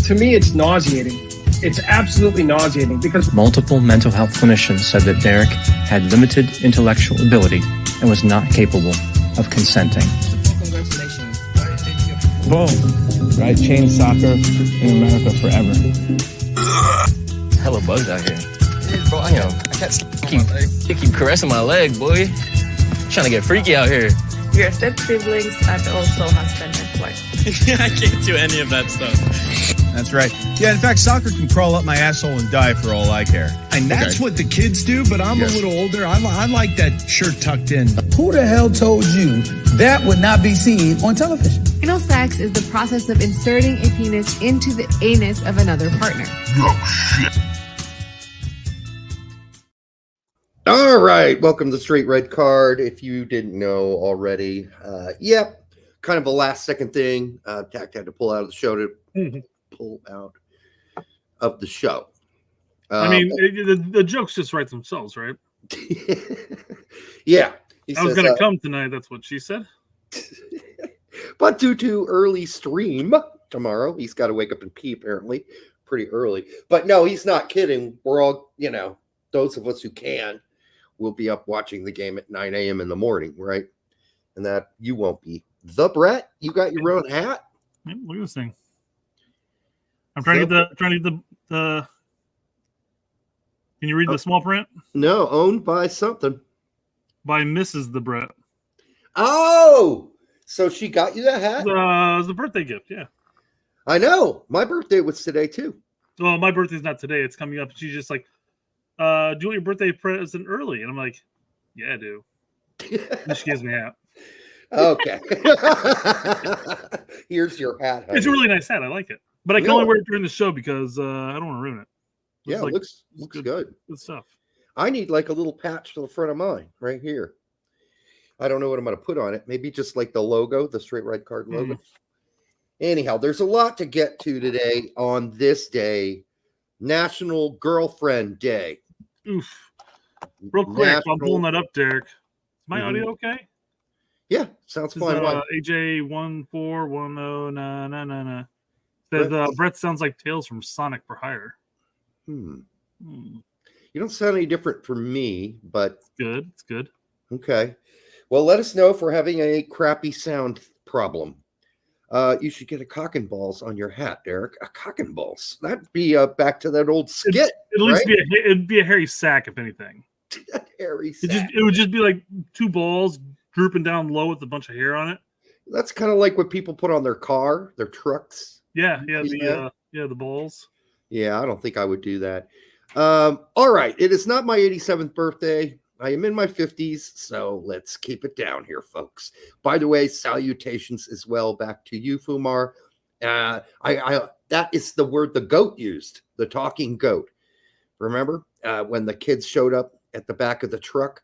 To me, it's nauseating. It's absolutely nauseating because multiple mental health clinicians said that Derek had limited intellectual ability and was not capable of consenting. Congratulations. Boom. Right? Change soccer in America forever. Hella bugs out here. Yeah, bro, I can't keep caressing my leg, boy. Trying to get freaky out here. We are step siblings and also husband and wife. Yeah, I can't do any of that stuff. That's right. Yeah, in fact, soccer can crawl up my asshole and die for all I care. And that's what the kids do, but I'm a little older. I like that shirt tucked in. Who the hell told you that would not be seen on television? Anal sex is the process of inserting a penis into the anus of another partner. Oh, shit. All right, welcome to Straight Red Card. If you didn't know already, kind of a last-second thing. Tact had to pull out of the show to pull out of the show. I mean, the jokes just write themselves, right? Yeah. I was going to come tonight. That's what she said. But due to early stream tomorrow, he's got to wake up and pee, apparently, pretty early. But no, he's not kidding. We're all, those of us who can, will be up watching the game at 9 a.m. in the morning, right? And that you won't be. The Brett, you got your own hat? Yeah, look at this thing. I'm trying to get the Can you read the small print? No, owned by something. By Mrs. The Brett. Oh, so she got you that hat? It was a birthday gift, yeah. I know. My birthday was today, too. Well, my birthday's not today. It's coming up. She's just like, do you want your birthday present early? And I'm like, yeah, I do. And she gives me a hat. Okay. Here's your hat. Honey. It's a really nice hat. I like it. But I can only wear it during the show because I don't want to ruin it. Yeah, it looks good. Good stuff. I need like a little patch to the front of mine right here. I don't know what I'm going to put on it. Maybe just like the logo, the Straight Red Card logo. Anyhow, there's a lot to get to today on this day, National Girlfriend Day. Oof. Real quick, I'm pulling that up, Derek. Is my audio okay? Yeah, sounds fine. AJ1410999 says Brett sounds like Tails from Sonic for Hire. You don't sound any different from me, but it's good. Okay. Well, let us know if we're having a crappy sound problem. You should get a cock and balls on your hat, Derek. A cock and balls. That'd be back to that old skit. It'd be a hairy sack, if anything. Hairy sack. It would just be like two balls drooping down low with a bunch of hair on it. That's kind of like what people put on their car, their trucks. Yeah, the balls. Yeah, I don't think I would do that. All right, it is not my 87th birthday. I am in my 50s, so let's keep it down here, folks. By the way, salutations as well back to you, Fumar. That is the word the goat used, the talking goat. Remember when the kids showed up at the back of the truck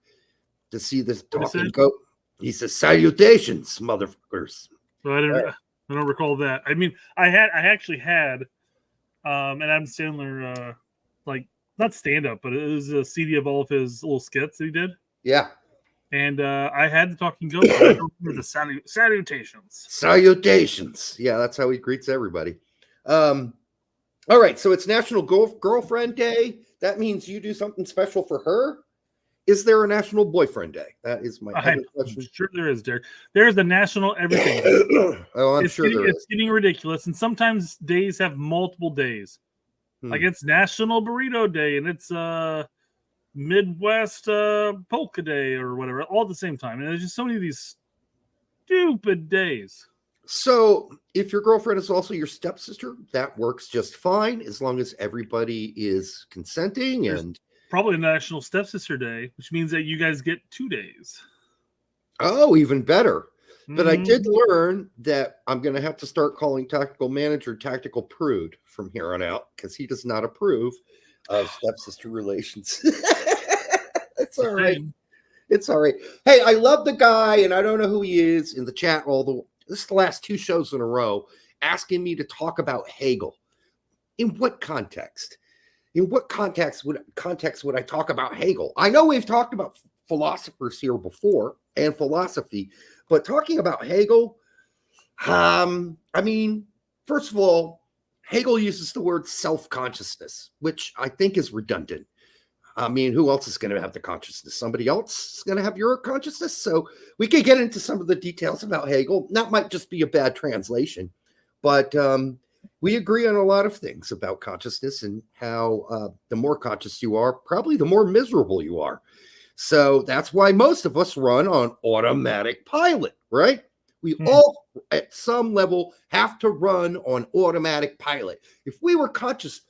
to see this talking goat? He says, salutations, motherfuckers. So I don't recall that. I mean, I actually had an Adam Sandler not stand-up, but it was a CD of all of his little skits that he did. Yeah. And I had the talking goat. I don't remember the salutations. Salutations. Yeah, that's how he greets everybody. All right, so it's National Girlfriend Day. That means you do something special for her. Is there a National Boyfriend Day? That is my other question. I'm sure there is, Derek. There is the National Everything Day. I'm sure there is. It's getting ridiculous, and sometimes days have multiple days. Like it's National Burrito Day, and it's Midwest Polka Day or whatever, all at the same time. And there's just so many of these stupid days. So if your girlfriend is also your stepsister, that works just fine as long as everybody is consenting. And probably National Stepsister Day, which means that you guys get 2 days. Oh, even better. But I did learn that I'm going to have to start calling Tactical Manager Tactical Prude from here on out because he does not approve of stepsister relations. It's all right. It's all right. Hey, I love the guy, and I don't know who he is in the chat. This is the last 2 shows in a row asking me to talk about Hegel. In what context? In what context would I talk about Hegel? I know we've talked about philosophers here before and philosophy. But talking about Hegel, I mean, first of all, Hegel uses the word self-consciousness, which I think is redundant. I mean, who else is going to have the consciousness? Somebody else is going to have your consciousness. So we could get into some of the details about Hegel. That might just be a bad translation, but we agree on a lot of things about consciousness and how the more conscious you are, probably the more miserable you are. So that's why most of us run on automatic pilot, right? We all, at some level, have to run on automatic pilot. If we were conscious,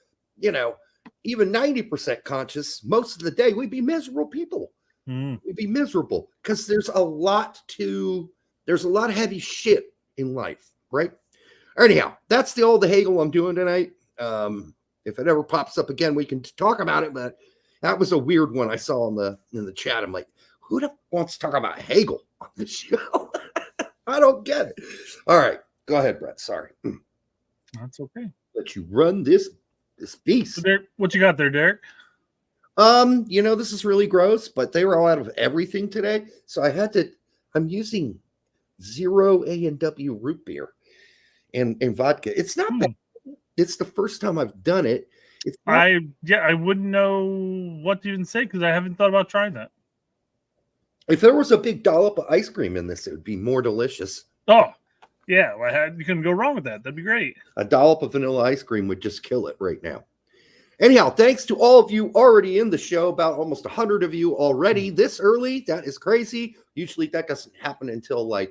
even 90% conscious most of the day, we'd be miserable people. We'd be miserable because there's a lot of heavy shit in life, right? Anyhow, that's all the Hegel I'm doing tonight. If it ever pops up again, we can talk about it, but that was a weird one I saw in the chat. I'm like, who the wants to talk about Hegel on the show? I don't get it. All right, go ahead, Brett. Sorry. That's okay. Let you run this beast. So Derek, what you got there, Derek? This is really gross, but they were all out of everything today. So I'm using 0 A&W root beer and vodka. It's not bad. It's the first time I've done it. I wouldn't know what to even say because I haven't thought about trying that. If there was a big dollop of ice cream in this, it would be more delicious. Oh, yeah. You couldn't go wrong with that. That'd be great. A dollop of vanilla ice cream would just kill it right now. Anyhow, thanks to all of you already in the show, about almost 100 of you already this early. That is crazy. Usually that doesn't happen until the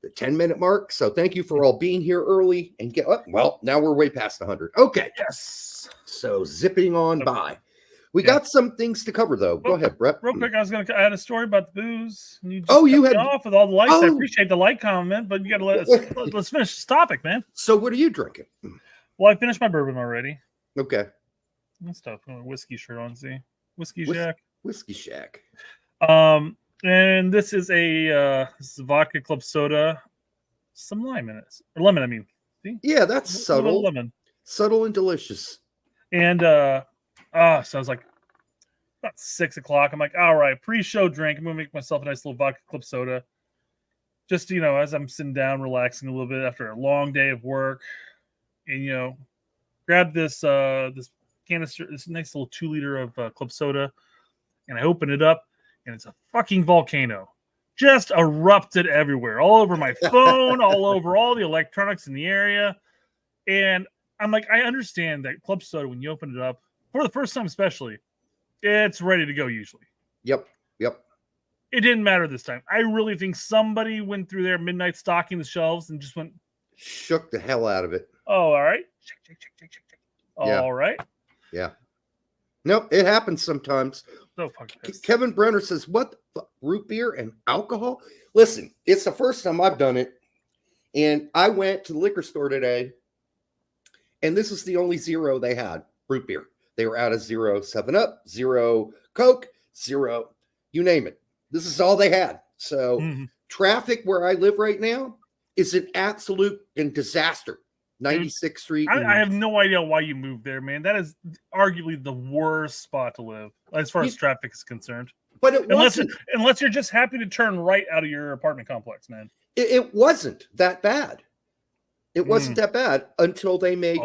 10-minute mark. So thank you for all being here early and now we're way past 100. Okay. Yes. So zipping on by. We got some things to cover, though. Go ahead, Brett. Real quick, I had a story about the booze. And you had off with all the likes. I appreciate the like comment, but you got to let's finish this topic, man. So, what are you drinking? Well, I finished my bourbon already. Okay. That stuff. Whiskey shirt on. See, Whiskey Shack. Whiskey Shack. And this is a vodka club soda, some lime in it, or lemon. I mean, see? Yeah, that's subtle. Lemon, subtle and delicious. And so I was like, about 6 o'clock. I'm like, all right, pre-show drink. I'm gonna make myself a nice little vodka club soda. Just as I'm sitting down, relaxing a little bit after a long day of work, and grab this canister, this nice little 2-liter of club soda, and I open it up, and it's a fucking volcano, just erupted everywhere, all over my phone, all over all the electronics in the area, and I'm like, I understand that club soda, when you open it up for the first time, especially, it's ready to go usually. Yep. It didn't matter this time. I really think somebody went through their midnight stocking the shelves and just shook the hell out of it. Oh, all right. Check. Yeah. All right. Yeah. No, it happens sometimes. So fucking pissed. Kevin Brenner says, what? Root beer and alcohol? Listen, it's the first time I've done it. And I went to the liquor store today, and this is the only 0 they had, root beer. They were out of 0 7-Up, 0 Coke, 0, you name it. This is all they had. So traffic where I live right now is an absolute disaster. 96th Street. I have no idea why you moved there, man. That is arguably the worst spot to live as far as traffic is concerned. But unless you're just happy to turn right out of your apartment complex, man. It wasn't that bad. It wasn't that bad until they made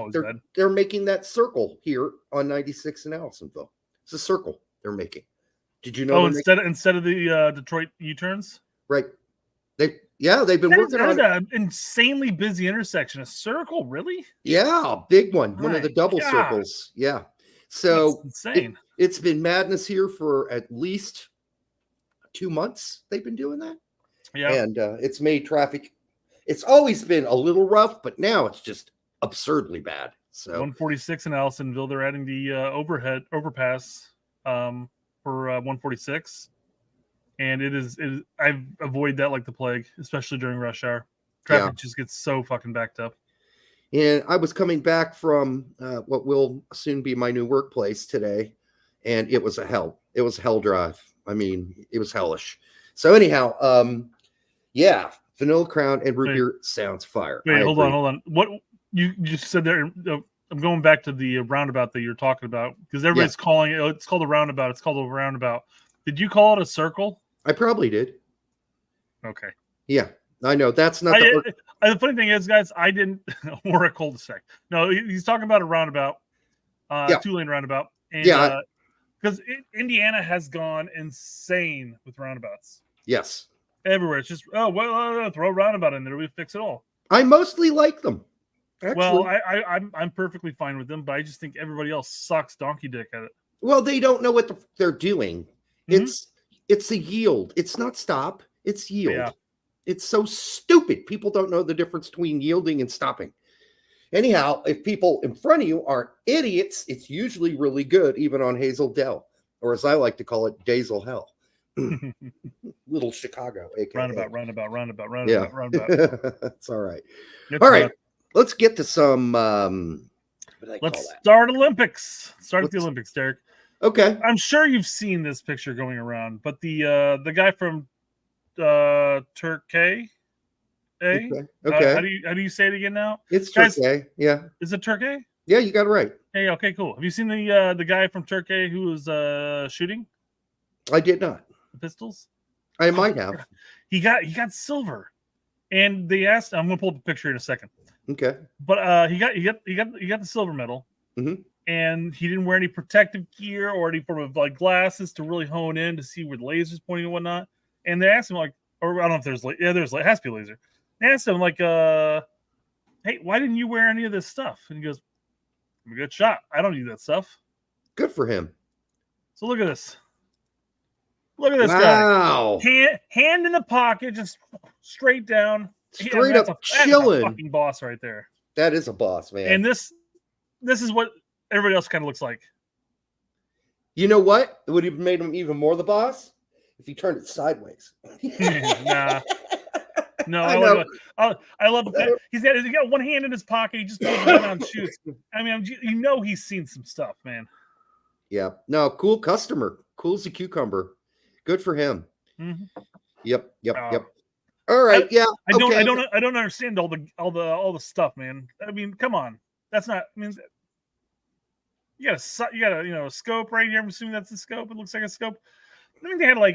they're making that circle here on 96 in Allisonville. It's a circle they're making. Did you know? Oh, instead of the Detroit U-turns, right? They've been working on an insanely busy intersection. A circle, really? Yeah, a big one. One of the double circles. Yeah. So that's insane. It's been madness here for at least 2 months. They've been doing that. Yeah. And it's made traffic. It's always been a little rough, but now it's just absurdly bad. So 146 in Allisonville, they're adding the overpass for 146. And I avoid that like the plague, especially during rush hour. Traffic just gets so fucking backed up. And I was coming back from what will soon be my new workplace today, and it was a hell. It was a hell drive. I mean, it was hellish. So anyhow, Vanilla Crown and root beer sounds fire. Wait, hold on. What you just said there? I'm going back to the roundabout that you're talking about because everybody's calling it. It's called a roundabout. It's called a roundabout. Did you call it a circle? I probably did. Okay. Yeah. I know that's not. The funny thing is, guys, I didn't or a cul-de-sac. No, he's talking about a roundabout, two-lane roundabout, and because Indiana has gone insane with roundabouts. Yes, everywhere. It's just throw a roundabout in there, we fix it all. I mostly like them. Actually. Well, I'm perfectly fine with them, but I just think everybody else sucks donkey dick at it. Well, they don't know what they're doing. It's a yield. It's not stop. It's yield. Yeah. It's so stupid. People don't know the difference between yielding and stopping. Anyhow, if people in front of you aren't idiots, it's usually really good, even on Hazel Dell, or as I like to call it, Dazel Hell. Little Chicago. AKA. Roundabout. Yeah. That's all right. All right. Let's get to some. Let's start Olympics. Start at the Olympics, Derek. Okay. I'm sure you've seen this picture going around, but the guy from Turkey. Okay. How do you say it again now? It's Turkey. Yeah. Is it Turkey? Yeah, you got it right. Hey, okay, cool. Have you seen the guy from Turkey who was shooting? I did not. The pistols? I might have. He got silver, and they asked. I'm going to pull up a picture in a second. Okay. But he got the silver medal, and he didn't wear any protective gear or any form of like glasses to really hone in to see where the laser's pointing and whatnot. And they asked him like, or I don't know if there's it has to be a laser. They asked him like, hey, why didn't you wear any of this stuff? And he goes, I'm a good shot. I don't need that stuff. Good for him. So look at this. Look at this guy. Hand in the pocket, just straight down. Straight up chilling. Fucking boss right there. That is a boss, man. And this is what everybody else kind of looks like. You know what? It would have made him even more the boss if he turned it sideways. Nah. No, I love it. He's got one hand in his pocket. He just pulls it down and shoots. I mean, he's seen some stuff, man. Yeah. No, cool customer. Cool as a cucumber. Good for him. Mm-hmm. Yep. All right. I don't understand all the stuff, man. I mean, come on. That's not. I mean, you got a scope right here. I'm assuming that's the scope. It looks like a scope. I think they had I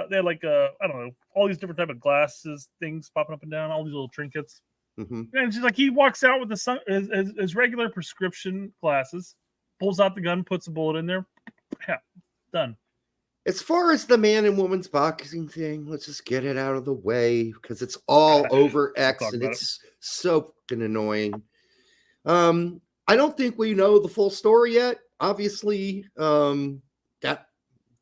don't know, all these different type of glasses things popping up and down, all these little trinkets. And it's just like he walks out with his regular prescription glasses, pulls out the gun, puts a bullet in there, done. As far as the man and woman's boxing thing, let's just get it out of the way because it's all over X and it's so fucking annoying. I don't think we know the full story yet. Obviously, that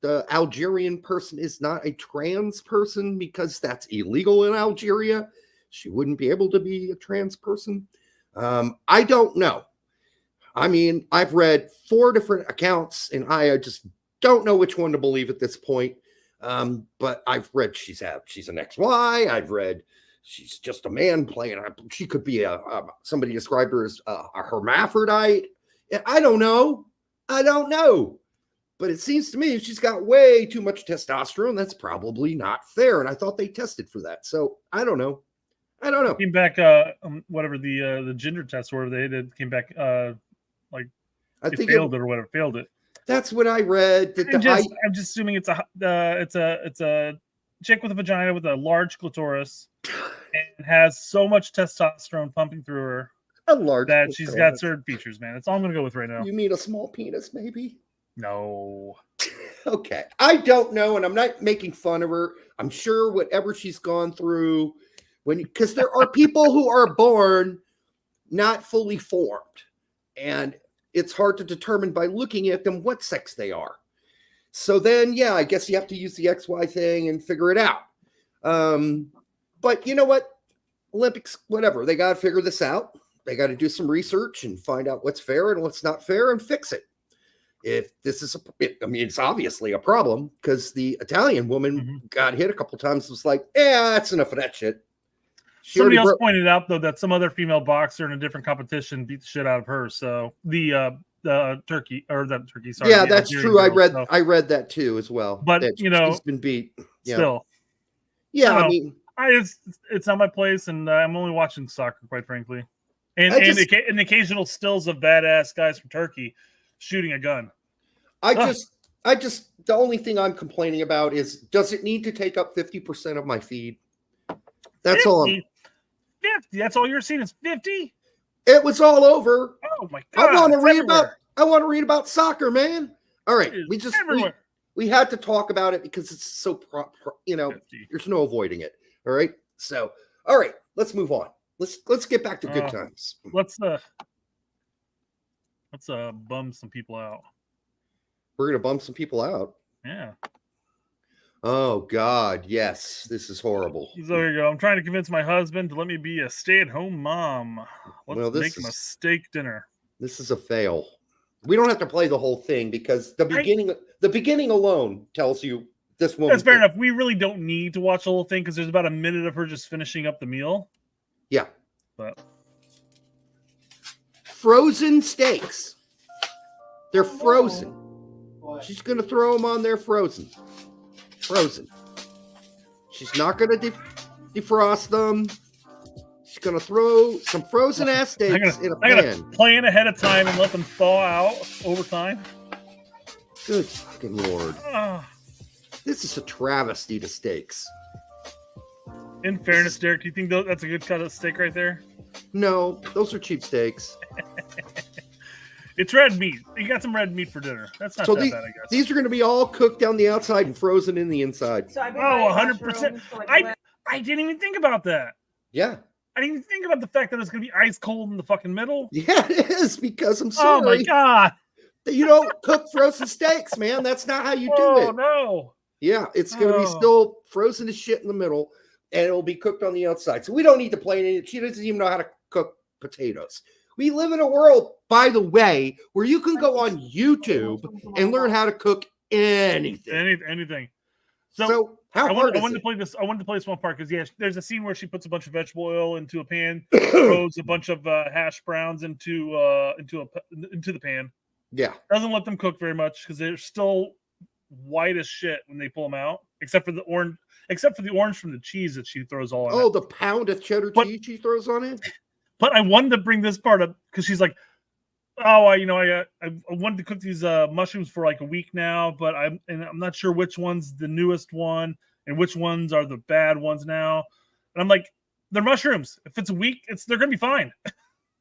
the Algerian person is not a trans person because that's illegal in Algeria. She wouldn't be able to be a trans person. I don't know. I mean, I've read 4 different accounts and I just don't know which one to believe at this point. But I've read she's an XY. I've read she's just a man playing. She could be somebody described her as a hermaphrodite. I don't know. But it seems to me she's got way too much testosterone. That's probably not fair. And I thought they tested for that. So I don't know. Came back, whatever the gender test or they did came back, like I think failed it or whatever, failed it. That's what I read. I'm just assuming it's a chick with a vagina with a large clitoris and has so much testosterone pumping through her that she's got certain features, man. That's all I'm gonna go with right now. You mean a small penis, maybe? No. Okay. I don't know, and I'm not making fun of her. I'm sure whatever she's gone through, because there are people who are born not fully formed, and it's hard to determine by looking at them what sex they are. So then, yeah, I guess you have to use the XY thing and figure it out. But you know what? Olympics, whatever. They got to figure this out. They got to do some research and find out what's fair and what's not fair and fix it. If this is, it's obviously a problem because the Italian woman got hit a couple times. It was like, that's enough of that shit. Somebody else pointed out though that some other female boxer in a different competition beat the shit out of her. So the Turkey or that Turkey. Sorry, yeah, that's true. I read that too as well. But she's been beat. Yeah. Still, yeah. I mean, it's not my place, and I'm only watching soccer, quite frankly, and occasional stills of badass guys from Turkey shooting a gun. I just the only thing I'm complaining about is, does it need to take up 50% of my feed? That's 50? all. 50. That's all you're seeing is 50? It was all over. Oh my god. I want to read about soccer, man. All right. We had to talk about it because it's so 50. There's no avoiding it. All right. So, all right, let's move on. Let's get back to good times. Let's bum some people out. We're gonna bum some people out. Yeah. Oh God, yes, this is horrible. So there you go. I'm trying to convince my husband to let me be a stay-at-home mom. Let's make him a steak dinner. This is a fail. We don't have to play the whole thing because the beginning alone tells you this woman. That's fair enough. We really don't need to watch the whole thing because there's about a minute of her just finishing up the meal. Yeah. But frozen steaks. They're frozen. She's going to throw them on there frozen. Frozen. She's not going to defrost them. She's going to throw some frozen ass steaks in a pan. I'm going to plan ahead of time and let them thaw out over time. Good fucking Lord. This is a travesty to steaks. In fairness, Derek, do you think that's a good cut of steak right there? No, those are cheap steaks. It's red meat. You got some red meat for dinner. That's not that bad, I guess. These are going to be all cooked down the outside and frozen in the inside. So 100%. I didn't even think about that. Yeah. I didn't even think about the fact that it's going to be ice cold in the fucking middle. Yeah, it is, because I'm sorry. Oh, my God. You don't cook frozen steaks, man. That's not how you do it. Oh, no. Yeah, it's going to be still frozen as shit in the middle, and it'll be cooked on the outside. So we don't need to play any. She doesn't even know how to cook potatoes. We live in a world, by the way, where you can go on YouTube and learn how to cook anything. Anything. So how I hard wanted to play this. I wanted to play this one part because there's a scene where she puts a bunch of vegetable oil into a pan, throws a bunch of hash browns into the pan. Yeah, doesn't let them cook very much because they're still white as shit when they pull them out, except for the orange from the cheese that she throws all on. Oh, the pound of cheddar cheese she throws on it. But I wanted to bring this part up because she's like, "Oh, I wanted to cook these mushrooms for like a week now, but I'm not sure which one's the newest one and which ones are the bad ones now." And I'm like, "They're mushrooms. If it's a week, they're gonna be fine."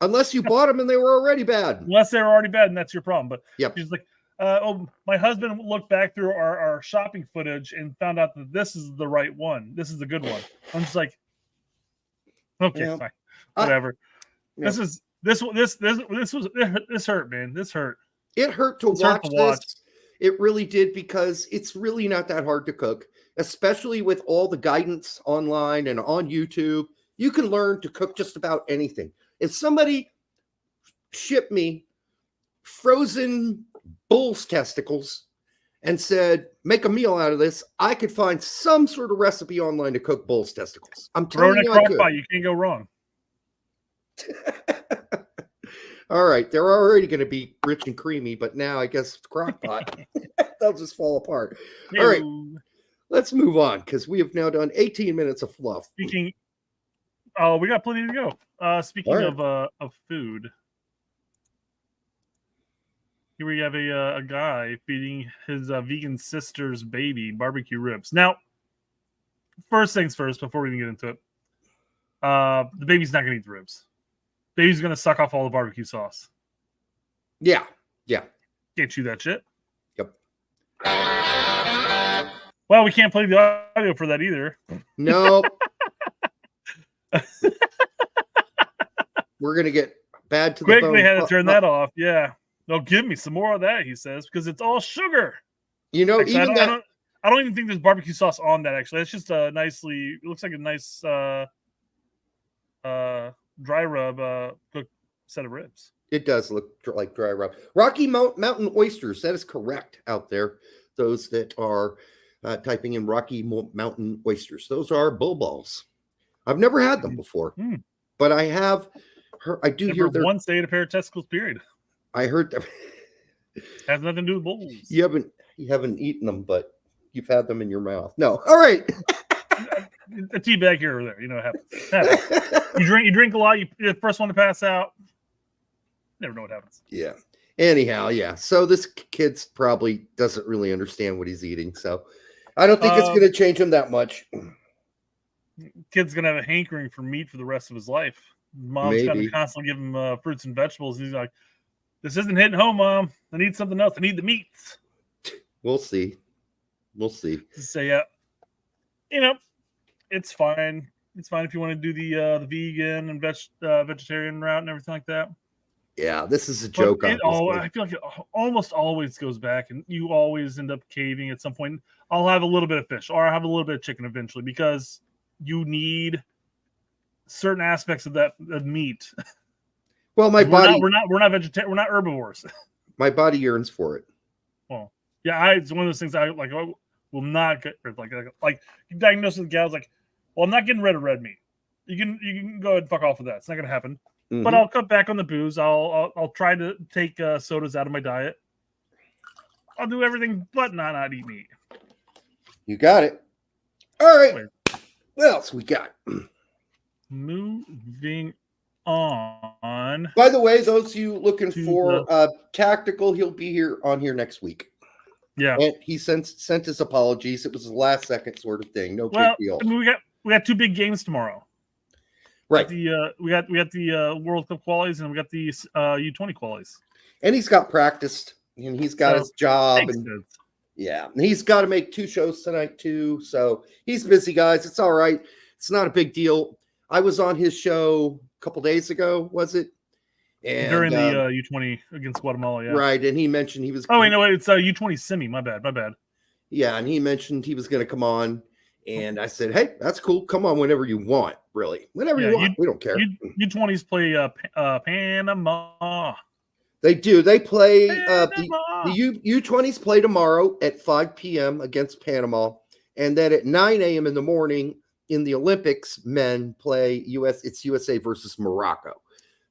Unless you bought them and they were already bad. Unless they were already bad, and that's your problem. But yep. She's like, my husband looked back through our shopping footage and found out that this is the right one. This is the good one. I'm just like, okay, fine, whatever. This hurt, man. This hurt. It hurt to watch this. It really did, because it's really not that hard to cook, especially with all the guidance online and on YouTube. You can learn to cook just about anything. If somebody shipped me frozen bull's testicles and said, make a meal out of this, I could find some sort of recipe online to cook bull's testicles. I'm telling you, you can't go wrong. All right, they're already going to be rich and creamy, but now I guess crock pot, they'll just fall apart. All right, let's move on, because we have now done 18 minutes of fluff. We got plenty to go. Speaking of food, here we have a guy feeding his vegan sister's baby barbecue ribs. Now, first things first, before we even get into it, the baby's not going to eat the ribs. Baby's going to suck off all the barbecue sauce. Yeah. Can't chew that shit. Yep. Well, we can't play the audio for that either. No. We're going to get bad to the bone. Quickly had to turn that off. Yeah. No, give me some more of that, he says, because it's all sugar. You know, actually, I don't even think there's barbecue sauce on that, actually. It's just it looks like a nice dry rub cooked set of ribs. It does look like dry rub. Rocky Mountain oysters, that is correct out there. Those that are typing in Rocky Mountain oysters. Those are bull balls. I've never had them before, but I have heard. I do hear once they ate a pair of testicles, period. I heard them. Has nothing to do with bulls. You haven't eaten them, but you've had them in your mouth. No. All right. A tea bag here or there. You know what happens. You drink a lot, you're the first one to pass out. Never know what happens. Yeah. Anyhow, yeah. So this kid probably doesn't really understand what he's eating. So I don't think it's going to change him that much. Kid's gonna have a hankering for meat for the rest of his life. Mom's gonna Maybe. constantly give him fruits and vegetables. He's like, "This isn't hitting home, Mom. I need something else. I need the meats." We'll see. We'll see. So yeah, it's fine. It's fine if you want to do the vegan and vegetarian route and everything like that. Yeah, this is a joke. I feel like it almost always goes back, and you always end up caving at some point. I'll have a little bit of fish, or I'll have a little bit of chicken eventually, because you need certain aspects of that meat. Well, my body. We're not vegetarian. We're not herbivores. My body yearns for it. Well, yeah, it's one of those things I like. I will not get like diagnosed with gals. Like, well, I'm not getting rid of red meat. You can go ahead and fuck off with that. It's not gonna happen. Mm-hmm. But I'll cut back on the booze. I'll try to take sodas out of my diet. I'll do everything but not eat meat. You got it. All right. What else we got? Moving on. By the way, those of you looking for Tactical, he'll be on here next week. Yeah. And he sent his apologies. It was a last second sort of thing. No big deal. I mean, we got two big games tomorrow. Right. We got the World Cup qualies, and we got the U20 qualies. And he's got practiced, and he's got his job, and and he's got to make 2 shows tonight too. So he's busy, guys. It's all right. It's not a big deal. I was on his show a couple days ago, was it? And during the U20 against Guatemala, yeah. Right, and he mentioned he was. Oh, wait, no, it's U20 semi. My bad. Yeah, and he mentioned he was going to come on. And I said, hey, that's cool. Come on whenever you want, really. Whenever you want. We don't care. U20s play Panama. They do. They play the U20s play tomorrow at 5 p.m. against Panama. And then at 9 a.m. in the morning in the Olympics, men play it's USA versus Morocco.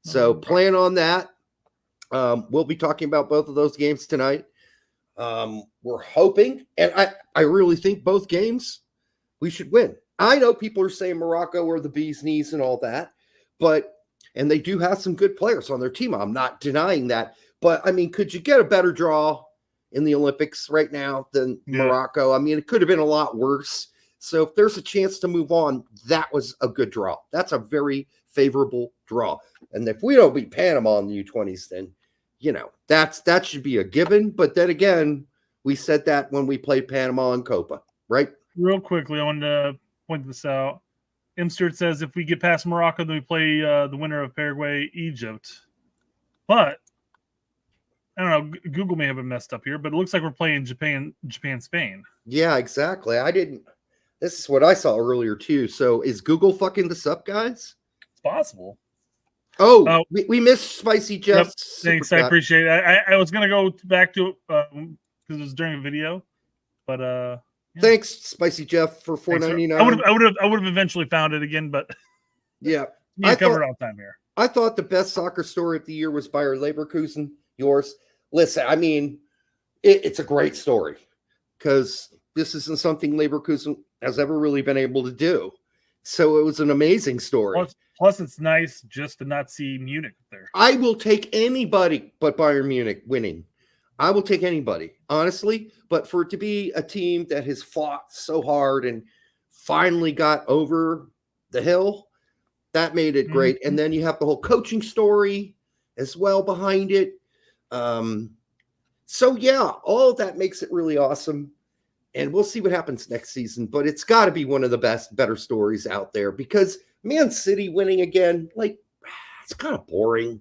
So plan on that. We'll be talking about both of those games tonight. We're hoping, and I really think both games we should win. I know people are saying Morocco are the bee's knees and all that, and they do have some good players on their team. I'm not denying that. But, I mean, could you get a better draw in the Olympics right now than Morocco? I mean, it could have been a lot worse. So if there's a chance to move on, that was a good draw. That's a very favorable draw. And if we don't beat Panama in the U20s, then, that should be a given. But then again, we said that when we played Panama and Copa, right? Real quickly, I wanted to point this out. Imstert says if we get past Morocco, then we play the winner of Paraguay, Egypt. But I don't know. Google may have it messed up here, but it looks like we're playing Japan, Spain. Yeah, exactly. This is what I saw earlier too. So is Google fucking this up, guys? It's possible. Oh, we missed Spicy Jeff. Yep, thanks, I appreciate it. I was gonna go back to it because it was during a video, but thanks, Spicy Jeff, for $4.99. I would have eventually found it again, but yeah, I covered all time here. I thought the best soccer story of the year was Bayer Leverkusen. Yours? Listen, I mean, it's a great story because this isn't something Leverkusen has ever really been able to do. So it was an amazing story. Plus, it's nice just to not see Munich there. I will take anybody but Bayern Munich winning. I will take anybody, honestly. But for it to be a team that has fought so hard and finally got over the hill, that made it great. And then you have the whole coaching story as well behind it. So, yeah, all of that makes it really awesome. And we'll see what happens next season. But it's got to be one of the better stories out there because Man City winning again, it's kind of boring.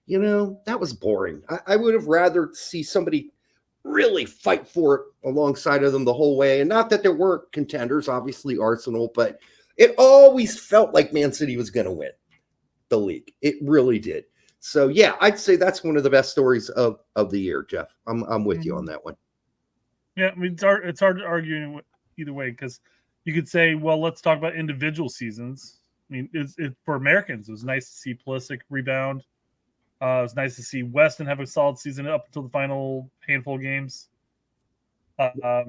That was boring. I would have rather see somebody really fight for it alongside of them the whole way. And not that there weren't contenders, obviously Arsenal, but it always felt like Man City was going to win the league. It really did. So, yeah, I'd say that's one of the best stories of the year, Jeff. I'm with you on that one. Yeah, I mean, it's hard to argue either way because you could say, well, let's talk about individual seasons. I mean, for Americans, it was nice to see Pulisic rebound. It was nice to see Weston have a solid season up until the final handful of games. But I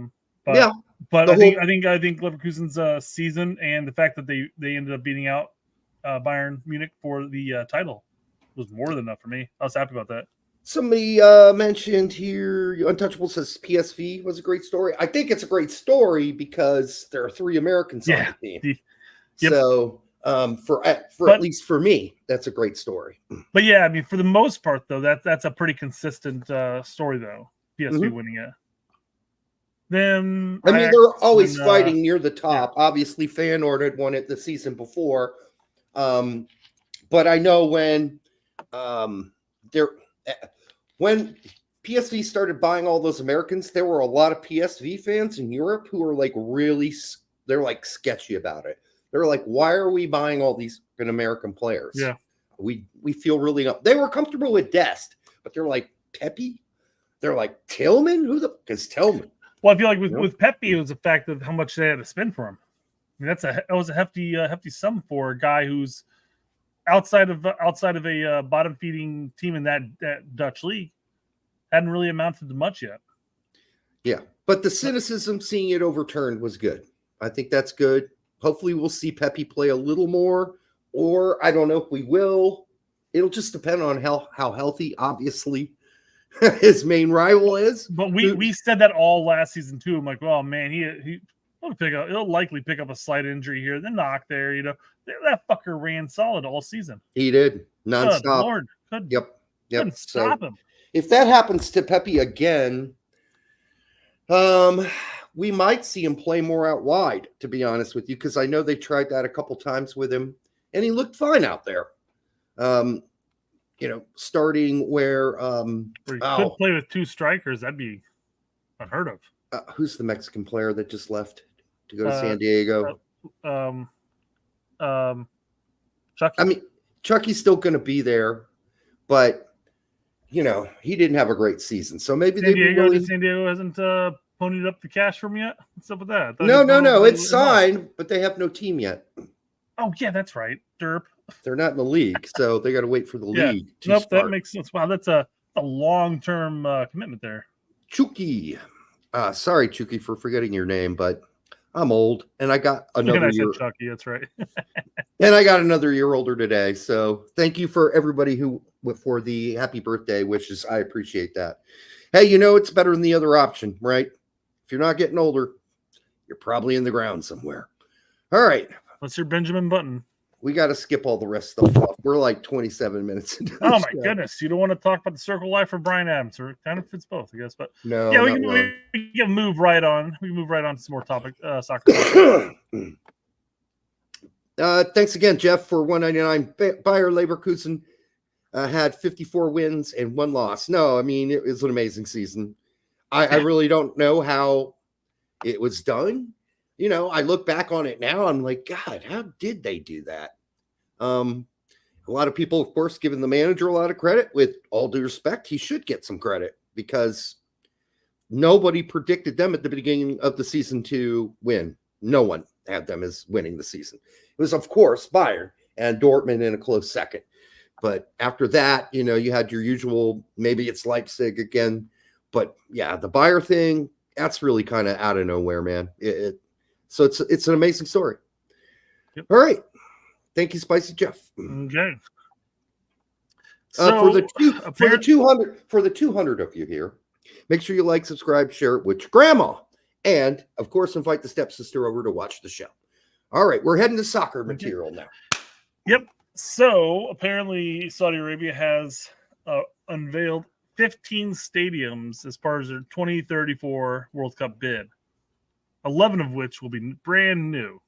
think Leverkusen's season and the fact that they ended up beating out Bayern Munich for the title was more than enough for me. I was happy about that. Somebody mentioned here, Untouchable says PSV was a great story. I think it's a great story because there are 3 Americans on the team. Yep. So at least for me, that's a great story. But yeah, I mean, for the most part, though, that's a pretty consistent story, though. PSV winning it. Then I mean, they're always fighting near the top. Yeah. Obviously, Feyenoord had won it the season before, but I know when PSV started buying all those Americans, there were a lot of PSV fans in Europe who were like they're like sketchy about it. They're like, why are we buying all these American players? Yeah, we feel really they were comfortable with Dest, but they're like Pepe. They're like Tillman. Who the is Tillman? Well, I feel like with Pepe, it was the fact of how much they had to spend for him. I mean, that was a hefty sum for a guy who's outside of a bottom feeding team in that Dutch league. Hadn't really amounted to much yet. Yeah, but the cynicism, seeing it overturned, was good. I think that's good. Hopefully, we'll see Pepe play a little more, or I don't know if we will. It'll just depend on how healthy, obviously, his main rival is. But we said that all last season too. I'm like, oh man, he'll likely pick up a slight injury here, then knock there. You know, that fucker ran solid all season. He did nonstop. Good Lord, couldn't stop him. If that happens to Pepe again, we might see him play more out wide, to be honest with you, because I know they tried that a couple times with him, and he looked fine out there. Starting where he could play with two strikers, that'd be unheard of. Who's the Mexican player that just left to go to San Diego? Chucky. I mean, Chucky's still going to be there, but he didn't have a great season. So maybe San Diego hasn't ponied up the cash from yet. What's up with that? No. It's signed, but they have no team yet. Oh yeah, that's right. Derp. They're not in the league, so they got to wait for the league. Nope, that makes sense. Wow, that's a long-term commitment there. Chucky. Sorry, Chucky, for forgetting your name, but I'm old, and I got another year. Said Chucky, that's right. And I got another year older today. So thank you for everybody for the happy birthday wishes. I appreciate that. Hey, it's better than the other option, right? If you're not getting older, you're probably in the ground somewhere. All right. What's your Benjamin Button? We got to skip all the rest of the stuff. We're like 27 minutes into Oh, my goodness. You don't want to talk about the circle life for Brian Adams, or it kind of fits both, I guess. But no, yeah, we can move right on. We can move right on to some more soccer. Thanks again, Jeff, for 199. Bayer Leverkusen had 54 wins and 1 loss. No, I mean, it was an amazing season. I really don't know how it was done. I look back on it now. I'm like, God, how did they do that? A lot of people, of course, giving the manager a lot of credit. With all due respect, he should get some credit because nobody predicted them at the beginning of the season to win. No one had them as winning the season. It was, of course, Bayern and Dortmund in a close second. But after that, you had your usual, maybe it's Leipzig again. But yeah, the Bayern thing, that's really kind of out of nowhere, man. So it's an amazing story. Yep. All right. Thank you, Spicy Jeff. Okay. For the 200 of you here, make sure you like, subscribe, share it with your grandma, and of course, invite the stepsister over to watch the show. All right, we're heading to soccer material now. Yep. So apparently, Saudi Arabia has unveiled 15 stadiums as part of their 2034 World Cup bid. 11 of which will be brand new.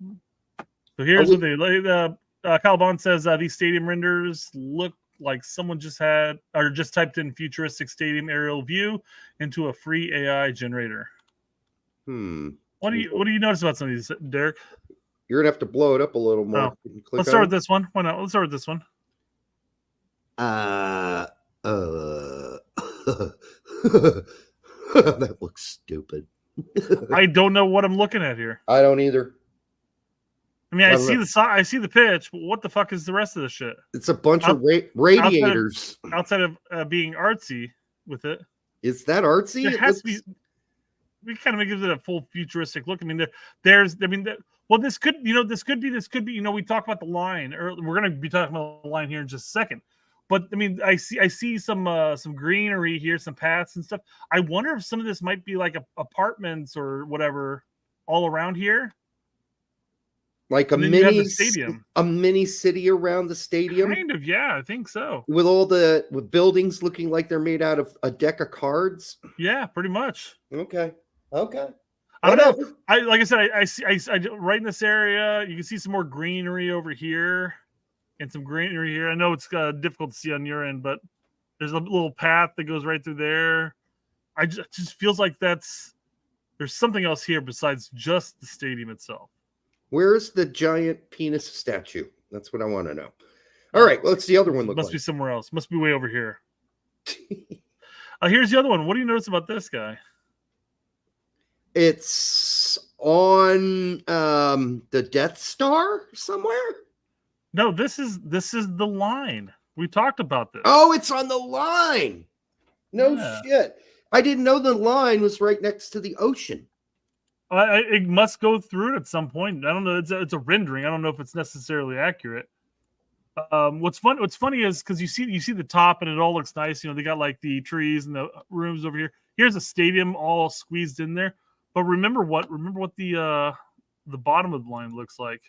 So here's what Kyle Bond says. These stadium renders look like someone just typed in futuristic stadium aerial view into a free AI generator. What do you notice about some of these, Derek? You're gonna have to blow it up a little more. Let's start with this one. Why not? Let's start with this one. That looks stupid. I don't know what I'm looking at here. I don't either. I mean, I see the pitch, but what the fuck is the rest of the shit? It's a bunch of radiators. Outside of being artsy with it. Is that artsy? It has to be. We kind of gives it a full futuristic look. I mean, this could be. We talk about the line, or we're going to be talking about the line here in just a second. But I mean, I see some greenery here, some paths and stuff. I wonder if some of this might be like apartments or whatever all around here. Like a And then you have mini the stadium. a mini city around the stadium. Kind of, yeah, I think so. With buildings looking like they're made out of a deck of cards. Yeah, pretty much. Okay. I don't know. Like I said, I see right in this area. You can see some more greenery over here, and some greenery here. I know it's difficult to see on your end, but there's a little path that goes right through there. It just feels like there's something else here besides just the stadium itself. Where's the giant penis statue? That's what I want to know. All right, what's the other one look Must like? be somewhere else. Must be way over here. Here's the other one. What do you notice about this guy? It's on the Death Star somewhere? No, this is the line. We talked about this. Oh, it's on the line. No shit. I didn't know the line was right next to the ocean. It must go through it at some point. I don't know. It's a rendering. I don't know if it's necessarily accurate. What's funny is because you see the top and it all looks nice. You know, they got like the trees and the rooms over here. Here's a stadium all squeezed in there. But remember what the bottom of the line looks like.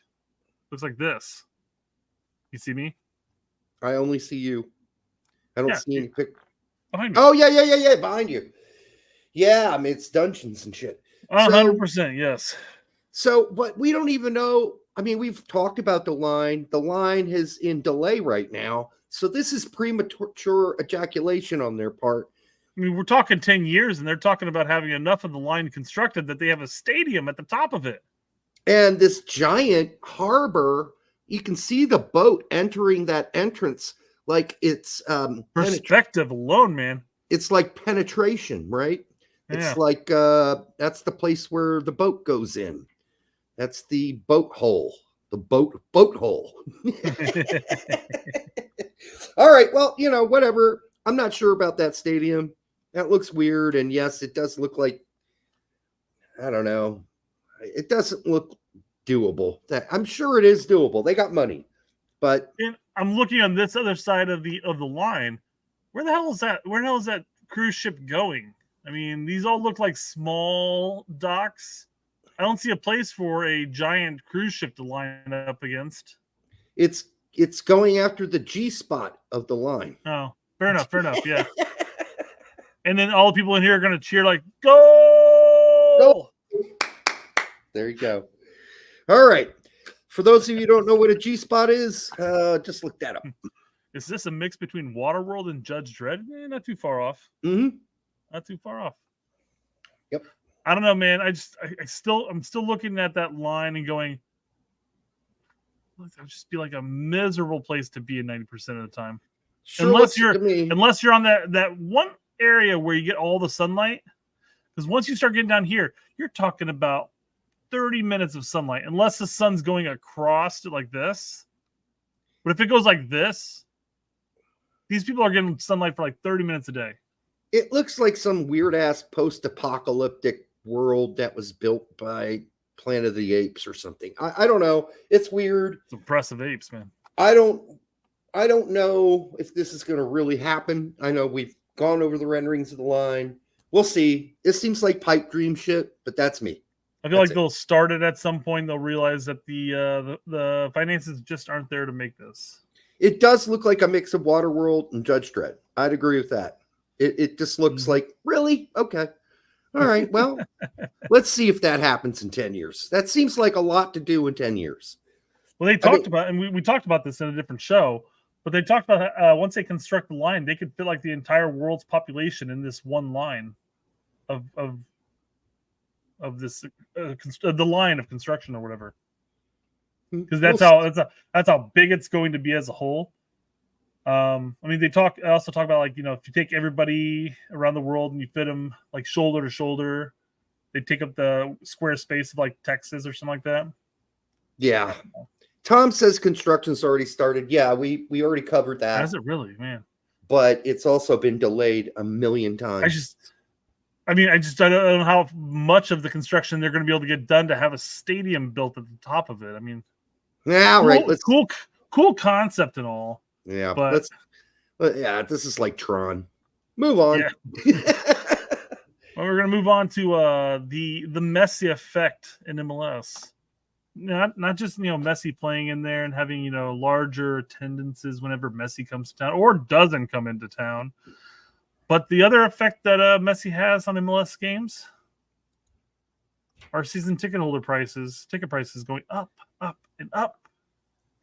Looks like this. You see me? I only see you. I don't see any pictures. Behind me. Oh yeah, behind you. Yeah, I mean it's dungeons and shit. 100%, yes. So, but we don't even know. I mean, we've talked about the line. The line is in delay right now. So this is premature ejaculation on their part. I mean, we're talking 10 years, and they're talking about having enough of the line constructed that they have a stadium at the top of it. And this giant harbor, you can see the boat entering that entrance like it's perspective alone, man. It's like penetration, right? Yeah. It's like that's the place where the boat goes in. That's the boat hole. The boat hole. All right. Well, you know, whatever. I'm not sure about that stadium. That looks weird. And yes, it does look like, I don't know. It doesn't look doable. I'm sure it is doable. They got money. But and I'm looking on this other side of the line. Where the hell is that? Where the hell is that cruise ship going? I mean, these all look like small docks. I don't see a place for a giant cruise ship to line up against. It's going after the G spot of the line. Oh, fair enough, yeah. And then all the people in here are going to cheer like, go! There you go. All right. For those of you who don't know what a G spot is, just look that up. Is this a mix between Waterworld and Judge Dredd? Not too far off. Mm-hmm. Not too far off. Yep. I don't know, man. I'm still looking at that line and going, it'll just be like a miserable place to be in 90% of the time. Sure, unless you're on that one area where you get all the sunlight. Because once you start getting down here, you're talking about 30 minutes of sunlight, unless the sun's going across it like this. But if it goes like this, these people are getting sunlight for like 30 minutes a day. It looks like some weird ass post-apocalyptic world that was built by Planet of the Apes or something. I don't know. It's weird. It's impressive apes, man. I don't know if this is going to really happen. I know we've gone over the renderings of the line. We'll see. It seems like pipe dream shit, but that's me. I feel like they'll start it at some point. They'll realize that the finances just aren't there to make this. It does look like a mix of Waterworld and Judge Dredd. I'd agree with that. It just looks like, really? Okay. All right. Well, let's see if that happens in 10 years. That seems like a lot to do in 10 years. Well, they talked about, and we talked about this in a different show, but they talked about once they construct the line, they could fit like the entire world's population in this one line of this the line of construction or whatever. Because that's how big it's going to be as a whole. I mean, they also talk about, like, you know, if you take everybody around the world and you fit them like shoulder to shoulder, they take up the square space of like Texas or something like that. Yeah. Tom says construction's already started. Yeah, we already covered that. Has it really, man? But it's also been delayed a million times. I don't know how much of the construction they're going to be able to get done to have a stadium built at the top of it. I mean, yeah, right. Cool concept and all. Yeah, but this is like Tron. Move on. Yeah. Well, we're going to move on to the Messi effect in MLS. not just Messi playing in there and having larger attendances whenever Messi comes to town or doesn't come into town, but the other effect that Messi has on MLS games are season ticket prices going up, and up.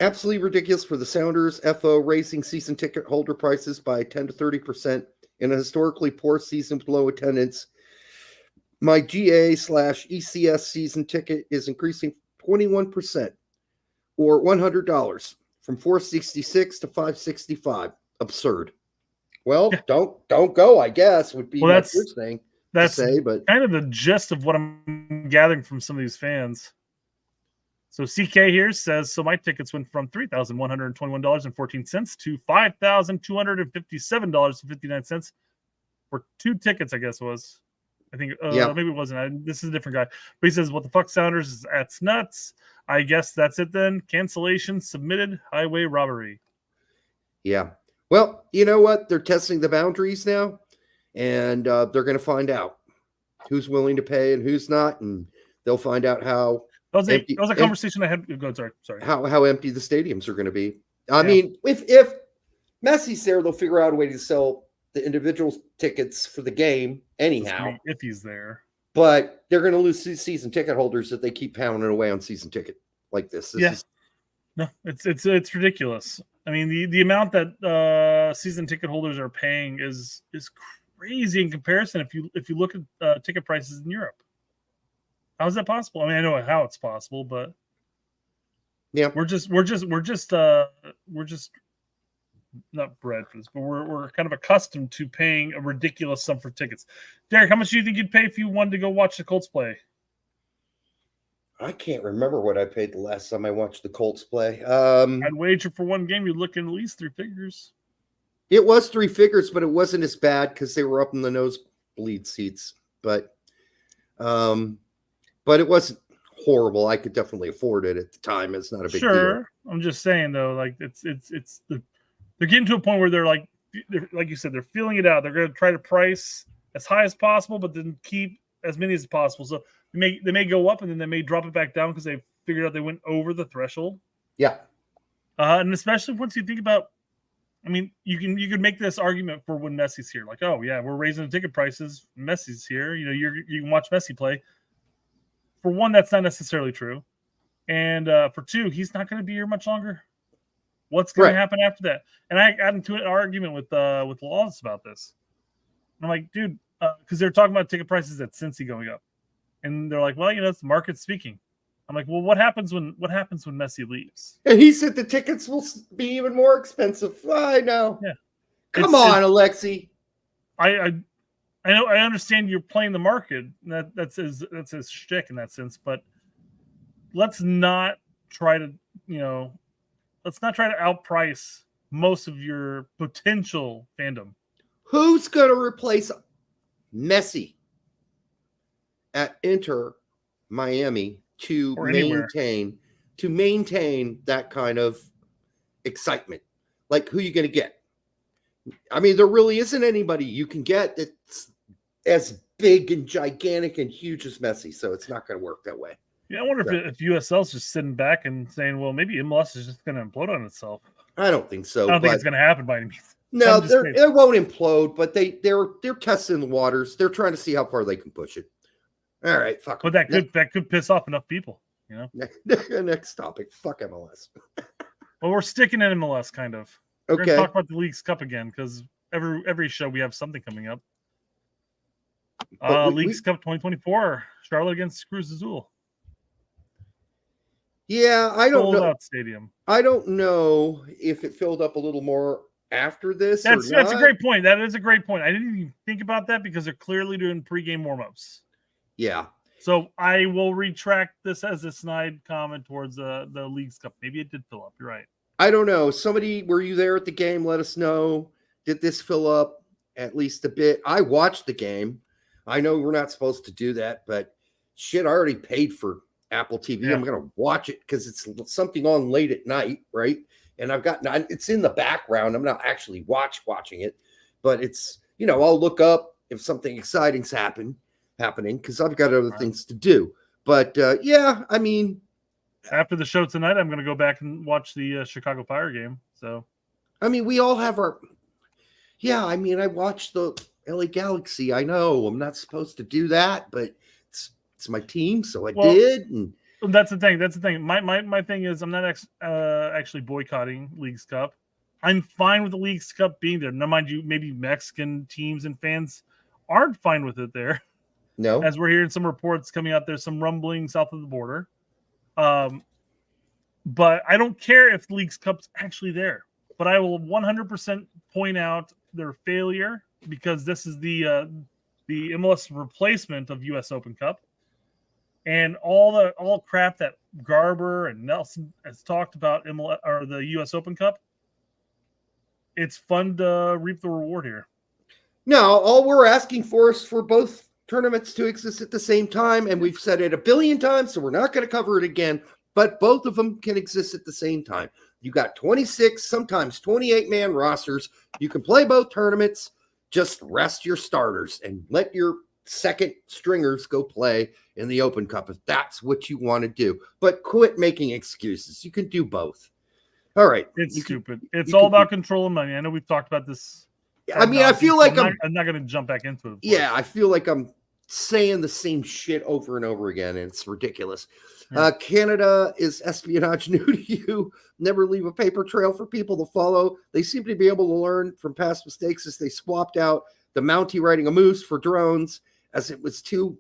Absolutely ridiculous for the Sounders. FO raising season ticket holder prices by 10 to 30% in a historically poor season with low attendance. My GA/ECS season ticket is increasing 21% or $100 from $466 to $565. Absurd. Well, don't go, I guess, would be my first thing to say, but kind of the gist of what I'm gathering from some of these fans. So CK here says, so my tickets went from $3,121.14 to $5,257.59 for 2 tickets, I guess it was. I think maybe it wasn't. This is a different guy. But he says, what the fuck, Sounders? That's nuts. I guess that's it then. Cancellation submitted. Highway robbery. Yeah. Well, you know what? They're testing the boundaries now, and they're going to find out who's willing to pay and who's not, and they'll find out how. That was a conversation I had. Go, sorry. How empty the stadiums are going to be. I mean, if Messi's there, they'll figure out a way to sell the individual tickets for the game anyhow. If he's there. But they're going to lose season ticket holders if they keep pounding away on season ticket like this. No, it's ridiculous. I mean, the amount that season ticket holders are paying is crazy in comparison. If you look at ticket prices in Europe, how is that possible? I mean, I know how it's possible, but yeah, we're just not bred for this, but we're kind of accustomed to paying a ridiculous sum for tickets. Derek, how much do you think you'd pay if you wanted to go watch the Colts play? I can't remember what I paid the last time I watched the Colts play. I'd wager for one game you'd look in at least 3 figures. It was 3 figures, but it wasn't as bad because they were up in the nosebleed seats. But it wasn't horrible. I could definitely afford it at the time. It's not a big deal. I'm just saying though, like they're getting to a point where they're like you said, they're feeling it out. They're going to try to price as high as possible, but then keep as many as possible. So they may go up and then they may drop it back down because they figured out they went over the threshold. Yeah. And especially once you think about, I mean, you could make this argument for when Messi's here. Like, oh yeah, we're raising the ticket prices. Messi's here. You can watch Messi play. For one, that's not necessarily true. And for 2, he's not going to be here much longer. What's going to happen after that? And I got into an argument with Lawless about this. I'm like, dude, because they're talking about ticket prices at Cincy going up, and they're like, well, it's the market speaking. I'm like, well, what happens when Messi leaves? And he said the tickets will be even more expensive. I know. Yeah. Come on, Alexi. I know. I understand you're playing the market. That's his shtick in that sense. But let's not try to outprice most of your potential fandom. Who's going to replace Messi at Inter Miami to maintain that kind of excitement? Like, who are you going to get? I mean, there really isn't anybody you can get that's as big and gigantic and huge as Messi, so it's not going to work that way. Yeah, I wonder if USL's just sitting back and saying, well, maybe MLS is just going to implode on itself. I don't think so. I don't think it's going to happen by any means. No, it won't implode, but they're testing the waters. They're trying to see how far they can push it. All right, fuck. But that could piss off enough people, Next topic. Fuck MLS. Well, we're sticking in MLS, kind of. We're going to talk about the Leagues Cup again because every show we have something coming up. Leagues Cup 2024, Charlotte against Cruz Azul. Yeah, I don't know. Sold-out stadium. I don't know if it filled up a little more after this. That's a great point. That is a great point. I didn't even think about that because they're clearly doing pregame warm-ups. Yeah. So I will retract this as a snide comment towards the Leagues Cup. Maybe it did fill up. You're right. I don't know. Somebody, were you there at the game? Let us know. Did this fill up at least a bit? I watched the game. I know we're not supposed to do that, but shit, I already paid for Apple TV. Yeah. I'm going to watch it because it's something on late at night, right? And it's in the background. I'm not actually watching it, but it's, I'll look up if something exciting's happening because I've got other things to do. But yeah, I mean, After the show tonight, I'm going to go back and watch the Chicago Fire game. So, I mean, we all have our. Yeah, I mean, I watched the LA Galaxy. I know I'm not supposed to do that, but it's my team, so I did. And that's the thing. That's the thing. My thing is, I'm not actually boycotting Leagues Cup. I'm fine with the Leagues Cup being there. Now, mind you, maybe Mexican teams and fans aren't fine with it there. No, as we're hearing some reports coming out, there's some rumbling south of the border. But I don't care if the Leagues Cup's actually there. But I will 100% point out their failure because this is the MLS replacement of US Open Cup. And all crap that Garber and Nelson has talked about MLS, or the US Open Cup, it's fun to reap the reward here. No, all we're asking for is for both tournaments to exist at the same time, and we've said it a billion times, so we're not going to cover it again, but both of them can exist at the same time. You got 26, sometimes 28-man rosters. You can play both tournaments. Just rest your starters and let your second stringers go play in the Open Cup if that's what you want to do. But quit making excuses. You can do both. All right. It's stupid. It's all about controlling money. I know we've talked about this. I mean, I feel like I'm not going to jump back into it. Yeah, I feel like I'm saying the same shit over and over again, and it's ridiculous. Canada is espionage new to you. Never leave a paper trail for people to follow. They seem to be able to learn from past mistakes as they swapped out the Mountie riding a moose for drones, as it was too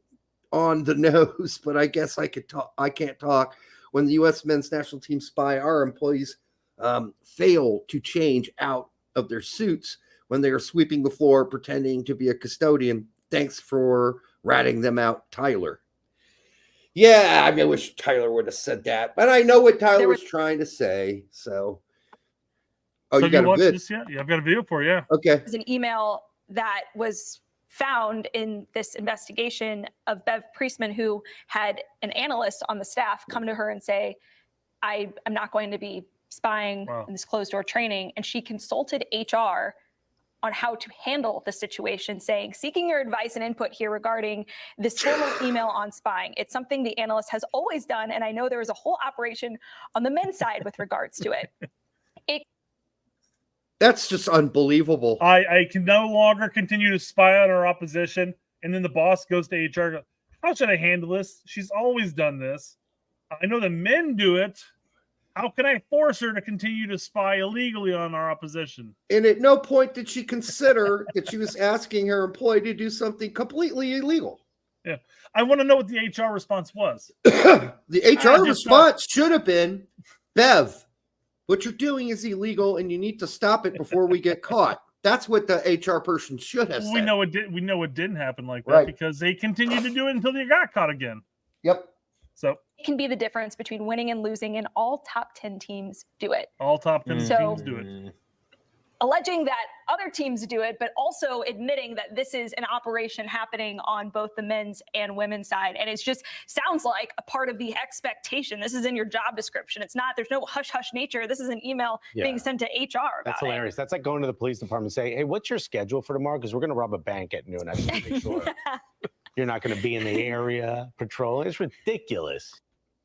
on the nose. But I guess I can't talk. When the U.S. men's national team spy, our employees fail to change out of their suits when they are sweeping the floor pretending to be a custodian. Thanks for ratting them out, Tyler. Yeah, I mean, I wish Tyler would have said that, but I know what Tyler was trying to say. So, you got a vid? This yet? Yeah, I've got a video for you. Yeah. Okay. There's an email that was found in this investigation of Bev Priestman, who had an analyst on the staff come to her and say, I'm not going to be spying in this closed door training. And she consulted HR on how to handle the situation, saying, seeking your advice and input here regarding this formal email on spying. It's something the analyst has always done, and I know there was a whole operation on the men's side with regards to it. That's just unbelievable. I can no longer continue to spy on our opposition, and then the boss goes to HR. How should I handle this? She's always done this. I know the men do it. How can I force her to continue to spy illegally on our opposition? And at no point did she consider that she was asking her employee to do something completely illegal. Yeah. I want to know what the HR response was. The HR response should have been, Bev, what you're doing is illegal and you need to stop it before we get caught. That's what the HR person should have said. We know it didn't happen like that because they continued to do it until they got caught again. Yep. So it can be the difference between winning and losing, and all top 10 teams do it. All top 10 teams do it. Alleging that other teams do it, but also admitting that this is an operation happening on both the men's and women's side. And it just sounds like a part of the expectation. This is in your job description. It's not, there's no hush-hush nature. This is an email being sent to HR about That's hilarious. That's like going to the police department and saying, hey, what's your schedule for tomorrow? Because we're going to rob a bank at noon. I just want to make sure. You're not going to be in the area patrolling. It's ridiculous.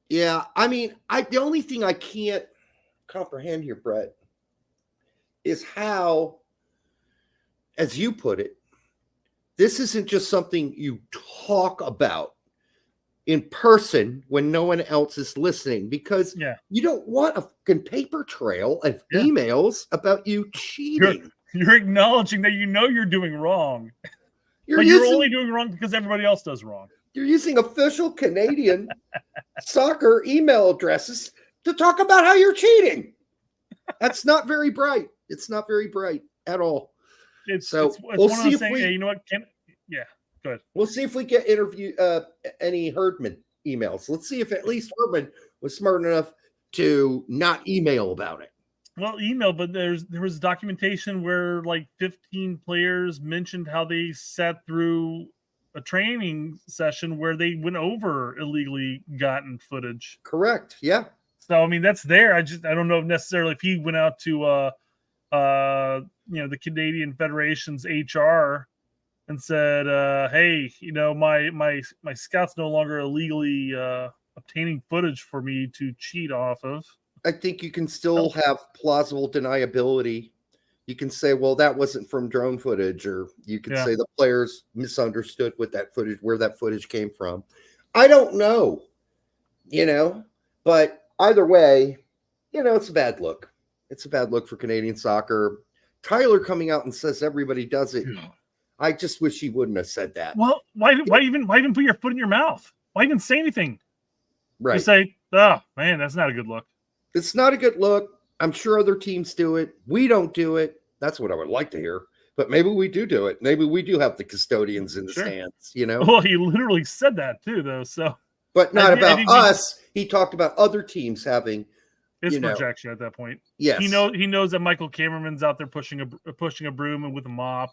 Yeah, I mean, the only thing I can't comprehend here, Brett, is how, as you put it, this isn't just something you talk about in person when no one else is listening, because you don't want a fucking paper trail of emails about you cheating. You're acknowledging that you know you're doing wrong. But you're only doing wrong because everybody else does wrong. You're using official Canadian soccer email addresses to talk about how you're cheating. That's not very bright. It's not very bright at all. We'll see if we. You know what? Go ahead. We'll see if we get any Herdman emails. Let's see if at least Herdman was smart enough to not email about it. Well, email, but there was documentation where like 15 players mentioned how they sat through a training session where they went over illegally gotten footage. Correct. Yeah. So I mean that's there. I don't know necessarily if he went out to the Canadian Federation's HR and said, hey, my scout's no longer illegally obtaining footage for me to cheat off of. I think you can still have plausible deniability. You can say, well, that wasn't from drone footage, or you could say the players misunderstood where that footage came from. I don't know, but either way, it's a bad look. It's a bad look for Canadian soccer. Tyler coming out and says everybody does it. I just wish he wouldn't have said that. Well, why even put your foot in your mouth? Why even say anything? Right. Just say, oh man, that's not a good look. It's not a good look. I'm sure other teams do it. We don't do it. That's what I would like to hear. But maybe we do it. Maybe we do have the custodians in the stands, Well, he literally said that too, though. So, but not about us. He talked about other teams having his projection at that point. Yes, he knows that Michael Cameron's out there pushing a broom and with a mop,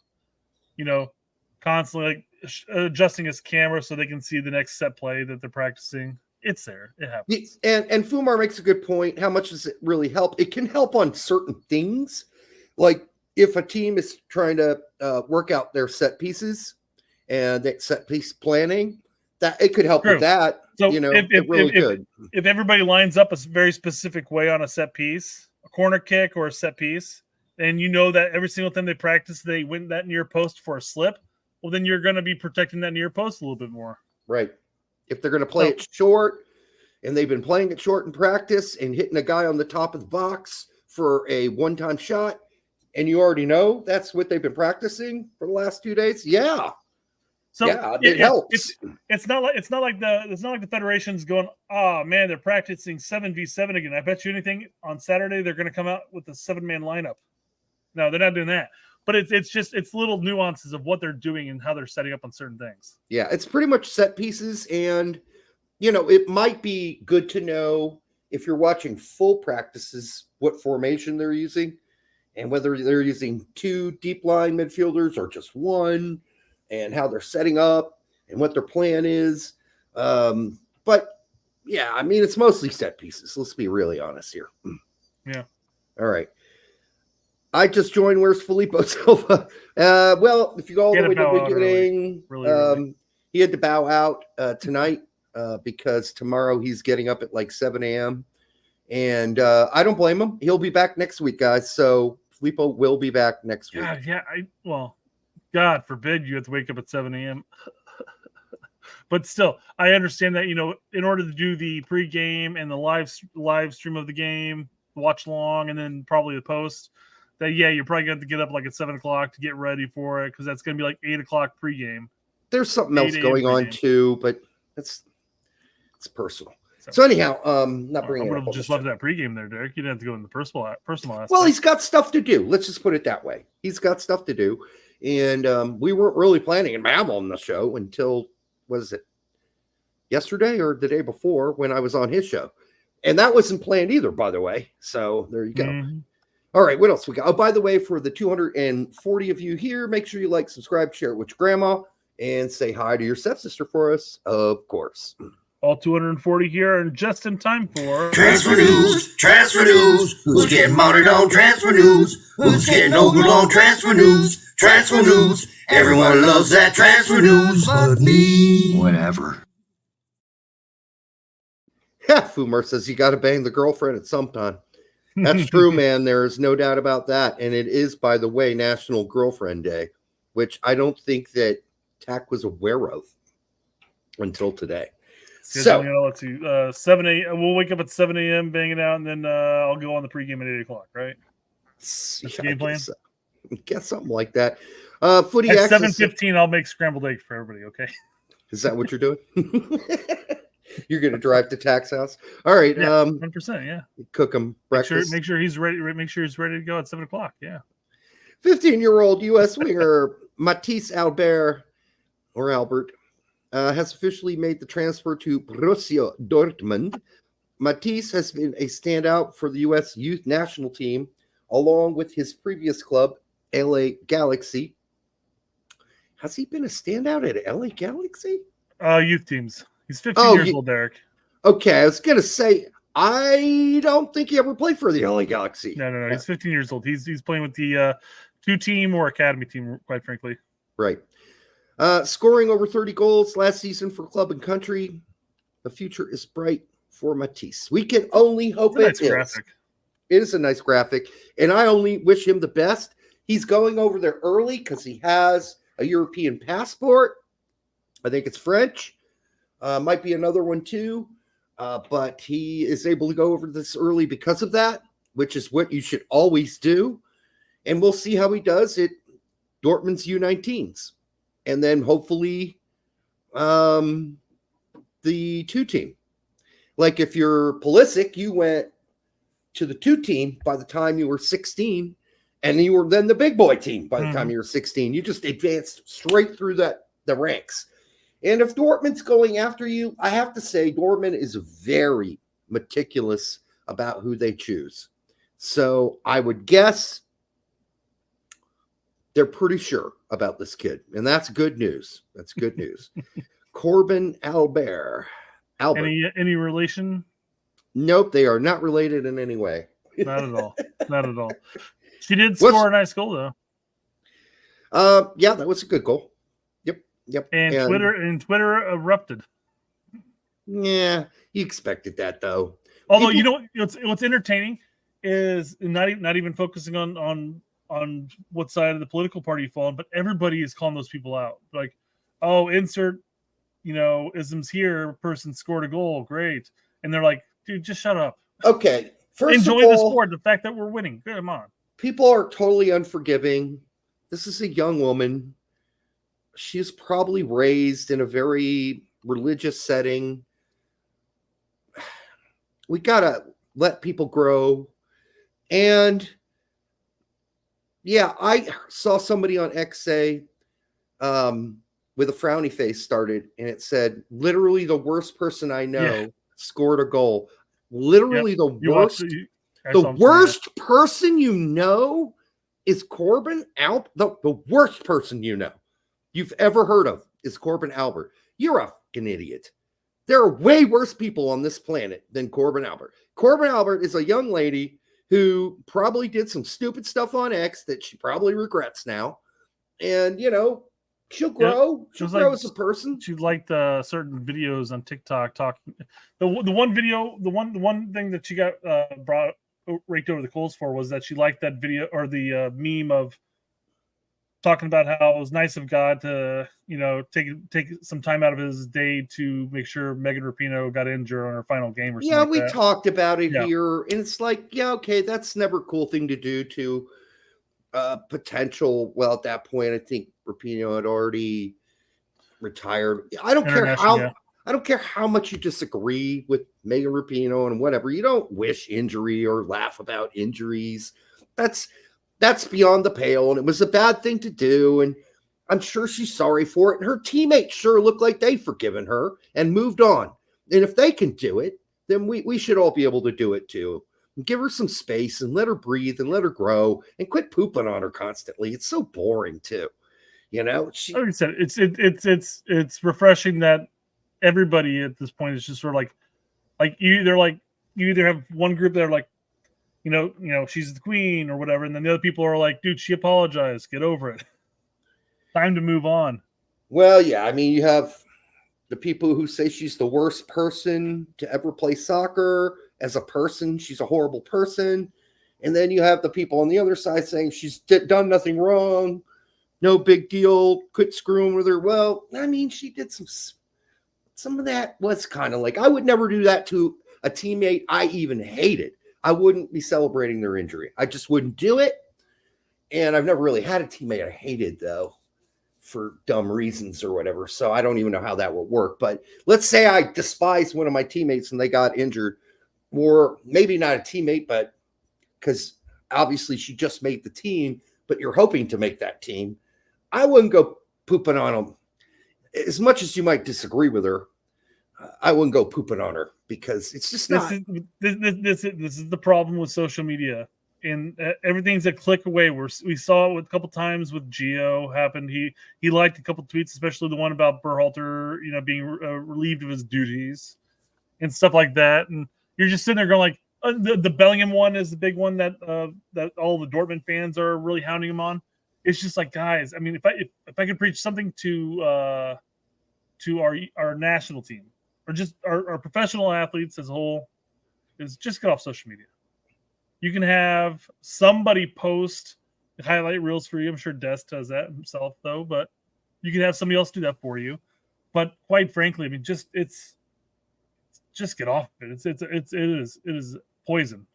constantly adjusting his camera so they can see the next set play that they're practicing. It's there. It happens. And Fumar makes a good point. How much does it really help? It can help on certain things, like if a team is trying to work out their set pieces and that set piece planning, that it could help with that. So if everybody lines up a very specific way on a set piece, a corner kick or a set piece, and that every single time they practice, they win that near post for a slip, well, then you're going to be protecting that near post a little bit more. Right. If they're going to play it short, and they've been playing it short in practice and hitting a guy on the top of the box for a one-time shot, and you already know that's what they've been practicing for the last 2 days, So it helps. It's not like the federation's going, oh man, they're practicing 7v7 again. I bet you anything on Saturday they're going to come out with a 7-man lineup. No, they're not doing that. But it's little nuances of what they're doing and how they're setting up on certain things. Yeah, it's pretty much set pieces, and it might be good to know if you're watching full practices what formation they're using, and whether they're using 2 deep line midfielders or just 1. And how they're setting up and what their plan is. But yeah, I mean, it's mostly set pieces. Let's be really honest here. Yeah. All right. I just joined. Where's Filippo Silva? Well, if you go all the way to the beginning, really. He had to bow out tonight because tomorrow he's getting up at like 7 a.m. And I don't blame him. He'll be back next week, guys. So Filippo will be back next week. Yeah. God forbid you have to wake up at 7 a.m. But still, I understand that, in order to do the pregame and the live stream of the game, watch along, and then probably the post, that, you're probably going to have to get up like at 7 o'clock to get ready for it because that's going to be like 8 o'clock pregame. There's something else going on too, but it's personal. So anyhow, not bringing. I would have just loved that pregame there, Derek. You didn't have to go in the personal aspect. Well, he's got stuff to do. Let's just put it that way. He's got stuff to do. And we weren't really planning to have him on the show until, was it yesterday or the day before when I was on his show? And that wasn't planned either, by the way. So there you go. Mm-hmm. All right, what else we got? Oh, by the way, for the 240 of you here, make sure you like, subscribe, share it with your grandma, and say hi to your stepsister for us, of course. All 240 here and just in time for Transfer News. Transfer News. Who's getting mounted on Transfer News? Who's getting over on Transfer News? Transfer News. Everyone loves that Transfer News but me. Whatever. Yeah, Fumar says you got to bang the girlfriend at some time. That's true, man. There is no doubt about that. And it is, by the way, National Girlfriend Day, which I don't think that TAC was aware of until today. So let's see, 7 a.m. We'll wake up at 7 a.m. banging out, and then I'll go on the pregame at 8 o'clock, right? That's the game plan? Guess something like that. Footy at 7:15, I'll make scrambled eggs for everybody, okay? Is that what you're doing? You're going to drive to TAC's house? All right. 100%, yeah. Cook him breakfast. Make sure he's ready. Make sure he's ready to go at 7 o'clock, yeah. 15-year-old U.S. winger Matthijs Albert has officially made the transfer to Borussia Dortmund. Matthijs has been a standout for the U.S. youth national team, along with his previous club, LA Galaxy. Has he been a standout at LA Galaxy? Youth teams. He's 15 years old, Derek. Okay, I was going to say, I don't think he ever played for the LA Galaxy. No. He's 15 years old. He's playing with the 2-team or academy team, quite frankly. Right. Scoring over 30 goals last season for club and country. The future is bright for Matisse. We can only hope It's a it nice is. graphic. It is a nice graphic, and I only wish him the best. He's going over there early because he has a European passport. I think it's French. Might be another one too. But he is able to go over this early because of that, which is what you should always do. And we'll see how he does at Dortmund's U19s. And then hopefully the 2 team. Like if you're Pulisic, you went to the 2 team by the time you were 16, and you were then the big boy team by the time you were 16. You just advanced straight through the ranks. And if Dortmund's going after you, I have to say Dortmund is very meticulous about who they choose. So I would guess they're pretty sure about this kid. And that's good news. That's good news. Corbin Albert. Any relation? Nope, they are not related in any way. Not at all. Not at all. She did score a nice goal though. Yeah, that was a good goal. Yep. And Twitter erupted. Yeah, you expected that though. Although what's entertaining is not even focusing on what side of the political party you fall on, but everybody is calling those people out. Like, oh, insert isms here. Person scored a goal, great, and they're like, dude, just shut up. Okay, enjoy the sport. The fact that we're winning, come on. People are totally unforgiving. This is a young woman. She's probably raised in a very religious setting. We got to let people grow. And yeah, I saw somebody on X say with a frowny face started, and it said, literally the worst person I know scored a goal. Literally the worst. The worst person you know is Corbin Albert. The worst person you've ever heard of is Corbin Albert. You're a fucking idiot. There are way worse people on this planet than Corbin Albert. Corbin Albert is a young lady who probably did some stupid stuff on X that she probably regrets now. And, she'll grow. She'll grow as a person. She liked certain videos on TikTok talking. The one video, the one thing that she got raked over the coals for was that she liked that video or the meme of talking about how it was nice of God to, take some time out of his day to make sure Megan Rapinoe got injured on her final game or something. Yeah, like we that. talked about it here, and it's like, yeah, okay, that's never a cool thing to do to potential. Well, at that point, I think Rapinoe had already retired. I don't care how much you disagree with Megan Rapinoe and whatever. You don't wish injury or laugh about injuries. That's beyond the pale, and it was a bad thing to do, and I'm sure she's sorry for it. And her teammates sure look like they've forgiven her and moved on. And if they can do it, then we should all be able to do it too. And give her some space and let her breathe and let her grow and quit pooping on her constantly. It's so boring too. Like I said, it's refreshing that everybody at this point is just sort of like you either have one group that are like, she's the queen or whatever, and then the other people are like, dude, she apologized, get over it. Time to move on. Well, yeah, I mean, you have the people who say she's the worst person to ever play soccer. As a person, she's a horrible person. And then you have the people on the other side saying she's done nothing wrong, no big deal, quit screwing with her. Well, I mean, she did some of that was kind of like, I would never do that to a teammate I even hated. I wouldn't be celebrating their injury. I just wouldn't do it. And I've never really had a teammate I hated, though, for dumb reasons or whatever. So I don't even know how that would work. But let's say I despise one of my teammates and they got injured, or maybe not a teammate, but because obviously she just made the team, but you're hoping to make that team. I wouldn't go pooping on them. As much as you might disagree with her, I wouldn't go pooping on her because it's just not. This is the problem with social media. And everything's a click away. We saw it a couple times with Gio happened. He liked a couple tweets, especially the one about Berhalter, being relieved of his duties and stuff like that. And you're just sitting there going like, the Bellingham one is the big one that all the Dortmund fans are really hounding him on. It's just like, guys, I mean, if I could preach something to our national team, or just our professional athletes as a whole, is just get off social media. You can have somebody post highlight reels for you. I'm sure Des does that himself, though, but you can have somebody else do that for you. But quite frankly, I mean, just get off of it. It is poison.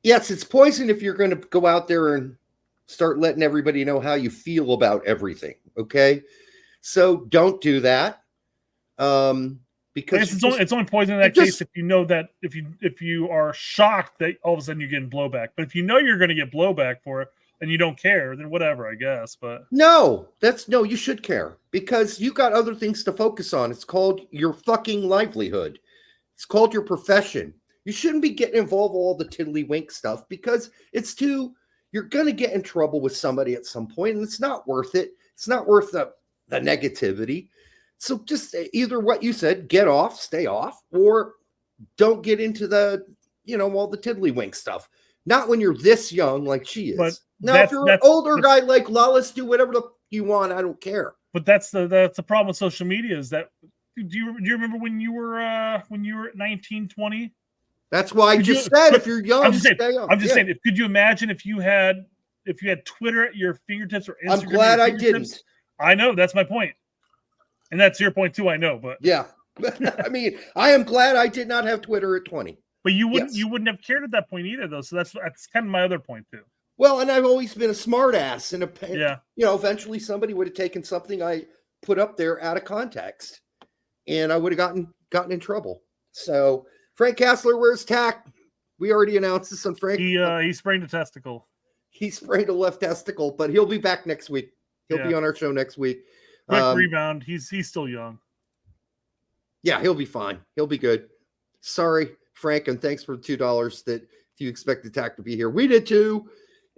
Yes, it's poison if you're going to go out there and start letting everybody know how you feel about everything. Okay, so don't do that. Because it's only poison in that case if you know that if you are shocked that all of a sudden you're getting blowback. But if you know you're going to get blowback for it and you don't care, then whatever, I guess. But no, you should care because you got other things to focus on. It's called your fucking livelihood. It's called your profession. You shouldn't be getting involved with all the tiddlywink stuff because you're going to get in trouble with somebody at some point, and it's not worth it. It's not worth the negativity. So just either what you said, get off, stay off, or don't get into the, all the tiddlywink stuff. Not when you're this young like she is. But now, if you're an older guy like Lawless, do whatever you want. I don't care. But that's the problem with social media is that, do you remember when you were 19, 20? That's why I just said if you're young, stay off. I'm just saying, could you imagine if you had Twitter at your fingertips or Instagram? I'm glad I didn't. I know, that's my point. And that's your point too, I know, but yeah. I mean, I am glad I did not have Twitter at 20. But you wouldn't have cared at that point either, though. So that's kind of my other point too. Well, and I've always been a smart ass, and eventually somebody would have taken something I put up there out of context, and I would have gotten in trouble. So Frank Castler, where's Tack? We already announced this on Frank. He sprained a testicle. He sprained a left testicle, but he'll be back next week. He'll be on our show next week. Quick rebound. He's still young. Yeah, he'll be fine. He'll be good. Sorry, Frank, and thanks for the $2 that if you expected Tack to be here. We did too,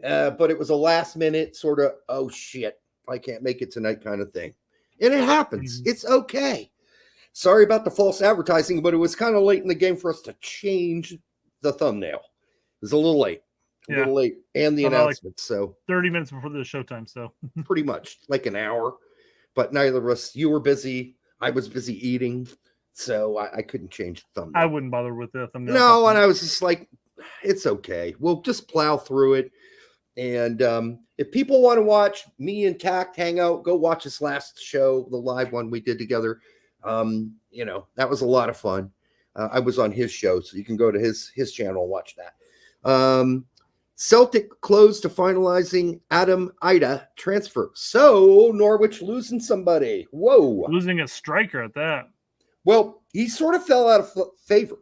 but it was a last minute sort of, oh shit, I can't make it tonight kind of thing. And it happens. It's okay. Sorry about the false advertising, but it was kind of late in the game for us to change the thumbnail. It was a little late. A little late. And the announcement. So 30 minutes before the showtime. So pretty much like an hour. But neither of us, you were busy. I was busy eating. So I couldn't change the thumbnail. I wouldn't bother with the thumbnail. No, and I was just like, it's okay. We'll just plow through it. And if people want to watch me and Tact hang out, go watch this last show, the live one we did together. That was a lot of fun. I was on his show, so you can go to his channel and watch that. Celtic close to finalizing Adam Ida transfer. So Norwich losing somebody. Whoa. Losing a striker at that. Well, he sort of fell out of favor.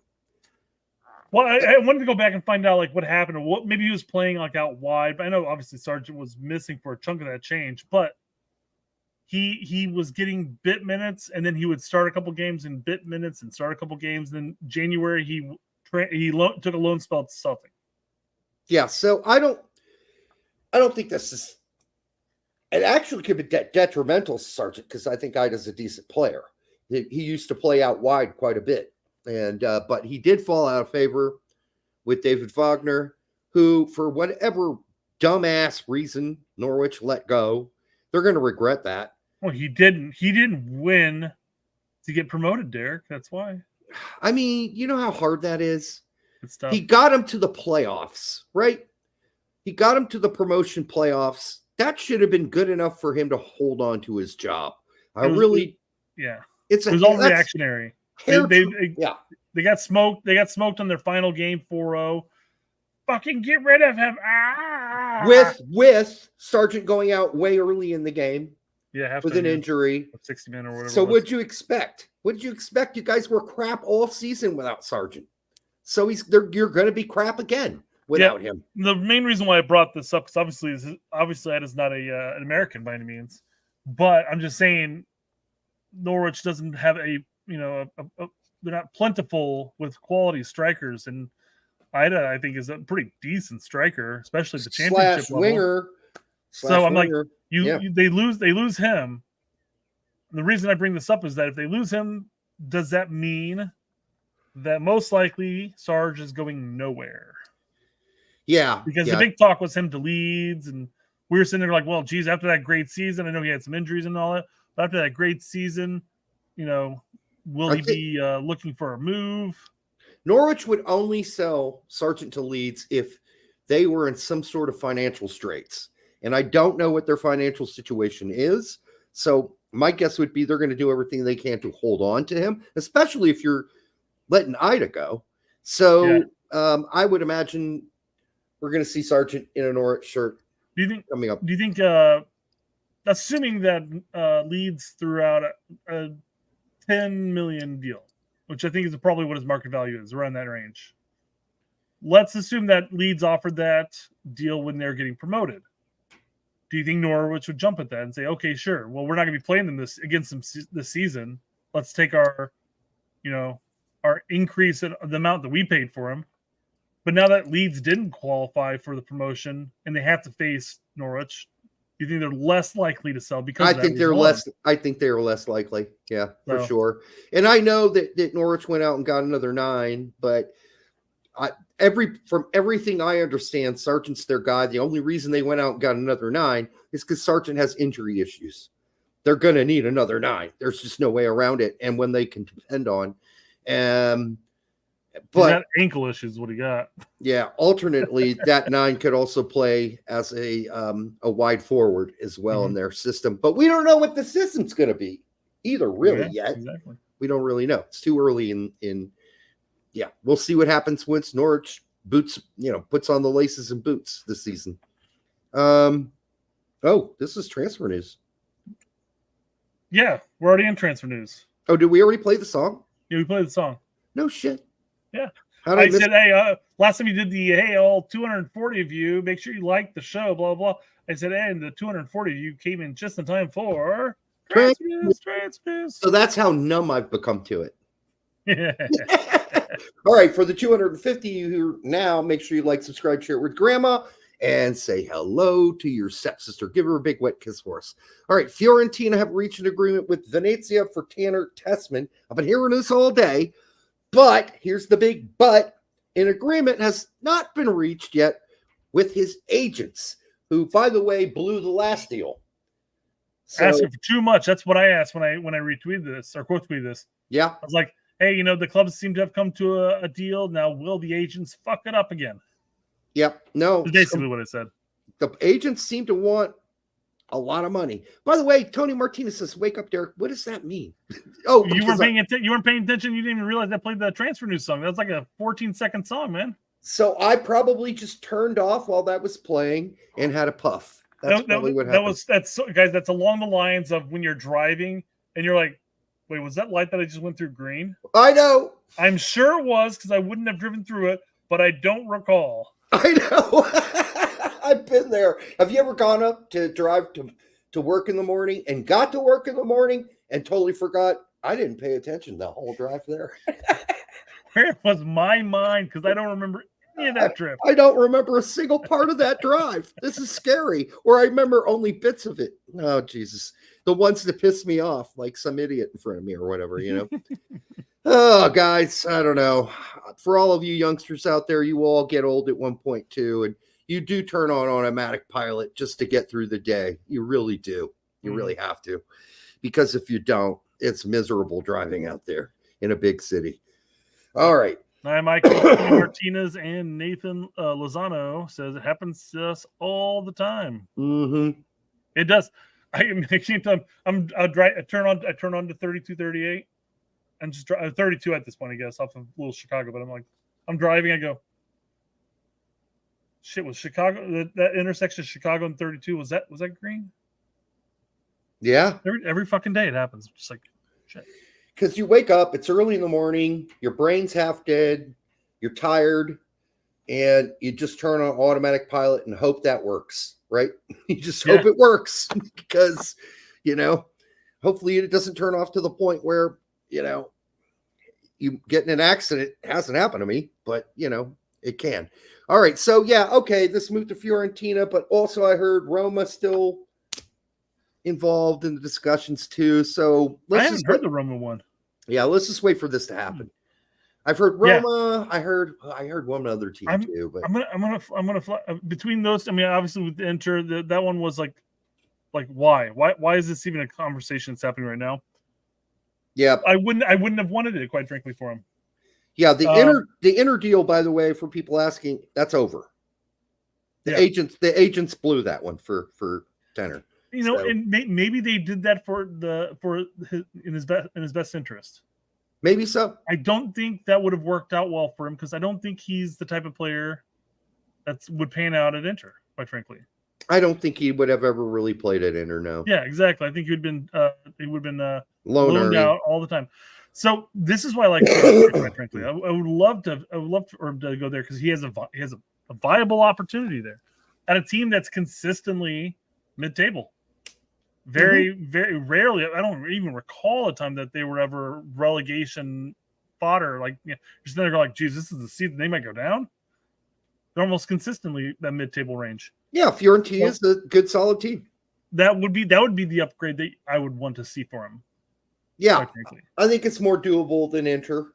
Well, I wanted to go back and find out like what happened or what maybe he was playing like out wide. But I know obviously Sargent was missing for a chunk of that change, but he was getting bit minutes and then he would start a couple games in bit minutes and start a couple games. And then January he took a loan spell to Celtic. Yeah, so I don't think this is. It actually could be detrimental to Sargent because I think Ida's a decent player. He used to play out wide quite a bit, and but he did fall out of favor with David Wagner, who for whatever dumbass reason Norwich let go. They're going to regret that. Well, he didn't win to get promoted, Derek. That's why. I mean, you know how hard that is. He got him to the playoffs, right? He got him to the promotion playoffs. That should have been good enough for him to hold on to his job. It was all reactionary. They got smoked. They got smoked on their final game 4-0. Fucking get rid of him. With Sargent going out way early in the game. Yeah, with an injury. 60 minutes or whatever. So what'd you expect? What did you expect? You guys were crap all season without Sargent. So you're going to be crap again without him. The main reason why I brought this up, because obviously that is not an American by any means, but I'm just saying Norwich doesn't have they're not plentiful with quality strikers, and Ida I think is a pretty decent striker, especially the championship level. Winger. So I'm like, they lose him. And the reason I bring this up is that if they lose him, does that mean that most likely Sarge is going nowhere? Yeah. Because the big talk was him to Leeds, and we were sitting there like, well, geez, after that great season, I know he had some injuries and all that, but after that great season, Will he be looking for a move? Norwich would only sell Sargent to Leeds if they were in some sort of financial straits. And I don't know what their financial situation is. So my guess would be they're going to do everything they can to hold on to him, especially if you're letting Ida go. So I would imagine we're going to see Sargent in a Norwich shirt coming up. Do you think, assuming that Leeds threw out a 10 million deal, which I think is probably what his market value is, around that range. Let's assume that Leeds offered that deal when they're getting promoted. Do you think Norwich would jump at that and say, okay, sure, well, we're not going to be playing them against them this season. Let's take our increase in the amount that we paid for him. But now that Leeds didn't qualify for the promotion and they have to face Norwich, do you think they're less likely to sell because I think they're less likely. Yeah, for sure. And I know that Norwich went out and got another 9, but from everything I understand, Sargent's their guy. The only reason they went out and got another 9 is because Sargent has injury issues. They're going to need another 9. There's just no way around it. And when they can depend on, but that ankle issue is what he got. Yeah. Alternately, that 9 could also play as a wide forward as well in their system. But we don't know what the system's going to be either, really, yet. Exactly. We don't really know. It's too early in. Yeah, we'll see what happens once Norwich puts on the laces and boots this season. This is transfer news. Yeah, we're already in transfer news. Oh, did we already play the song? Yeah, we played the song. No shit. Yeah. I said, hey, last time you did the, all 240 of you, make sure you like the show, blah, blah. I said, and the 240 of you came in just in time for transfer news. So that's how numb I've become to it. Yeah. All right, for the 250 you here now, make sure you like, subscribe, share it with grandma, and say hello to your stepsister. Give her a big wet kiss for us. All right, Fiorentina have reached an agreement with Venezia for Tanner Tessman. I've been hearing this all day, but here's the big but. An agreement has not been reached yet with his agents, who, by the way, blew the last deal. So, asking for too much. That's what I asked when I retweeted this or quote tweeted this. Yeah. I was like, hey, the clubs seem to have come to a deal. Now, will the agents fuck it up again? Yep. No. That's basically what I said. The agents seem to want a lot of money. By the way, Tony Martinez says, wake up, Derek. What does that mean? Oh, you weren't paying attention. You weren't paying attention. You didn't even realize I played the transfer news song. That was like a 14-second song, man. So I probably just turned off while that was playing and had a puff. That's probably what happened. That's along the lines of when you're driving and you're like, wait, was that light that I just went through green? I know. I'm sure it was because I wouldn't have driven through it, but I don't recall. I know. I've been there. Have you ever gone up to drive to work in the morning and got to work in the morning and totally forgot? I didn't pay attention the whole drive there. Where was my mind? Because I don't remember any of that trip. I don't remember a single part of that drive. This is scary. Or I remember only bits of it. Oh, Jesus. The ones that piss me off, like some idiot in front of me or whatever, Oh, guys, I don't know. For all of you youngsters out there, you all get old at one point too, and you do turn on automatic pilot just to get through the day. You really do. You really have to. Because if you don't, it's miserable driving out there in a big city. All right. Hi, Michael Martinez and Nathan Lozano says it happens to us all the time. Mm-hmm. It does. I turn on to 3238 and just drive 32 at this point, I guess, off of little Chicago. But I'm driving. I go, shit, was Chicago that intersection of Chicago and 32? Was that green? Yeah. Every fucking day it happens. Just like shit. Because you wake up, it's early in the morning, your brain's half dead, you're tired, and you just turn on automatic pilot and hope that works, right? You just hope it works because, hopefully it doesn't turn off to the point where, you get in an accident. It hasn't happened to me, but, it can. All right. So, this moved to Fiorentina, but also I heard Roma still involved in the discussions too. So I haven't heard the Roma one. Yeah, let's just wait for this to happen. I've heard Roma. Yeah. I heard one other team too. But I'm gonna fly between those. I mean, obviously with the Inter, that one was like why is this even a conversation that's happening right now? Yeah, I wouldn't have wanted it, quite frankly, for him. Yeah, the inner deal, by the way, for people asking, that's over. The agents blew that one for Tenor. And maybe they did that in his best interest. Maybe so. I don't think that would have worked out well for him because I don't think he's the type of player that would pan out at Inter, quite frankly. I don't think he would have ever really played at Inter, no. Yeah, exactly. I think he would have been loaned out all the time. So this is why I like him, quite frankly. I would love for him to go there because he has a viable opportunity there at a team that's consistently mid-table. Very, very rarely. I don't even recall a time that they were ever relegation fodder. Like, just then they're like, geez, this is the season they might go down. They're almost consistently that mid-table range. Yeah, Fiorentina is a good, solid team. That would be the upgrade that I would want to see for him. Yeah, I think it's more doable than Inter.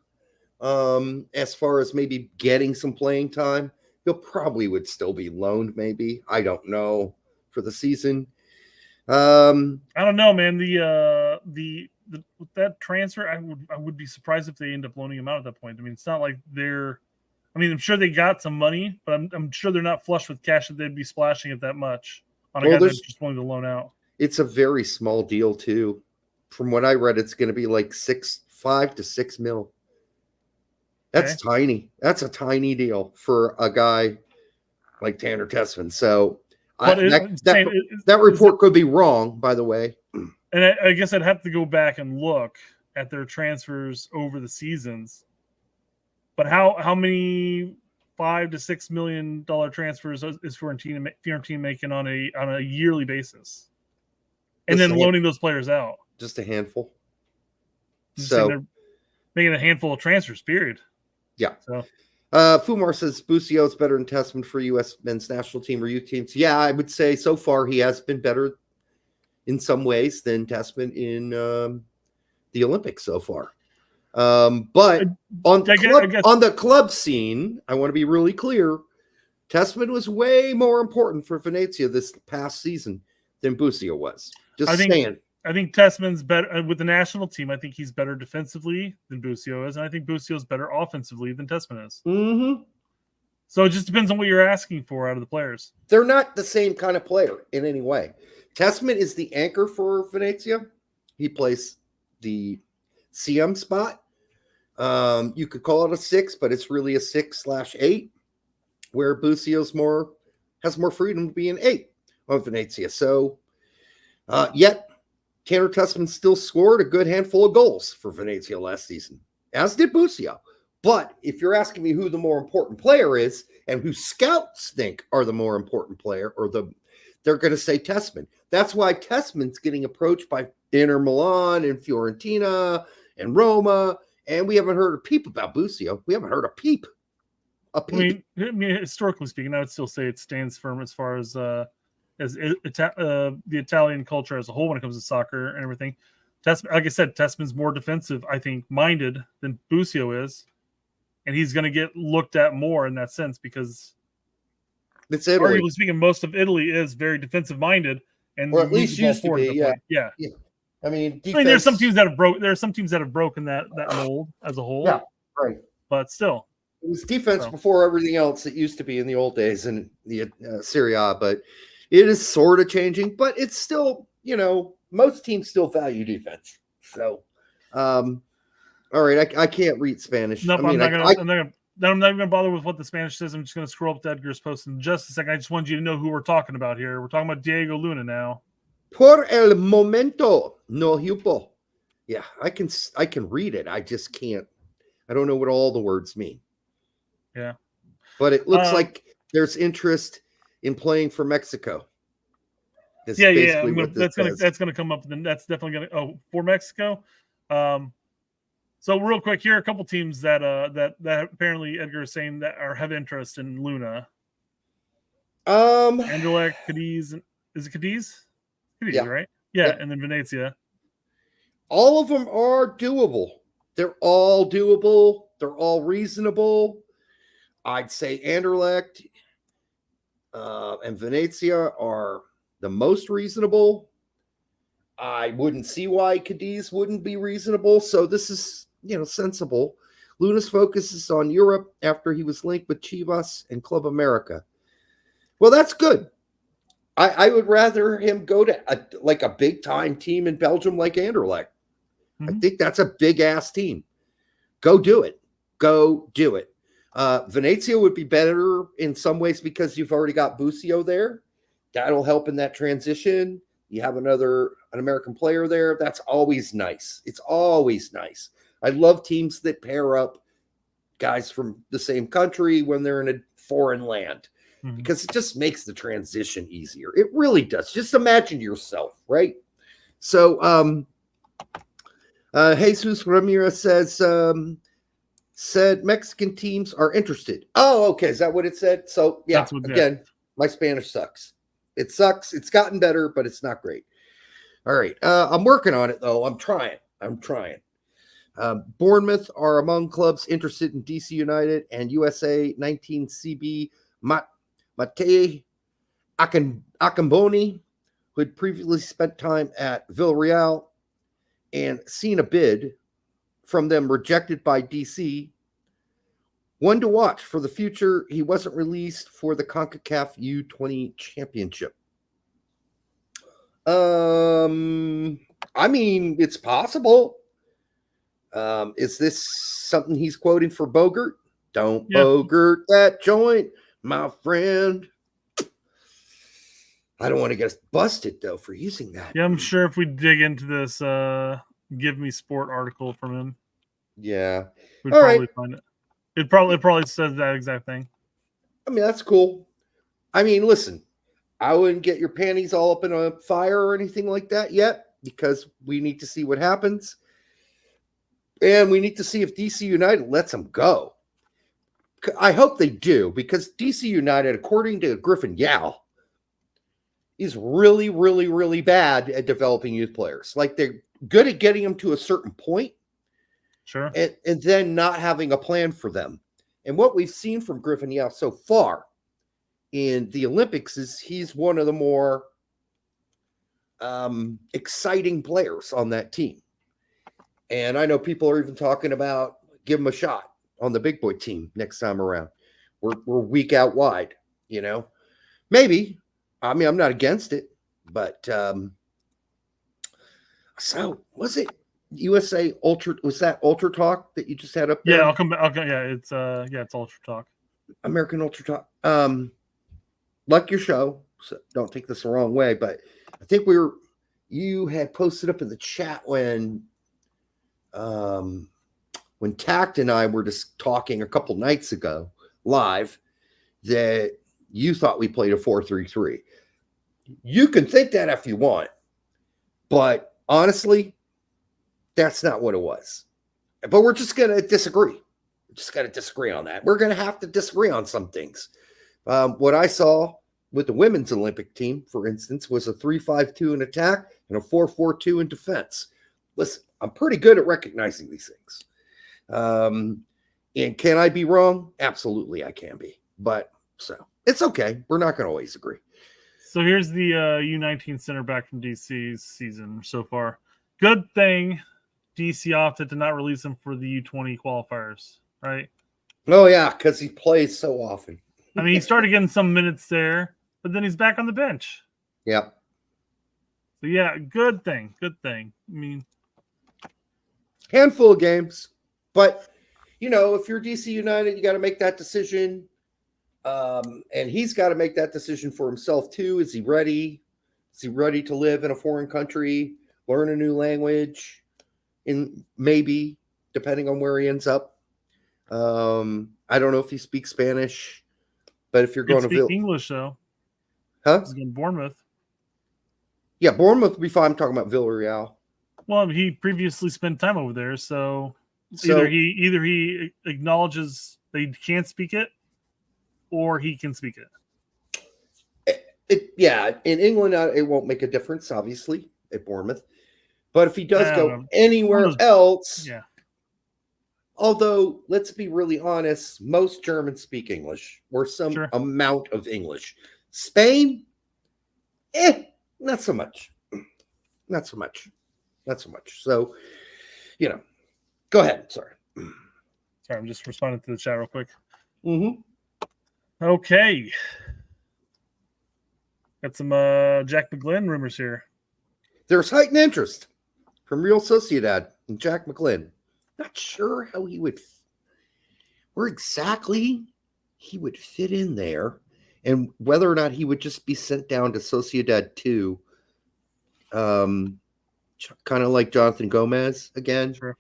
As far as maybe getting some playing time, he'll probably would still be loaned. Maybe, I don't know, for the season. I don't know, man. With that transfer, I would be surprised if they end up loaning him out at that point. I mean, it's not like I'm sure they got some money, but I'm sure they're not flush with cash that they'd be splashing it that much on a guy that's just willing to loan out. It's a very small deal too. From what I read, it's going to be like 5 to 6 mil. That's tiny. That's a tiny deal for a guy like Tanner Tessman. So that report could be wrong, by the way. And I guess I'd have to go back and look at their transfers over the seasons. But how many $5 to $6 million transfers is Fiorentina making on a yearly basis, and then loaning those players out? Just a handful. So they're making a handful of transfers. Period. Yeah. So. Fumar says Busio is better than Tessman for U.S. men's national team or youth teams. Yeah, I would say so far he has been better in some ways than Tessman in the Olympics so far. But on the club scene, I want to be really clear. Tessman was way more important for Venezia this past season than Busio was. I think Tessman's better with the national team. I think he's better defensively than Busio is, and I think Busio's better offensively than Tessman is. Mm-hmm. So it just depends on what you're asking for out of the players. They're not the same kind of player in any way. Tessman is the anchor for Venezia. He plays the CM spot. You could call it a 6, but it's really a 6/8, where Busio's has more freedom to be an 8 on Venezia. So, yet Tanner Tessman still scored a good handful of goals for Venezia last season, as did Busio. But if you're asking me who the more important player is and who scouts think are the more important player, they're going to say Tessman. That's why Tessman's getting approached by Inter Milan and Fiorentina and Roma. And we haven't heard a peep about Busio. We haven't heard a peep. I mean, historically speaking, I would still say it stands firm as far as the Italian culture as a whole when it comes to soccer and everything. Like I said, Tessman's more defensive, I think, minded than Busio is, and he's going to get looked at more in that sense because it's Italy. Arguably speaking, most of Italy is very defensive minded, and or at least used to be. Yeah. I mean, there's some teams that have broken that mold as a whole. Yeah, right. But still, it was defense before everything else that used to be in the old days in the Serie A. But it is sort of changing. But it's still, most teams still value defense. So, all right, I can't read Spanish. No, I'm not even going to bother with what the Spanish says. I'm just going to scroll up to Edgar's post in just a second. I just wanted you to know who we're talking about here. We're talking about Diego Luna now. Por el momento, no hupo. Yeah, I can read it. I just can't. I don't know what all the words mean. Yeah. But it looks like there's interest in playing for Mexico. That's gonna come up. Then that's definitely gonna for Mexico. So real quick, here are a couple teams that apparently Edgar is saying that have interest in Luna. Anderlecht, Cadiz, is it Cadiz? Cadiz, right? Yeah, and then Venezia. All of them are doable. They're all doable. They're all reasonable. I'd say Anderlecht and Venezia are the most reasonable. I wouldn't see why Cadiz wouldn't be reasonable. So this is, sensible. Luna's focus is on Europe after he was linked with Chivas and Club America. Well, that's good. I would rather him go to a big-time team in Belgium like Anderlecht. I think that's a big-ass team. Go do it. Go do it. Venezia would be better in some ways because you've already got Busio there. That'll help in that transition. You have an American player there. That's always nice. It's always nice. I love teams that pair up guys from the same country when they're in a foreign land. Because it just makes the transition easier. It really does. Just imagine yourself, right? So Jesus Ramirez said Mexican teams are interested. Oh, okay. Is that what it said? So yeah, again, my Spanish sucks. It sucks. It's gotten better, but it's not great. All right. I'm working on it though. I'm trying. Bournemouth are among clubs interested in DC United and USA 19 CB Matei Akamboni, who had previously spent time at Villarreal and seen a bid from them rejected by DC. One to watch for the future. He wasn't released for the CONCACAF U20 Championship. I mean, it's possible. Is this something he's quoting for Bogert? Don't Bogert that joint, my friend. I don't want to get us busted, though, for using that. Yeah, I'm sure if we dig into this Give Me Sport article from him, we'd probably find it. It probably says that exact thing. I mean, that's cool. I mean, listen, I wouldn't get your panties all up in a fire or anything like that yet because we need to see what happens. And we need to see if DC United lets him go. I hope they do, because DC United, according to Griffin Yao, is really, really, really bad at developing youth players. Like, they're good at getting them to a certain point. Sure. And then not having a plan for them. And what we've seen from Griffin Yao so far in the Olympics is he's one of the more exciting players on that team. And I know people are even talking about give him a shot on the big boy team next time around. We're weak out wide, Maybe. I mean, I'm not against it, but so was it USA Ultra? Was that Ultra Talk that you just had up there? Yeah, I'll come back. Yeah, it's Ultra Talk. American Ultra Talk. Like your show, so don't take this the wrong way, but I think you had posted up in the chat when Tact and I were just talking a couple nights ago live that you thought we played a 4-3-3. You can think that if you want, but honestly, that's not what it was. But we're just going to disagree. We're just going to disagree on that. We're going to have to disagree on some things. What I saw with the women's Olympic team, for instance, was a 3-5-2 in attack and a 4-4-2 in defense. Listen, I'm pretty good at recognizing these things. And can I be wrong? Absolutely, I can be. But so it's okay. We're not going to always agree. So here's the U19 center back from DC's season so far. Good thing DC opted to not release him for the U20 qualifiers, right? Oh, yeah, because he plays so often. I mean, he started getting some minutes there, but then he's back on the bench. Yep. So, yeah, good thing. Good thing. I mean, handful of games. But, if you're DC United, you got to make that decision. And he's got to make that decision for himself, too. Is he ready? Is he ready to live in a foreign country, learn a new language, maybe, depending on where he ends up? I don't know if he speaks Spanish, but if you're going to English, though. Huh? He's in Bournemouth. Yeah, Bournemouth would be fine. I'm talking about Villarreal. Well, he previously spent time over there, so either he acknowledges that he can't speak it, or he can speak it. In England, it won't make a difference, obviously, at Bournemouth. But if he does go anywhere else, although, let's be really honest, most Germans speak English or some amount of English. Spain, not so much. Not so much. Not so much. So, go ahead. Sorry. Sorry, I'm just responding to the chat real quick. Mm-hmm. Okay. Got some Jack McGlynn rumors here. There's heightened interest from Real Sociedad and Jack McGlynn. Not sure how where exactly he would fit in there, and whether or not he would just be sent down to Sociedad 2, kind of like Jonathan Gomez again. Sure.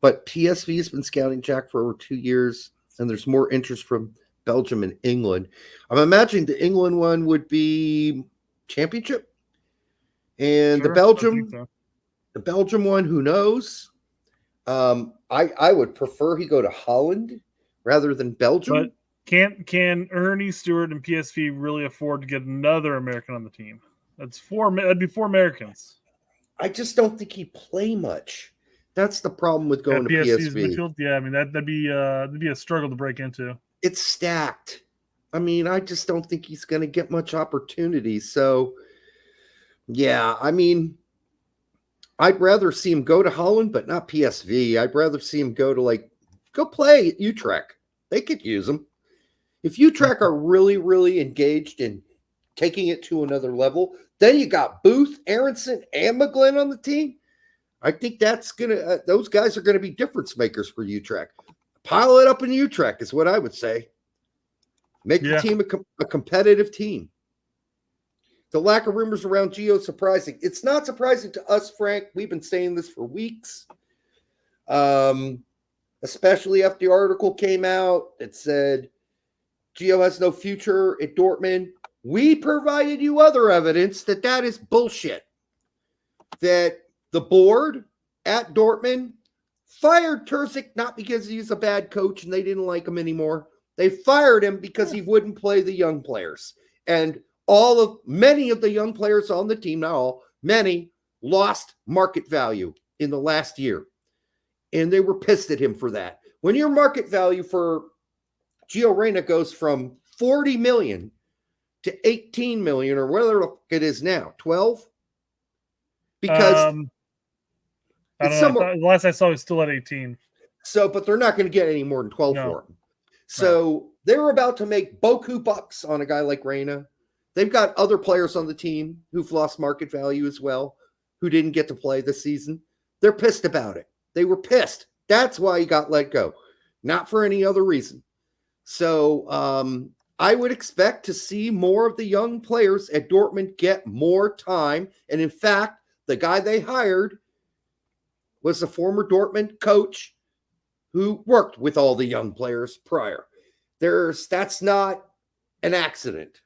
But PSV has been scouting Jack for over 2 years, and there's more interest from Belgium and England. I'm imagining the England one would be Championship, and Sure, the Belgium one, who knows? I would prefer he go to Holland rather than Belgium. But can Ernie Stewart and PSV really afford to get another American on the team? That'd be 4 Americans. I just don't think he'd play much. That's the problem with going to PSV's PSV. midfield? Yeah, I mean that'd be a struggle to break into. It's stacked. I mean, I just don't think he's going to get much opportunity. So, yeah, I mean, I'd rather see him go to Holland, but not PSV. I'd rather see him go play at Utrecht. They could use him. If Utrecht are really, really engaged in taking it to another level, then you got Booth, Aronson, and McGlynn on the team. I think that's those guys are gonna be difference makers for Utrecht. Pile it up in Utrecht is what I would say. Make the team a competitive team. The lack of rumors around Gio is surprising. It's not surprising to us, Frank. We've been saying this for weeks. Especially after the article came out that said Gio has no future at Dortmund. We provided you other evidence that is bullshit. That the board at Dortmund fired Terzic not because he's a bad coach and they didn't like him anymore. They fired him because he wouldn't play the young players. And many of the young players on the team, not all, many lost market value in the last year. And they were pissed at him for that. When your market value for Gio Reyna goes from 40 million to 18 million, or whatever it is now, 12? Because I don't know. The last I saw, he was still at 18. So, but they're not going to get any more than 12 for him. So they were about to make boku bucks on a guy like Reyna. They've got other players on the team who've lost market value as well, who didn't get to play this season. They're pissed about it. They were pissed. That's why he got let go, not for any other reason. So I would expect to see more of the young players at Dortmund get more time. And in fact, the guy they hired was a former Dortmund coach who worked with all the young players prior. That's not an accident.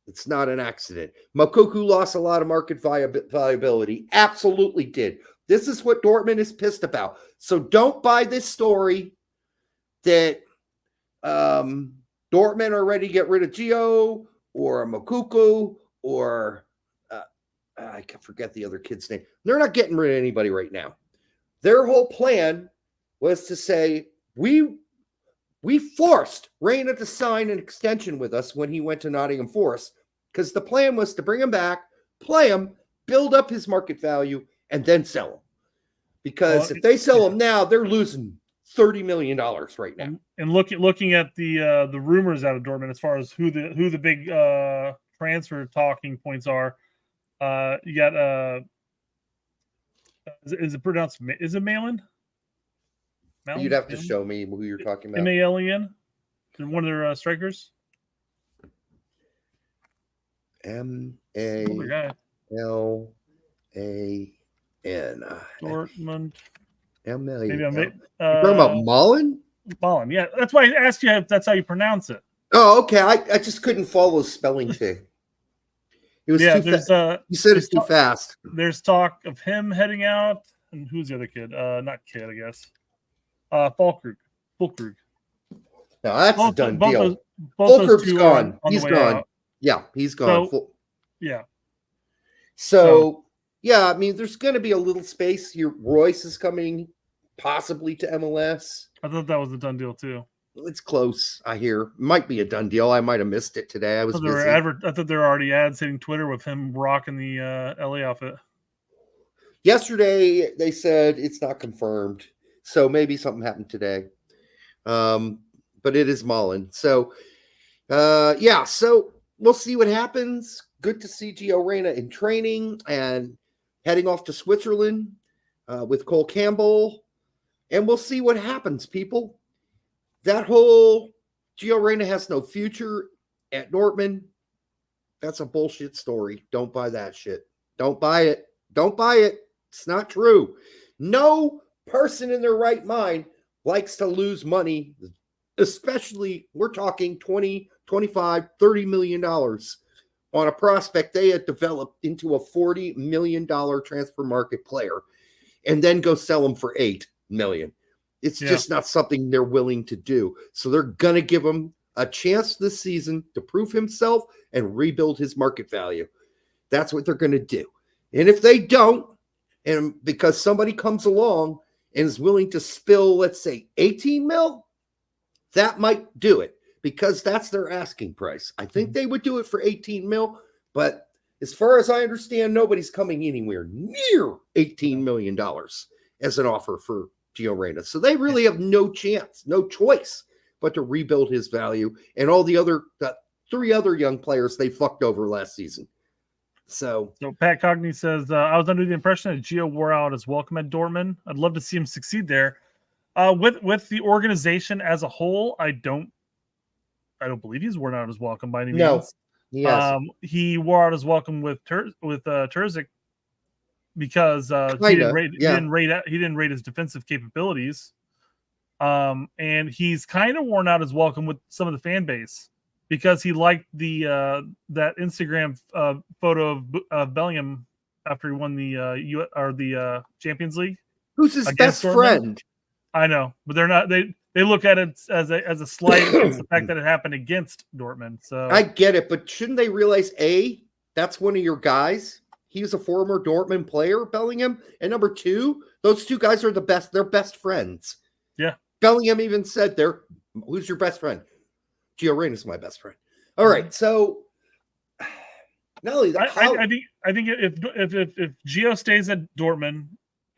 It's not an accident. Moukoko lost a lot of market viability. Absolutely did. This is what Dortmund is pissed about. So don't buy this story that Dortmund are ready to get rid of Gio or Moukoko or I can forget the other kid's name. They're not getting rid of anybody right now. Their whole plan was to say, we forced Reyna to sign an extension with us when he went to Nottingham Forest, because the plan was to bring him back, play him, build up his market value, and then sell him. Because if they sell him now, they're losing $30 million right now. And looking at the rumors out of Dortmund as far as who the big transfer talking points are, you got is it pronounced? Is it Malin? You'd have to show me who you're talking about. Malen, one of their strikers. MALAN. Dortmund. Maybe I'm talking about Mullen? Mullen, yeah. That's why I asked you if that's how you pronounce it. Oh, okay. I just couldn't follow the spelling thing. It was too fast. You said it's too fast. There's talk of him heading out. And who's the other kid? Not kid, I guess. Fulkrug. No, that's a done deal. Fulkrug's gone. He's gone. Out. Yeah, he's gone. Yeah. So, yeah, I mean, there's going to be a little space here. Royce is coming possibly to MLS. I thought that was a done deal, too. It's close, I hear. Might be a done deal. I might have missed it today. I was busy. I thought there were already ads hitting Twitter with him rocking the LA outfit. Yesterday, they said it's not confirmed. So maybe something happened today. But it is Milan. So, so we'll see what happens. Good to see Gio Reyna in training and heading off to Switzerland with Cole Campbell. And we'll see what happens, people. That whole Gio Reyna has no future at Dortmund. That's a bullshit story. Don't buy that shit. Don't buy it. Don't buy it. It's not true. No person in their right mind likes to lose money, especially we're talking 20, 25, $30 million on a prospect they had developed into a $40 million transfer market player and then go sell them for $8 million. It's just not something they're willing to do. So they're going to give him a chance this season to prove himself and rebuild his market value. That's what they're going to do. And if they don't, and because somebody comes along and is willing to spill, let's say, 18 mil, that might do it because that's their asking price. I think they would do it for 18 mil, but as far as I understand, nobody's coming anywhere near $18 million as an offer for Gio Reyna. So they really have no chance, no choice but to rebuild his value and all the 3 other young players they fucked over last season. So Pat Cogney says, I was under the impression that Gio wore out his welcome at Dortmund. I'd love to see him succeed there. With the organization as a whole, I don't believe he's worn out his welcome by any means. He wore out his welcome with Terzic because he didn't rate his defensive capabilities. And he's kind of worn out his welcome with some of the fan base because he liked the that Instagram photo of Bellingham after he won the Champions League. Who's his best friend? I know, but they're not. They look at it as a slight against the fact that it happened against Dortmund. So I get it, but shouldn't they realize that's one of your guys? He was a former Dortmund player, Bellingham, and number 2, those 2 guys are the best. They're best friends. Yeah, Bellingham even said, "Who's your best friend?" Gio Reyna is my best friend. All right, so not only that, I think if Gio stays at Dortmund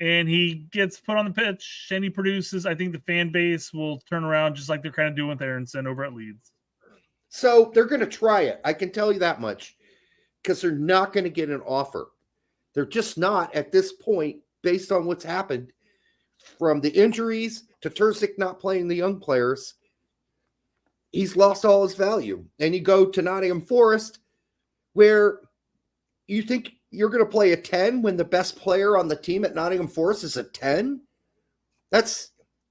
and he gets put on the pitch and he produces, I think the fan base will turn around just like they're kind of doing with Aronson over at Leeds. So they're going to try it. I can tell you that much because they're not going to get an offer. They're just not at this point based on what's happened from the injuries to Terzic not playing the young players. He's lost all his value. And you go to Nottingham Forest where you think you're going to play a 10 when the best player on the team at Nottingham Forest is a 10? That's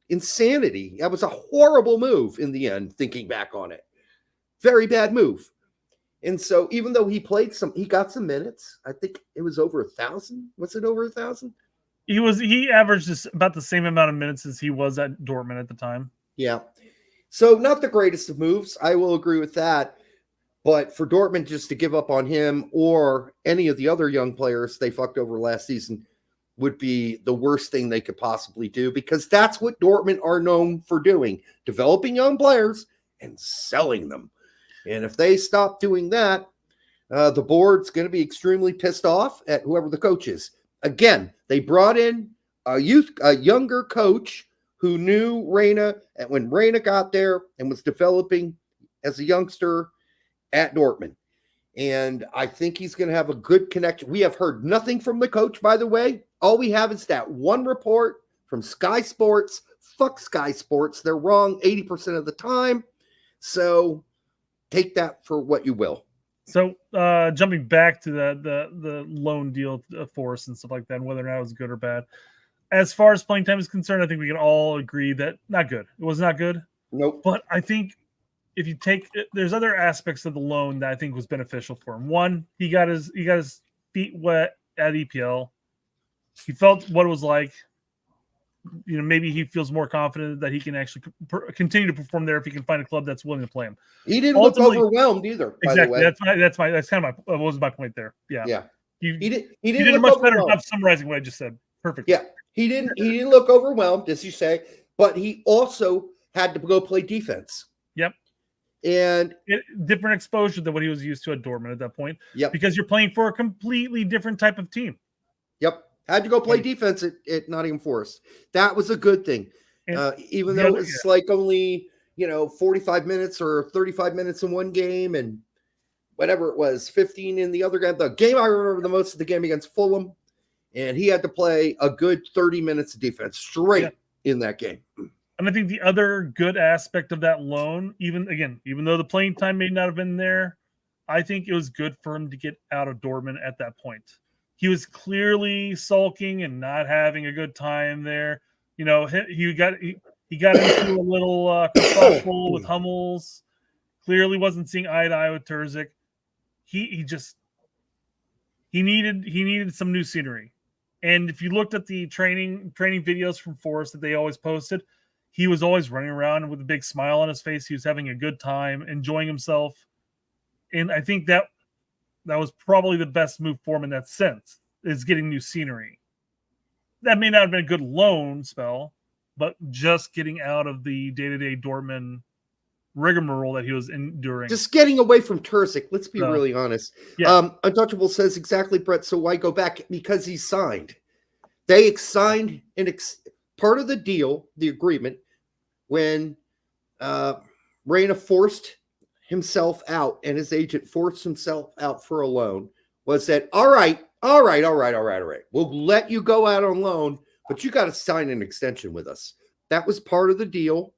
insanity. That was a horrible move in the end, thinking back on it. Very bad move. And so even though he got some minutes. I think it was over 1,000. Was it over 1,000? He averaged about the same amount of minutes as he was at Dortmund at the time. Yeah. So not the greatest of moves. I will agree with that. But for Dortmund just to give up on him or any of the other young players they fucked over last season would be the worst thing they could possibly do because that's what Dortmund are known for doing, developing young players and selling them. And if they stop doing that, the board's going to be extremely pissed off at whoever the coach is. Again, they brought in a younger coach who knew Reyna, and when Reyna got there and was developing as a youngster at Dortmund. And I think he's going to have a good connection. We have heard nothing from the coach, by the way. All we have is that one report from Sky Sports. Fuck Sky Sports. They're wrong 80% of the time. So take that for what you will. So jumping back to the loan deal for us and stuff like that, and whether or not it was good or bad. As far as playing time is concerned, I think we can all agree that not good. It was not good. Nope. But I think if you take there's other aspects of the loan that I think was beneficial for him. One, he got his feet wet at EPL. He felt what it was like. Maybe he feels more confident that he can actually continue to perform there if he can find a club that's willing to play him. He didn't look overwhelmed either. Exactly. By the way. That's kind of my point there. Yeah. Yeah. He did a much better job summarizing what I just said. Perfect. Yeah. He didn't look overwhelmed, as you say, but he also had to go play defense. Yep. And different exposure than what he was used to at Dortmund at that point. Yep. Because you're playing for a completely different type of team. Yep. Had to go play defense at Nottingham Forest. That was a good thing. Even though it was like only, 45 minutes or 35 minutes in one game and whatever it was, 15 in the other game. The game I remember the most is the game against Fulham, and he had to play a good 30 minutes of defense straight in that game. And I think the other good aspect of that loan, even though the playing time may not have been there, I think it was good for him to get out of Dortmund at that point. He was clearly sulking and not having a good time there. He got into a little kerfuffle with Hummels. Clearly wasn't seeing eye to eye with Terzic. He needed some new scenery. And if you looked at the training videos from Forest that they always posted, he was always running around with a big smile on his face. He was having a good time, enjoying himself. And I think that was probably the best move for him in that sense, is getting new scenery. That may not have been a good loan spell, but just getting out of the day-to-day Dortmund rigmarole that he was enduring. Just getting away from Terzic, let's be really honest. Yeah. Untouchable says exactly, Brett, so why go back? Because he signed. They signed part of the deal, the agreement, when Reyna forced himself out and his agent forced himself out for a loan, was that, all right. We'll let you go out on loan, but you got to sign an extension with us. That was part of the deal.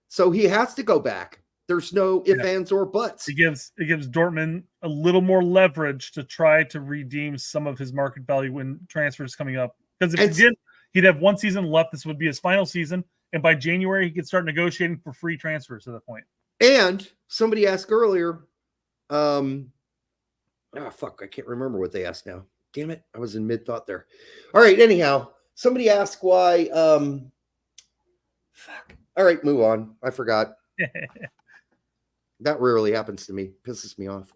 So he has to go back. There's no ifs, ands, or buts. It gives Dortmund a little more leverage to try to redeem some of his market value when transfers coming up. Because if he did, he'd have one season left. This would be his final season. And by January, he could start negotiating for free transfers at that point. And somebody asked earlier, I can't remember what they asked now. Damn it. I was in mid-thought there. All right, anyhow, somebody asked why, All right, move on. I forgot. That rarely happens to me. Pisses me off.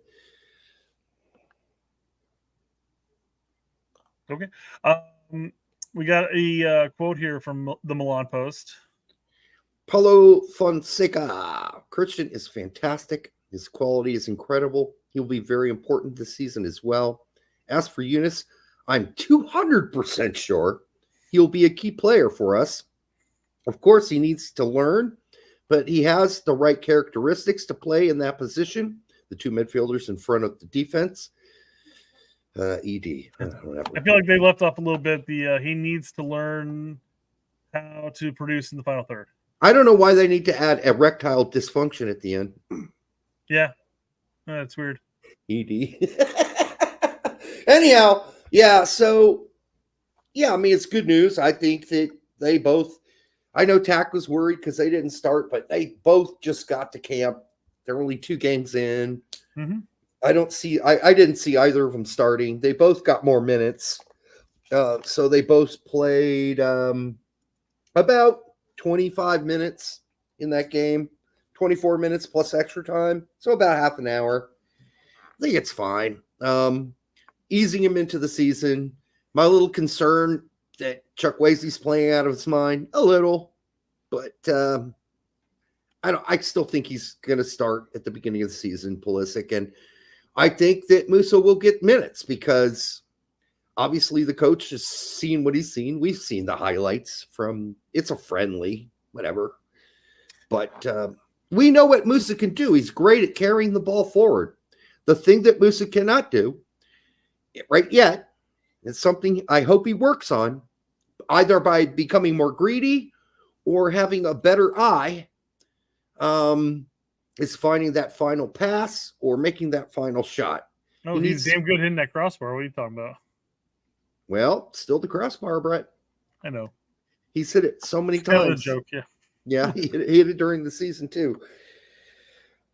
Okay. We got a quote here from the Milan Post. Paulo Fonseca. Christian is fantastic. His quality is incredible. He'll be very important this season as well. As for Eunice, I'm 200% sure he'll be a key player for us. Of course, he needs to learn, but he has the right characteristics to play in that position. The two midfielders in front of the defense. ED. I feel like they left off a little bit. He needs to learn how to produce in the final third. I don't know why they need to add erectile dysfunction at the end. Yeah. That's weird. ED. Anyhow, yeah, so, I mean, it's good news. I think that they both, I know Tack was worried because they didn't start, but they both just got to camp. They're only 2 games in. Mm-hmm. I didn't see either of them starting. They both got more minutes. So they both played about 25 minutes in that game, 24 minutes plus extra time. So about half an hour. I think it's fine. Easing him into the season. My little concern that Chukwueze's playing out of his mind a little, but I still think he's going to start at the beginning of the season, Pulisic, and I think that Musah will get minutes because obviously the coach has seen what he's seen. We've seen the highlights from it's a friendly, whatever, but we know what Musah can do. He's great at carrying the ball forward. The thing that Musah cannot do right yet, it's something I hope he works on, either by becoming more greedy or having a better eye, is finding that final pass or making that final shot. Oh, he's damn good hitting that crossbar. What are you talking about? Well, still the crossbar, Brett. I know. He's hit it so many times. Kind of a joke, yeah. Yeah, he hit it during the season, too.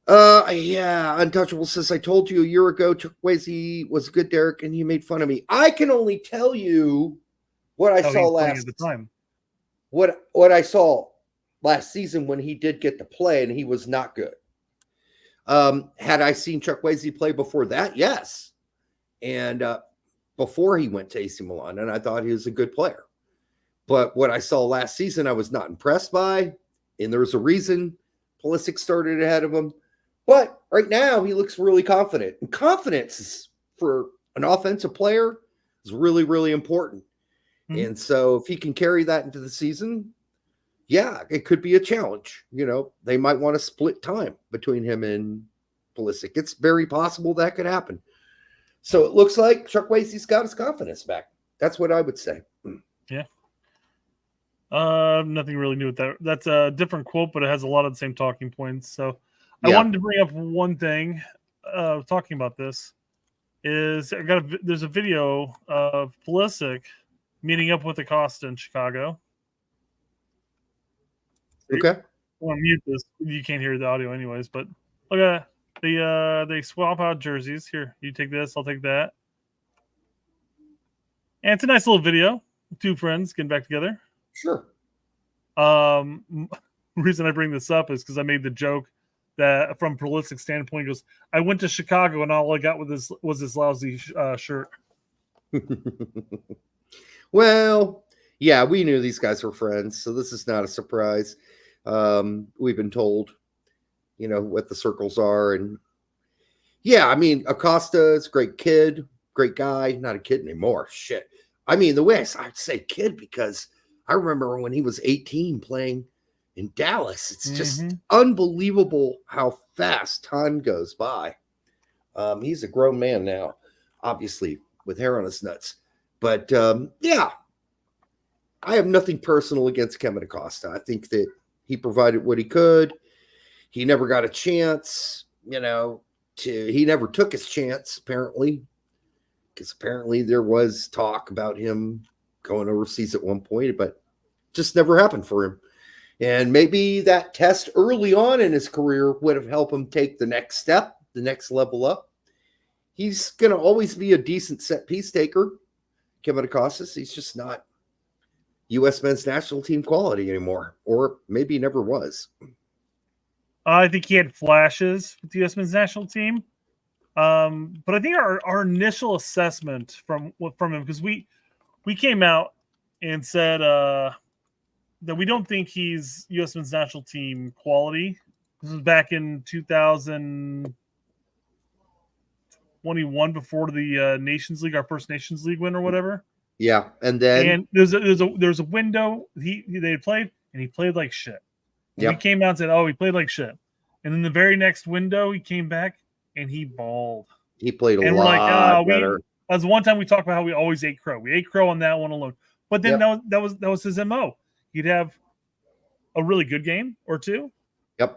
Untouchable says, I told you a year ago Chukwueze was good, Derek, and you made fun of me. I can only tell you what I saw last time. What I saw last season when he did get to play, and he was not good. Had I seen Chukwueze play before that? Yes. And before he went to AC Milan, and I thought he was a good player. But what I saw last season, I was not impressed by, and there was a reason Pulisic started ahead of him. But right now, he looks really confident. And confidence is, for an offensive player is really, really important. And so if he can carry that into the season, yeah, it could be a challenge. They might want to split time between him and Pulisic. It's very possible that could happen. So it looks like Chukwueze's got his confidence back. That's what I would say. Yeah. Nothing really new with that. That's a different quote, but it has a lot of the same talking points. So I wanted to bring up one thing talking about this is there's a video of Pulisic meeting up with Acosta in Chicago. Okay. I want to mute this. You can't hear the audio anyways, but look at they swap out jerseys. Here, you take this, I'll take that. And it's a nice little video. Two friends getting back together. Sure. Reason I bring this up is because I made the joke that from Pulisic's standpoint, he goes, I went to Chicago and all I got was this lousy shirt. Well, yeah, we knew these guys were friends, so this is not a surprise. We've been told, what the circles are. And yeah, I mean, Acosta is a great kid, great guy, not a kid anymore. Shit. I mean, the way I'd say kid, because I remember when he was 18 playing in Dallas. It's just unbelievable how fast time goes by. He's a grown man now, obviously, with hair on his nuts. But yeah, I have nothing personal against Kevin Acosta. I think that he provided what he could. He never got a chance, he never took his chance, apparently, because apparently there was talk about him going overseas at one point, but just never happened for him. And maybe that test early on in his career would have helped him take the next step, the next level up. He's going to always be a decent set piece taker, Kevin Acosta. He's just not U.S. men's national team quality anymore, or maybe he never was. I think he had flashes with the U.S. men's national team. But I think our initial assessment from him, because we came out and said that we don't think he's U.S. men's national team quality. This was back in 2021 before the Nations League, our first Nations League win or whatever. Yeah, and then there's a window they played and he played like shit. Yep. We came out and said, "Oh, he played like shit," and then the very next window he came back and he balled. He played a and lot we're like, better. That was one time we talked about how we always ate crow. We ate crow on that one alone. But then that was his MO. He'd have a really good game or two,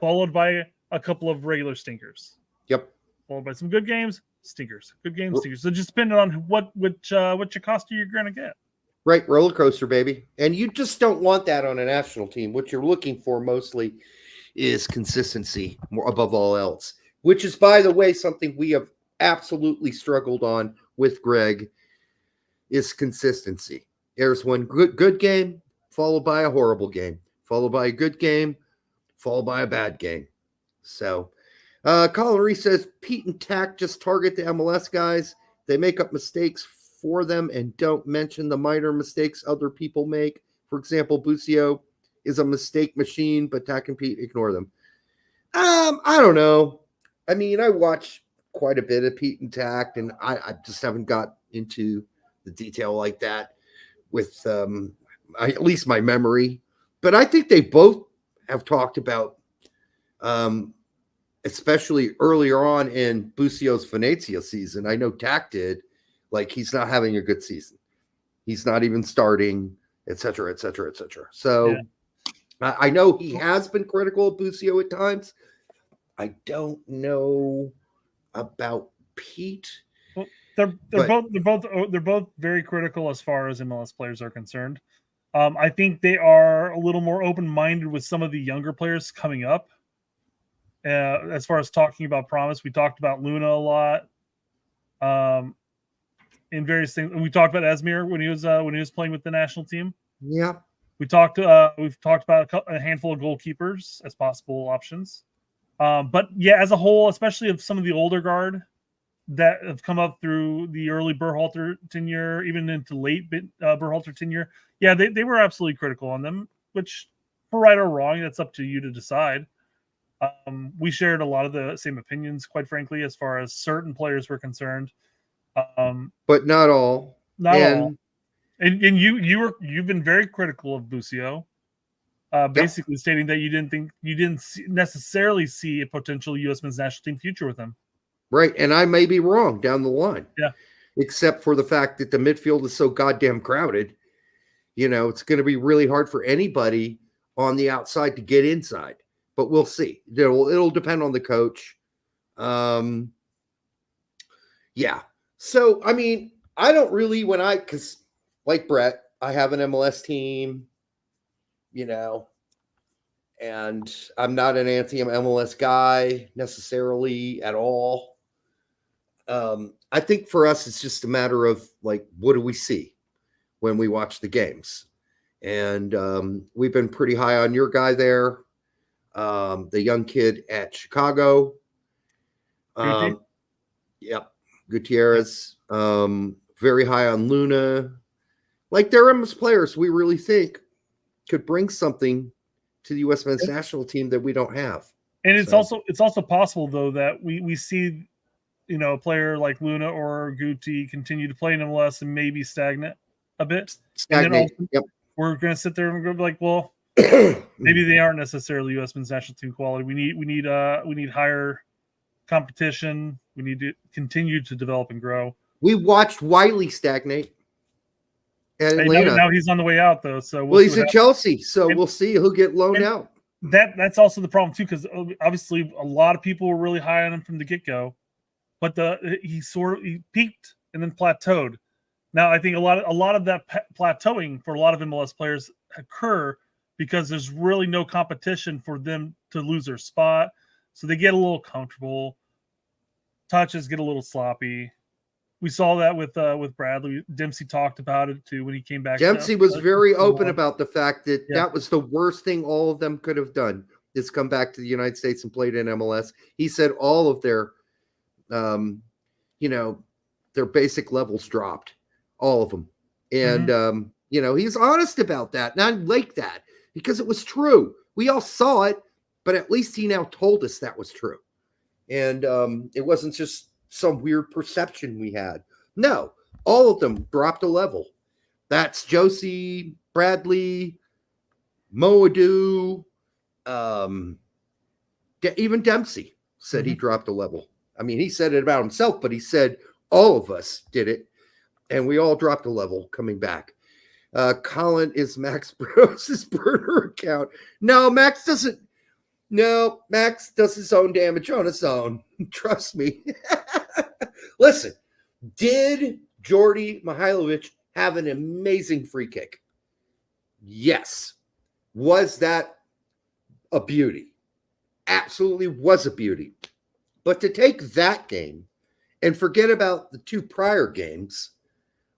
followed by a couple of regular stinkers. Yep. Followed by some good games, stinkers. Good games, stinkers. So just depending on which Acosta you're going to get. Right, roller coaster, baby. And you just don't want that on a national team. What you're looking for mostly is consistency, more above all else, which is, by the way, something we have absolutely struggled on with Greg, is consistency. There's one good game, followed by a horrible game, followed by a good game, followed by a bad game. So Colin Reese says, Pete and Tack just target the MLS guys. They make up mistakes for them and don't mention the minor mistakes other people make. For example, Busio is a mistake machine, but Tack and Pete ignore them. I don't know. I mean, I watch quite a bit of Pete and Tack, and I just haven't got into the detail like that with at least my memory. But I think they both have talked about, especially earlier on in Busio's Venezia season. I know Tack did. Like, he's not having a good season. He's not even starting, et cetera, et cetera, et cetera. So I know he has been critical of Busio at times. I don't know about Pete. Well, they're both very critical as far as MLS players are concerned. I think they are a little more open-minded with some of the younger players coming up. As far as talking about promise, we talked about Luna a lot. In various things, we talked about Esmir when he was playing with the national team. Yeah, we've talked about a handful of goalkeepers as possible options. But yeah, as a whole, especially of some of the older guard that have come up through the early Berhalter tenure, even into late Berhalter tenure, yeah, they were absolutely critical on them, which, for right or wrong, that's up to you to decide. We shared a lot of the same opinions, quite frankly, as far as certain players were concerned. But not all. Not all. And you've been very critical of Busio, basically stating that you didn't necessarily see a potential U.S. men's national team future with him. Right, and I may be wrong down the line. Yeah. Except for the fact that the midfield is so goddamn crowded. It's going to be really hard for anybody on the outside to get inside. But we'll see. It'll depend on the coach. Yeah. So, I mean, I don't really, because like Brett, I have an MLS team, and I'm not an anti-MLS guy necessarily at all. I think for us, it's just a matter of like, what do we see when we watch the games? And we've been pretty high on your guy there, the young kid at Chicago. Yep, Gutierrez. Very high on Luna. Like, they're MS players we really think could bring something to the U.S. men's national team that we don't have. And it's also possible though that we see, a player like Luna or Guti continue to play in MLS and maybe stagnate a bit. Stagnate. Yep. We're going to sit there and go like, well, maybe they aren't necessarily U.S. men's national team quality. We need higher competition. We need to continue to develop and grow. We watched Wiley stagnate at Atlanta. Now he's on the way out though. So he's at Chelsea. So we'll see who'll get loaned out. That's also the problem too, because obviously a lot of people were really high on him from the get-go, but he peaked and then plateaued. Now I think a lot of that plateauing for a lot of MLS players occur because there's really no competition for them to lose their spot, so they get a little comfortable. Touches get a little sloppy. We saw that with Bradley. Dempsey talked about it too when he came back. Dempsey was very open about the fact that that was the worst thing all of them could have done, is come back to the United States and played in MLS. He said all of their, their basic levels dropped, all of them. And, he's honest about that. And I like that because it was true. We all saw it, but at least he now told us that was true. And it wasn't just some weird perception we had. No, all of them dropped a level. That's Josie, Bradley, Moadu, even Dempsey said he dropped a level. I mean, he said it about himself, but he said all of us did it, and we all dropped a level coming back. Colin is Max Bros' burner account. No, Max does his own damage on his own. Trust me. Listen, did Jordi Mihailovic have an amazing free kick? Yes. Was that a beauty? Absolutely was a beauty. But to take that game and forget about the two prior games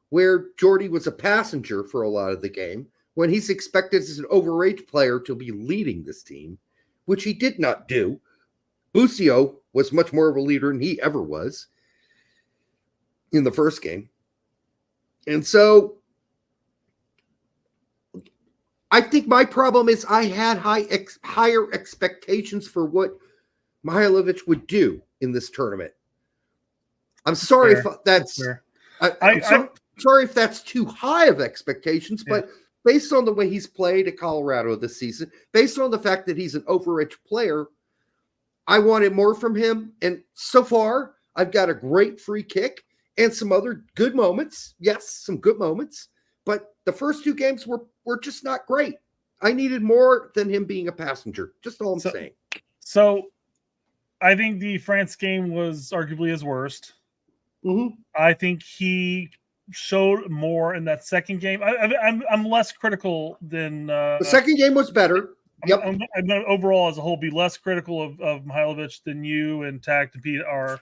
where Jordi was a passenger for a lot of the game, when he's expected as an overage player to be leading this team, which he did not do. Busio was much more of a leader than he ever was in the first game. And so I think my problem is I had higher expectations for what Mihailovic would do in this tournament. I'm sorry if that's sorry if that's too high of expectations, but based on the way he's played at Colorado this season, based on the fact that he's an overage player, I wanted more from him. And so far, I've got a great free kick and some other good moments. Yes, some good moments. But the first two games were just not great. I needed more than him being a passenger. Just all I'm saying. So I think the France game was arguably his worst. Mm-hmm. I think he showed more in that second game. I'm less critical than the second game was better. Yep. I'm going to overall as a whole be less critical of Mihailovic than you and Tact and Pete are.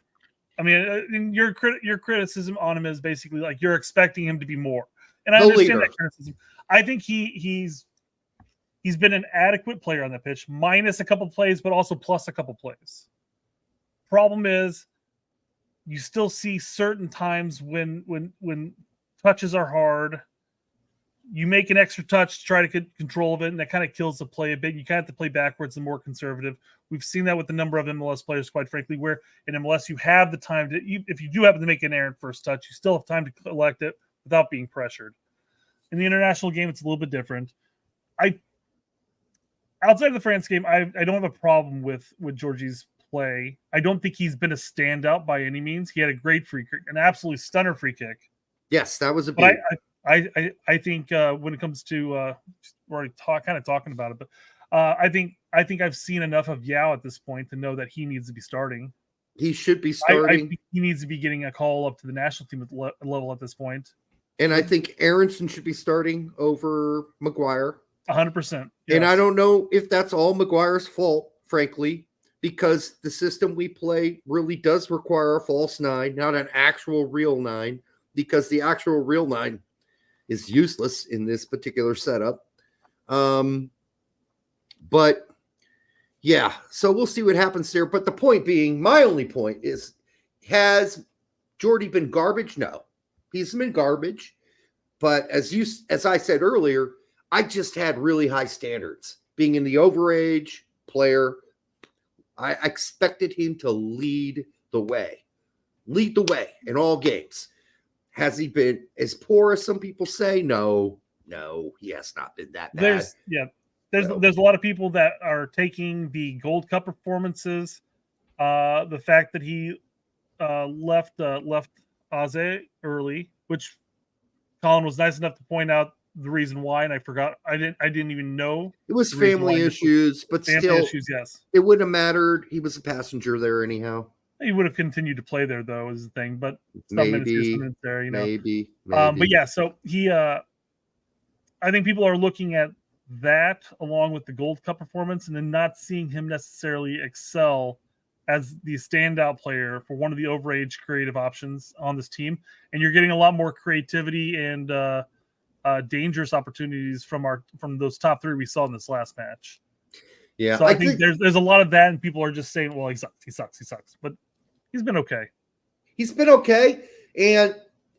I mean, your criticism on him is basically like you're expecting him to be more, and I understand that criticism. I think he's been an adequate player on the pitch, minus a couple plays, but also plus a couple plays. Problem is, you still see certain times when touches are hard. You make an extra touch to try to get control of it, and that kind of kills the play a bit. You kind of have to play backwards and more conservative. We've seen that with the number of MLS players, quite frankly, where in MLS you have the time to, if you do happen to make an errant first touch, you still have time to collect it without being pressured. In the international game, it's a little bit different. Outside of the France game, I don't have a problem with Georgie's play. I don't think he's been a standout by any means. He had a great free kick, an absolutely stunner free kick. Yes, that was a But big. I think when it comes to we're already kind of talking about it, but I think I've seen enough of Yao at this point to know that he needs to be starting. He should be starting. I think he needs to be getting a call up to the national team level at this point. And I think Aronson should be starting over Maguire. 100%. Yes. And I don't know if that's all Maguire's fault, frankly, because the system we play really does require a false 9, not an actual real 9, because the actual real 9 is useless in this particular setup. But yeah, so we'll see what happens there. But the point being, my only point is, has Jordy been garbage? No, he's been garbage. But as I said earlier, I just had really high standards. Being in the overage player, I expected him to lead the way in all games. Has he been as poor as some people say? No, he has not been that bad. There's a lot of people that are taking the Gold Cup performances, the fact that he left Aze early, which Colin was nice enough to point out the reason why, and I forgot. I didn't even know it was family issues, but still, issues, yes, it wouldn't have mattered. He was a passenger there anyhow. He would have continued to play there, though, is the thing. But some minutes here, some minutes there, you know. Maybe. But yeah, so he, I think people are looking at that along with the Gold Cup performance, and then not seeing him necessarily excel as the standout player for one of the overage creative options on this team. And you're getting a lot more creativity and dangerous opportunities from those top 3 we saw in this last match. Yeah, so I think there's a lot of that, and people are just saying, "Well, he sucks," but he's been okay. He's been okay, and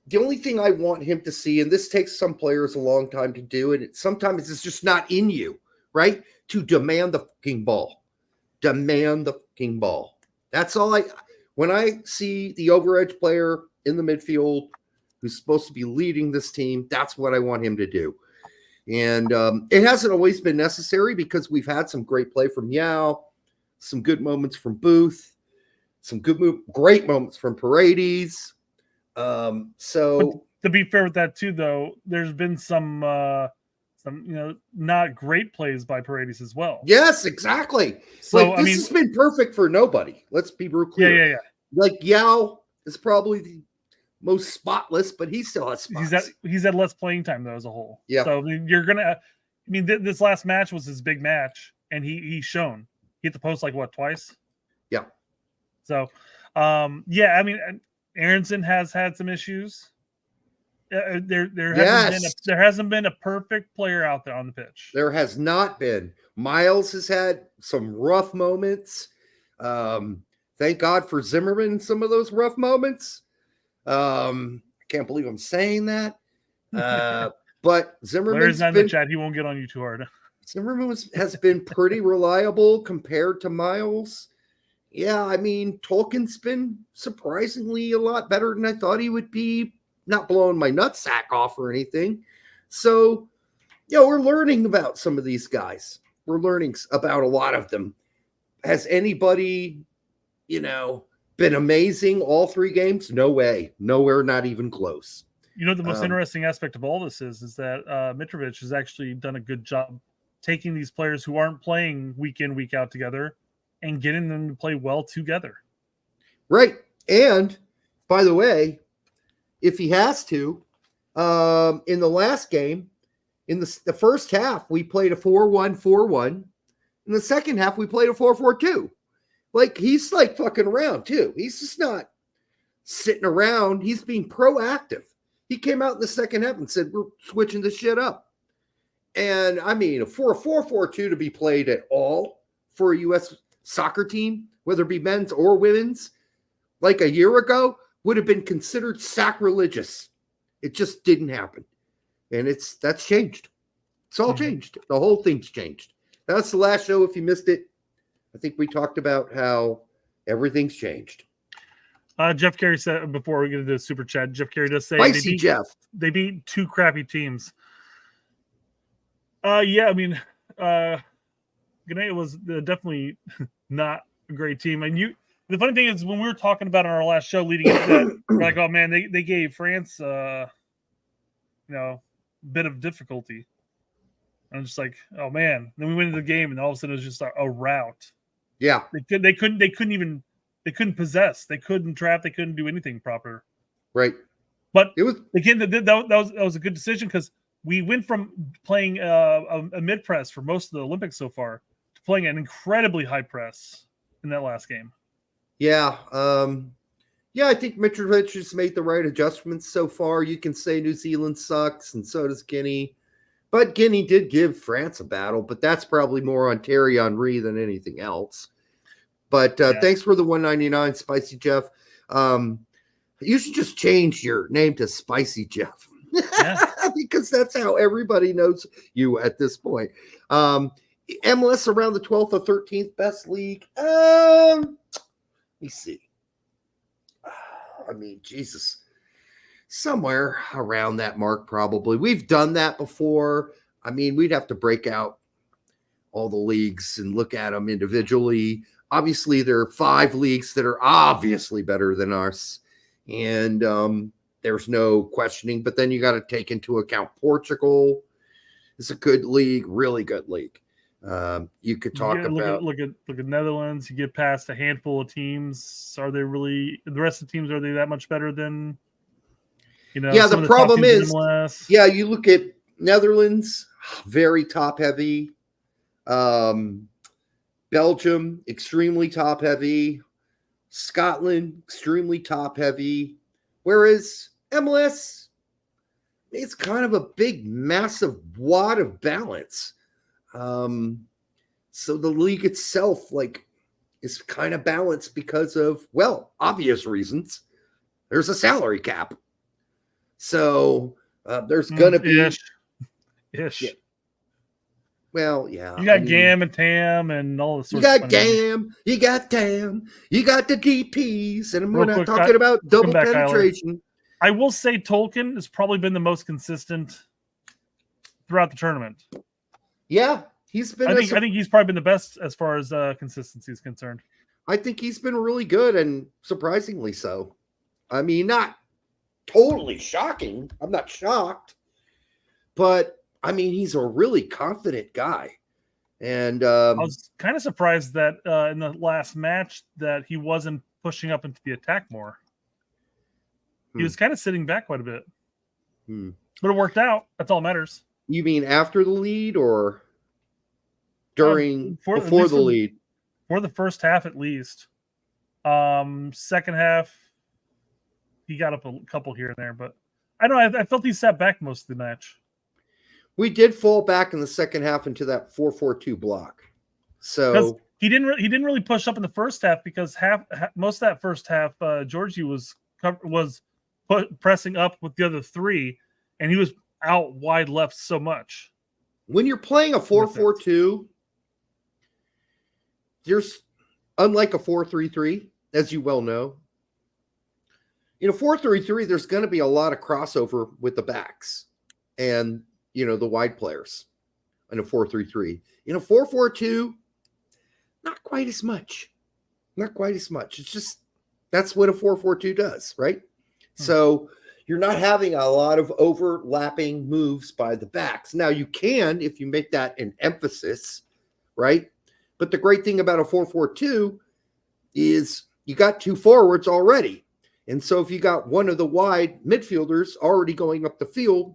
the only thing I want him to see, and this takes some players a long time to do, and sometimes it's just not in you, right? To demand the fucking ball. Demand the fucking ball. That's all when I see the overedge player in the midfield who's supposed to be leading this team, that's what I want him to do. And it hasn't always been necessary because we've had some great play from Yao, some good moments from Booth, some great moments from Paredes. So but to be fair with that too, though, there's been some not great plays by Paredes as well. Yes, exactly. So this has been perfect for nobody. Let's be real clear. Yeah. Like Yao is probably the most spotless, but he still has spots. He's had less playing time though as a whole. Yeah. So this last match was his big match, and he's shown. He hit the post like what, twice? Yeah. So, Aronson has had some issues. There hasn't been a perfect player out there on the pitch. There has not been. Miles has had some rough moments. Thank God for Zimmerman in some of those rough moments. I can't believe I'm saying that. But Zimmerman's not in the chat. He won't get on you too hard. Zimmerman has been pretty reliable compared to Miles. Yeah, I mean, Tolkien's been surprisingly a lot better than I thought he would be. Not blowing my nutsack off or anything. So, we're learning about some of these guys. We're learning about a lot of them. Has anybody, been amazing all 3 games? No way. Nowhere, not even close. The most interesting aspect of all this is that Mitrovic has actually done a good job taking these players who aren't playing week in, week out together and getting them to play well together. Right. And, by the way, if he has to, in the last game, in the first half, we played a 4-1-4-1. In the second half, we played a 4-4-2. Like, he's fucking around too. He's just not sitting around. He's being proactive. He came out in the second half and said, we're switching this shit up. And I mean, for a 4-4-2 to be played at all for a U.S. soccer team, whether it be men's or women's, like a year ago, would have been considered sacrilegious. It just didn't happen. And that's changed. It's all changed. The whole thing's changed. That's the last show. If you missed it, I think we talked about how everything's changed. Jeff Carey said, before we get into the super chat, Jeff Carey does say Spicy Jeff. They beat 2 crappy teams. Yeah, I mean, Guinea was definitely not a great team. And the funny thing is, when we were talking about on our last show leading into that, we're like, oh man, they gave France, a bit of difficulty. I'm just like, oh man. Then we went into the game, and all of a sudden it was just a rout. Yeah, they couldn't possess, they couldn't trap, they couldn't do anything proper. Right. But it was again, that was a good decision because we went from playing a mid press for most of the Olympics so far to playing an incredibly high press in that last game. Yeah. I think Mitrovic has made the right adjustments so far. You can say New Zealand sucks, and so does Guinea. But Guinea did give France a battle, but that's probably more on Thierry Henry than anything else. But thanks for the $1.99, Spicy Jeff. You should just change your name to Spicy Jeff. Yeah. Because that's how everybody knows you at this point. MLS around the 12th or 13th best league. Let me see. I mean, Jesus. Somewhere around that mark, probably. We've done that before. I mean, we'd have to break out all the leagues and look at them individually. Obviously, there are 5 leagues that are obviously better than us. And there's no questioning. But then you got to take into account Portugal. It's a good league, really good league. You could talk about look at Netherlands. You get past a handful of teams. Are they really the rest of the teams? Are they that much better than? Yeah, the problem is, you look at Netherlands, very top heavy. Belgium, extremely top heavy. Scotland, extremely top heavy. Whereas MLS, it's kind of a big, massive wad of balance. So the league itself, is kind of balanced because of, obvious reasons. There's a salary cap. So there's going to be ish. Yeah. Well, yeah. You got Gam and Tam and all the sorts. You got Gam, you got Tam, you got the DPs, and we're not talking about double penetration. I will say Tolkien has probably been the most consistent throughout the tournament. Yeah, he's been. I think he's probably been the best as far as consistency is concerned. I think he's been really good and surprisingly so. I mean, not totally shocking. I'm not shocked, but I mean, he's a really confident guy. And I was kind of surprised that in the last match that he wasn't pushing up into the attack more. He was kind of sitting back quite a bit. But it worked out. That's all that matters. You mean after the lead or during before the lead? For the first half at least. Second half, he got up a couple here and there, but I don't know. I felt he sat back most of the match. We did fall back in the second half into that 4-4-2 block. So he didn't really push up in the first half because most of that first half, Georgie was pressing up with the other 3, and he was out wide left so much. When you're playing a 4-4-2, there's unlike a 4-3-3, as you well know. In a 4-3-3, there's going to be a lot of crossover with the backs and the wide players in a 4-3-3. In a 4-4-2, not quite as much. Not quite as much. It's just that's what a 4-4-2 does, right? So you're not having a lot of overlapping moves by the backs. Now you can if you make that an emphasis, right? But the great thing about a 4-4-2 is you got 2 forwards already. And so if you got one of the wide midfielders already going up the field,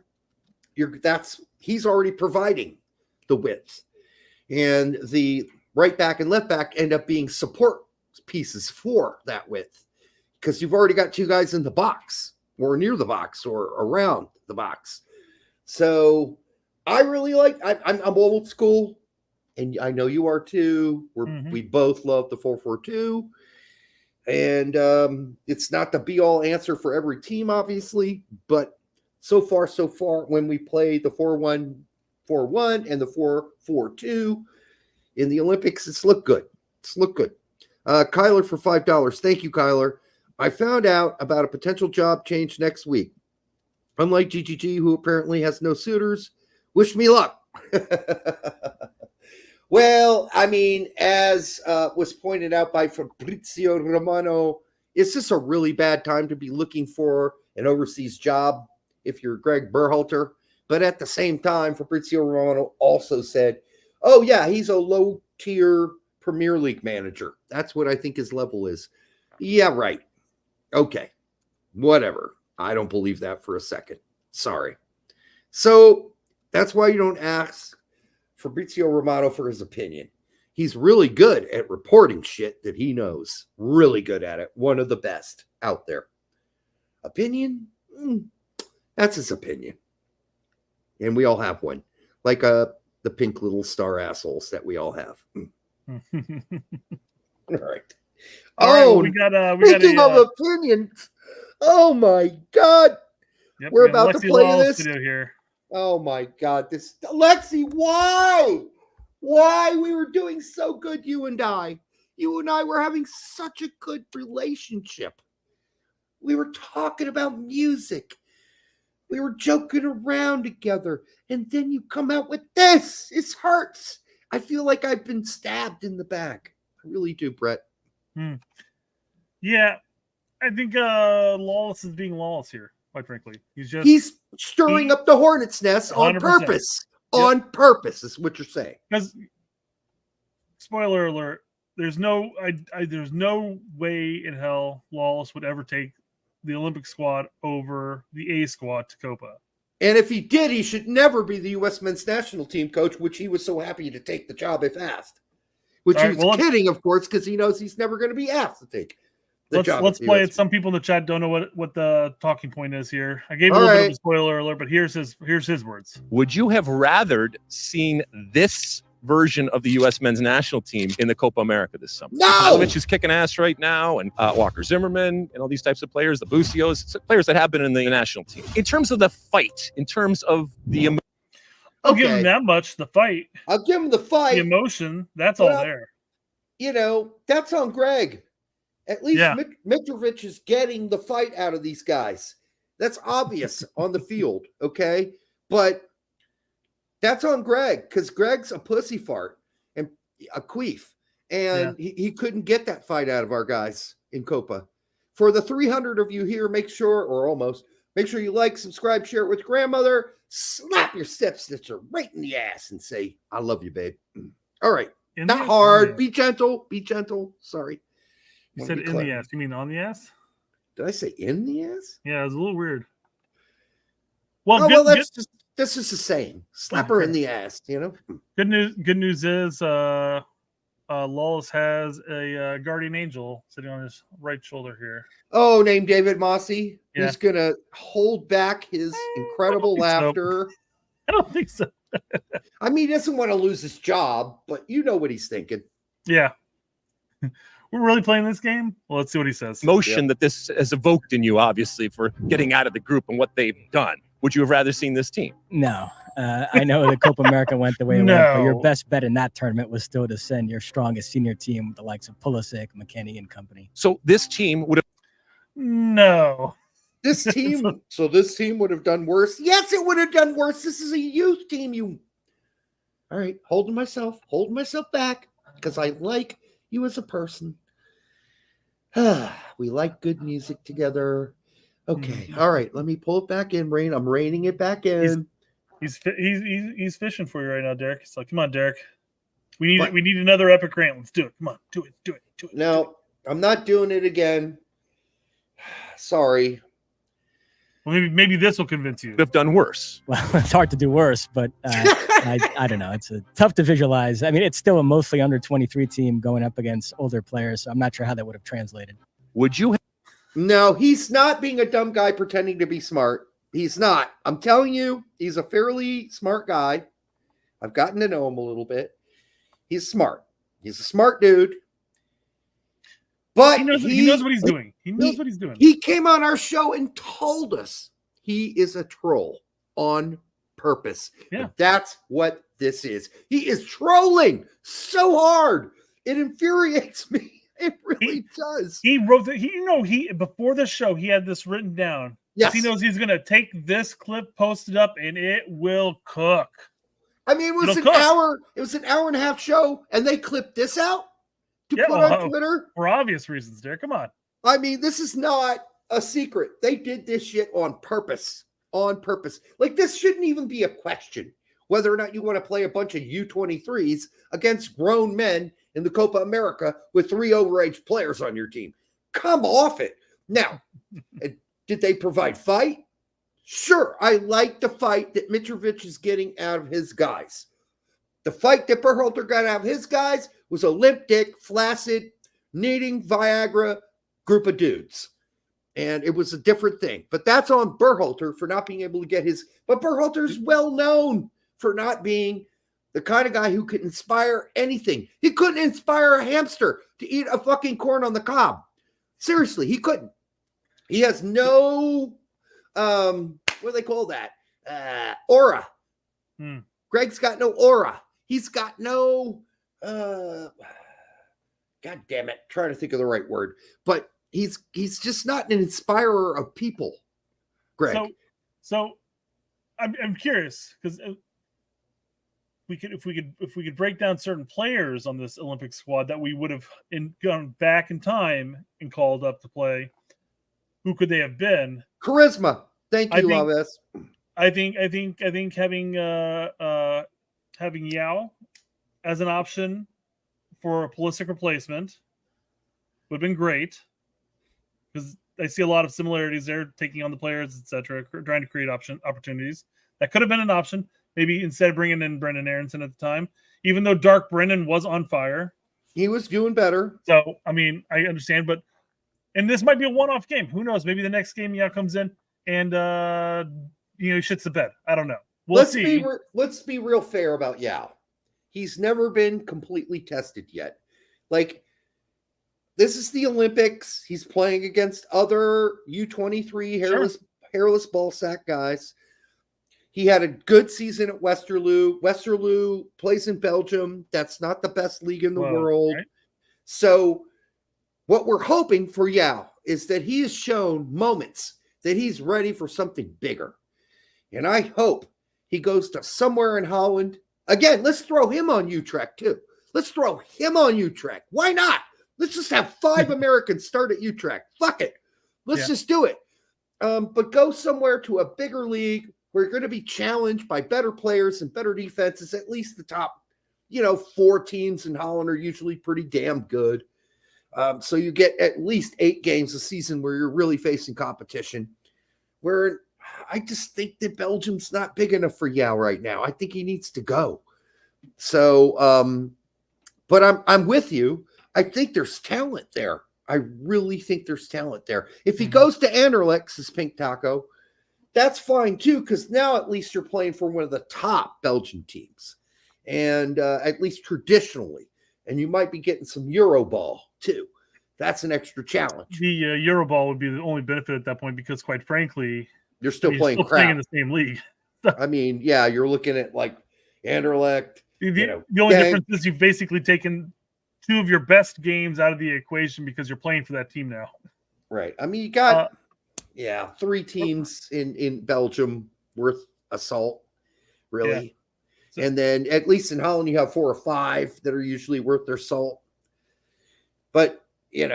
he's already providing the width. And the right back and left back end up being support pieces for that width because you've already got 2 guys in the box or near the box or around the box. So I really I'm old school, and I know you are too. We both love the 4-4-2. And it's not the be-all answer for every team, obviously, but so far, when we play the 4-1-4-1 and the 4-4-2 in the Olympics, it's looked good. Kyler for $5. Thank you, Kyler. I found out about a potential job change next week. Unlike GGG, who apparently has no suitors, wish me luck. Well, I mean, as was pointed out by Fabrizio Romano, is this a really bad time to be looking for an overseas job if you're Greg Berhalter? But at the same time, Fabrizio Romano also said, oh, yeah, he's a low-tier Premier League manager. That's what I think his level is. Yeah, right. Okay. Whatever. I don't believe that for a second. Sorry. So that's why you don't ask Fabrizio Romano for his opinion. He's really good at reporting shit that he knows. Really good at it. One of the best out there. Opinion? That's his opinion. And we all have one. Like the pink little star assholes that we all have. All right. All right, we got speaking of opinions. Oh my God. Yep, We're about to play Lawless this. video here. Oh my God. This Lexi, why? Why we were doing so good, you and I. You and I were having such a good relationship. We were talking about music. We were joking around together. And then you come out with this. It hurts. I feel like I've been stabbed in the back. I really do, Brett. Yeah. I think Lawless is being lawless here, quite frankly. He's stirring up the hornet's nest on 100%. purpose. Yep. On purpose is what you're saying. Because, spoiler alert, there's no way in hell Lawless would ever take the Olympic squad over the A squad to Copa. And if he did, he should never be the U.S. men's national team coach, which he was so happy to take the job if asked. Which he was kidding, of course, because he knows he's never going to be asked to take the job. Let's play it. Some people in the chat don't know what the talking point is here. I gave a little bit of a spoiler alert, but here's his words. Would you have rathered seen this version of the U.S. men's national team in the Copa America this summer? No! Pulisic is kicking ass right now, and Walker Zimmerman and all these types of players, the Busios, players that have been in the national team. In terms of the fight, in terms of the I'll give him that much, the fight. I'll give him the fight. The emotion, that's all there. You know, that's on Greg. At least Mitrovic is getting the fight out of these guys. That's obvious on the field, okay? But that's on Greg, because Greg's a pussy fart and a queef. And he couldn't get that fight out of our guys in Copa. For the 300 of you here, make sure you like, subscribe, share it with grandmother, slap your stepsister right in the ass and say, I love you, babe. All right. Not hard. Be gentle. Be gentle. Sorry. You said in the ass. You mean on the ass? Did I say in the ass? Yeah, it was a little weird. Well, this is the saying. Slap her in the ass, you know? Good news is Lawless has a guardian angel sitting on his right shoulder here. Oh, named David Mossy, who's going to hold back his incredible laughter. So. I don't think so. I mean, he doesn't want to lose his job, but you know what he's thinking. Yeah. We're really playing this game? Well, let's see what he says. Emotion that this has evoked in you, obviously, for getting out of the group and what they've done. Would you have rather seen this team? No. I know the Copa America went the way it went, but your best bet in that tournament was still to send your strongest senior team with the likes of Pulisic, McKennie, and company. So this team would have... No. This team would have done worse. Yes, it would have done worse. This is a youth team. All right, holding myself back because I like you as a person. We like good music together. Okay, all right. Let me pull it back in, Rain. I'm reining it back in. He's fishing for you right now, Derek. It's like, come on, Derek. We need another epic rant. Let's do it. Come on, do it. No, I'm not doing it again. Sorry. Well, maybe this will convince you. Would have done worse. Well, it's hard to do worse, but I don't know. It's tough to visualize. I mean, it's still a mostly under 23 team going up against older players, so I'm not sure how that would have translated. Would you? No, he's not being a dumb guy pretending to be smart. He's not. I'm telling you, he's a fairly smart guy. I've gotten to know him a little bit. He's smart. He's a smart dude. But he knows what he's doing. He knows what he's doing. He came on our show and told us he is a troll on purpose. Yeah. And that's what this is. He is trolling so hard. It infuriates me. It really does. He wrote that. Before the show, he had this written down. Yes. He knows he's going to take this clip, post it up, and it will cook. I mean, it was an hour. It was an hour and a half show, and they clipped this out to put on Twitter for obvious reasons. Derek, come on. I mean, this is not a secret. They did this shit on purpose. On purpose. Like, this shouldn't even be a question whether or not you want to play a bunch of U23s against grown men in the Copa America with 3 overage players on your team. Come off it. Now, did they provide fight? Sure. I like the fight that Mitrovic is getting out of his guys. The fight that Berhalter got out of his guys was a limp dick, flaccid, needing Viagra group of dudes. And it was a different thing. But that's on Berhalter for not being able to get his... But Berhalter's well known for not being the kind of guy who could inspire anything. He couldn't inspire a hamster to eat a fucking corn on the cob. Seriously, he couldn't. He has no... what do they call that? Aura. Greg's got no aura. He's got no... God damn it. Trying to think of the right word. But he's just not an inspirer of people, Greg. So I'm curious because if we could break down certain players on this Olympic squad that we would have gone back in time and called up to play, who could they have been? Charisma. Thank you, Laves. I think having Yao as an option for a Pulisic replacement would have been great because I see a lot of similarities there, taking on the players, etc., trying to create opportunities. That could have been an option. Maybe instead of bringing in Brendan Aronson at the time, even though Dark Brennan was on fire. He was doing better. So, I mean, I understand, and this might be a one-off game. Who knows? Maybe the next game Yao comes in and, he shits the bed. I don't know. Let's see. Let's be real fair about Yao. He's never been completely tested yet. Like, this is the Olympics. He's playing against other U23 hairless ball sack guys. He had a good season at Westerlo. Westerlo plays in Belgium. That's not the best league in the world. Right. So what we're hoping for Yao is that he has shown moments that he's ready for something bigger. And I hope he goes to somewhere in Holland. Again, let's throw him on Utrecht too. Let's throw him on Utrecht. Why not? Let's just have 5 Americans start at Utrecht. Fuck it. Let's just do it. But go somewhere to a bigger league where you're going to be challenged by better players and better defenses. At least the top, 4 teams in Holland are usually pretty damn good. So you get at least 8 games a season where you're really facing competition. Where I just think that Belgium's not big enough for Yao right now. I think he needs to go. So, but I'm with you. I think there's talent there. I really think there's talent there. If he goes to Anderlecht as Pink Taco, that's fine too, because now at least you're playing for one of the top Belgian teams, and at least traditionally, and you might be getting some Euroball too. That's an extra challenge. The Euroball would be the only benefit at that point because, quite frankly, you're still playing in the same league. I mean, yeah, you're looking at like Anderlecht. The only difference is you've basically taken 2 of your best games out of the equation because you're playing for that team now. Right. I mean, you got 3 teams in Belgium worth a salt, really. Yeah. And then at least in Holland, you have 4 or 5 that are usually worth their salt. But, I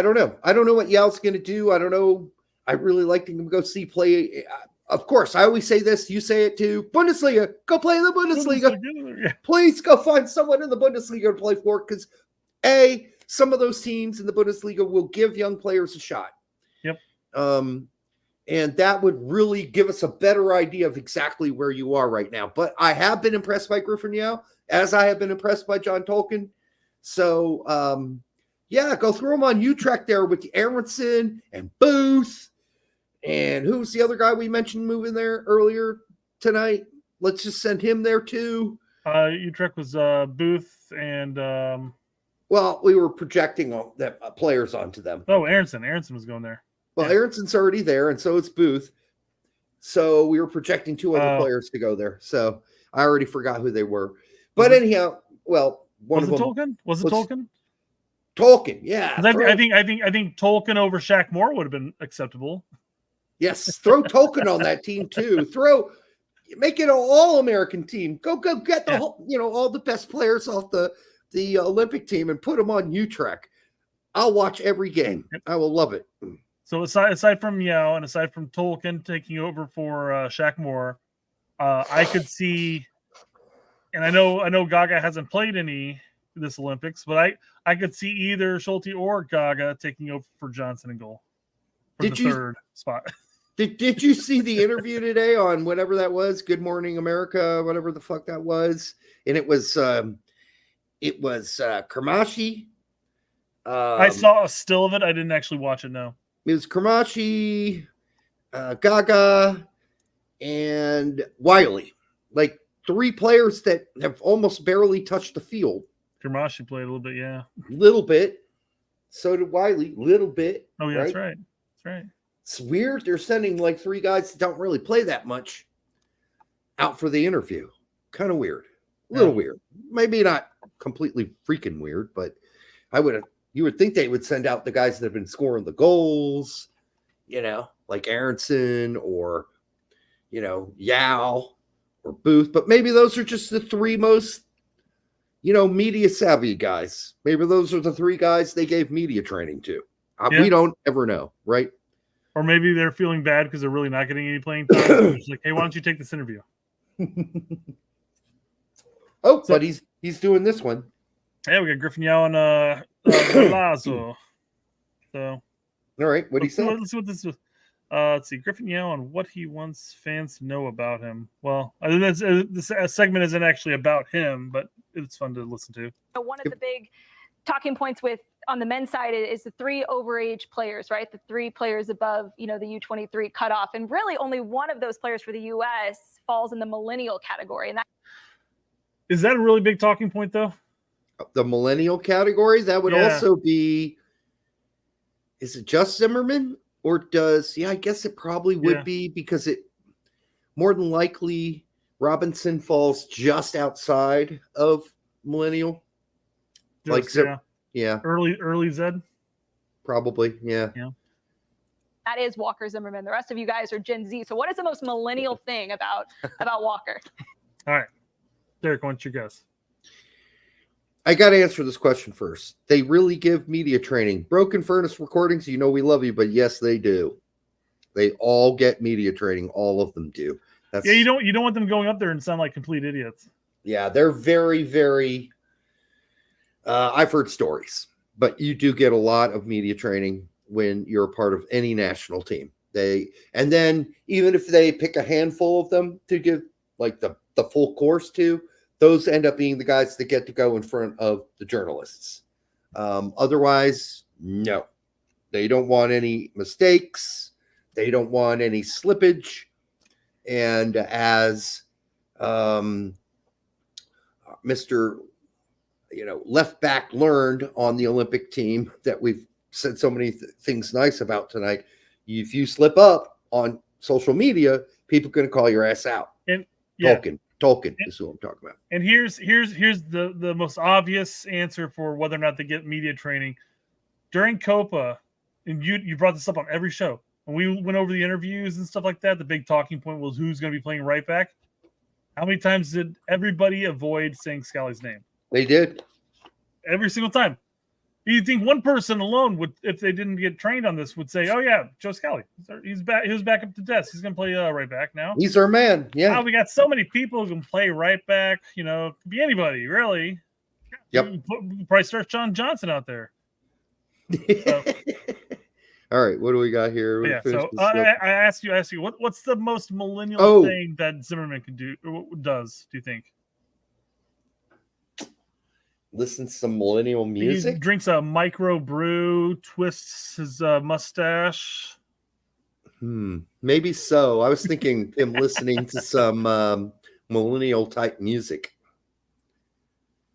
don't know. I don't know what Yao's going to do. I don't know. I really like to go see play. Of course, I always say this. You say it too. Bundesliga. Go play in the Bundesliga. Please go find someone in the Bundesliga to play for because, some of those teams in the Bundesliga will give young players a shot. Yep. And that would really give us a better idea of exactly where you are right now. But I have been impressed by Griffin Yao, as I have been impressed by John Tolkien. So, go throw him on Utrecht there with Aronson and Booth. And who's the other guy we mentioned moving there earlier tonight? Let's just send him there too. Utrecht was Booth and... well, we were projecting players onto them. Oh, Aronson. Aronson was going there. Well, Aronson's already there, and so is Booth. So we were projecting 2 other players to go there. So I already forgot who they were. But anyhow, one of them... Tolkien? Was it Tolkien? Tolkien, yeah. I think Tolkien over Shaq Moore would have been acceptable. Yes, throw Tolkien on that team too. Make it an all-American team. Go get the whole, all the best players off the Olympic team and put them on Utrecht. I'll watch every game. I will love it. So aside from Yao and aside from Tolkien taking over for Shaq Moore, I could see, and I know Gaga hasn't played any this Olympics, but I could see either Schulte or Gaga taking over for Johnson in goal for the third spot. Did you see the interview today on whatever that was? Good Morning America, whatever the fuck that was, and it was Kermashi. I saw a still of it. I didn't actually watch it. No, it was Kermashi, Gaga, and Wiley. Like 3 players that have almost barely touched the field. Kermashi played a little bit, yeah. Little bit. So did Wiley, little bit. Oh yeah, right? That's right. That's right. It's weird. They're sending like 3 guys that don't really play that much out for the interview. Kind of weird. A little weird. Maybe not completely freaking weird, but you would think they would send out the guys that have been scoring the goals, like Aronson or, Yao or Booth. But maybe those are just the 3 most, media savvy guys. Maybe those are the 3 guys they gave media training to. We don't ever know, right? Or maybe they're feeling bad because they're really not getting any playing time. It's like, hey, why don't you take this interview? But he's doing this one. Yeah, we got Griffin Yao and Lazo. So, all right, what do you say? Let's see what this is. Let's see, Griffin Yao and what he wants fans to know about him. Well, this segment isn't actually about him, but it's fun to listen to. One of the big talking points on the men's side is the 3 overage players, right? The 3 players above, the U23 cutoff. And really only one of those players for the U.S. falls in the millennial category. And is that a really big talking point, though? The millennial category? That would also be, is it just Zimmerman? Or I guess it probably would be, because it more than likely Robinson falls just outside of millennial. Early Zed? Probably, yeah. that is Walker Zimmerman. The rest of you guys are Gen Z. So what is the most millennial thing about Walker? All right. Derek, why don't you guess? I got to answer this question first. They really give media training. Broken Furnace Recordings, we love you, but yes, they do. They all get media training. All of them do. You don't want them going up there and sound like complete idiots. Yeah, they're very, very. I've heard stories, but you do get a lot of media training when you're a part of any national team. And then even if they pick a handful of them to give like the full course to, those end up being the guys that get to go in front of the journalists. Otherwise, no. They don't want any mistakes. They don't want any slippage. And as Mr. Left back learned on the Olympic team that we've said so many things nice about tonight, if you slip up on social media, people are going to call your ass out. And Tolkien is who I'm talking about. And here's the most obvious answer for whether or not they get media training. During Copa, and you brought this up on every show, when we went over the interviews and stuff like that, the big talking point was who's going to be playing right back. How many times did everybody avoid saying Scally's name? They did. Every single time. You think one person alone would, if they didn't get trained on this, would say, "Oh yeah, Joe Scally, he's back. He was back up to death. He's going to play right back now. He's our man." Yeah. Wow, we got so many people who can play right back. Could be anybody really. Yep. Probably start John Johnson out there. So, all right, what do we got here? So I ask you, what's the most millennial thing that Zimmerman can do? Does do you think? Listen to some millennial music. He drinks a micro brew, twists his mustache. Maybe so. I was thinking him listening to some millennial type music.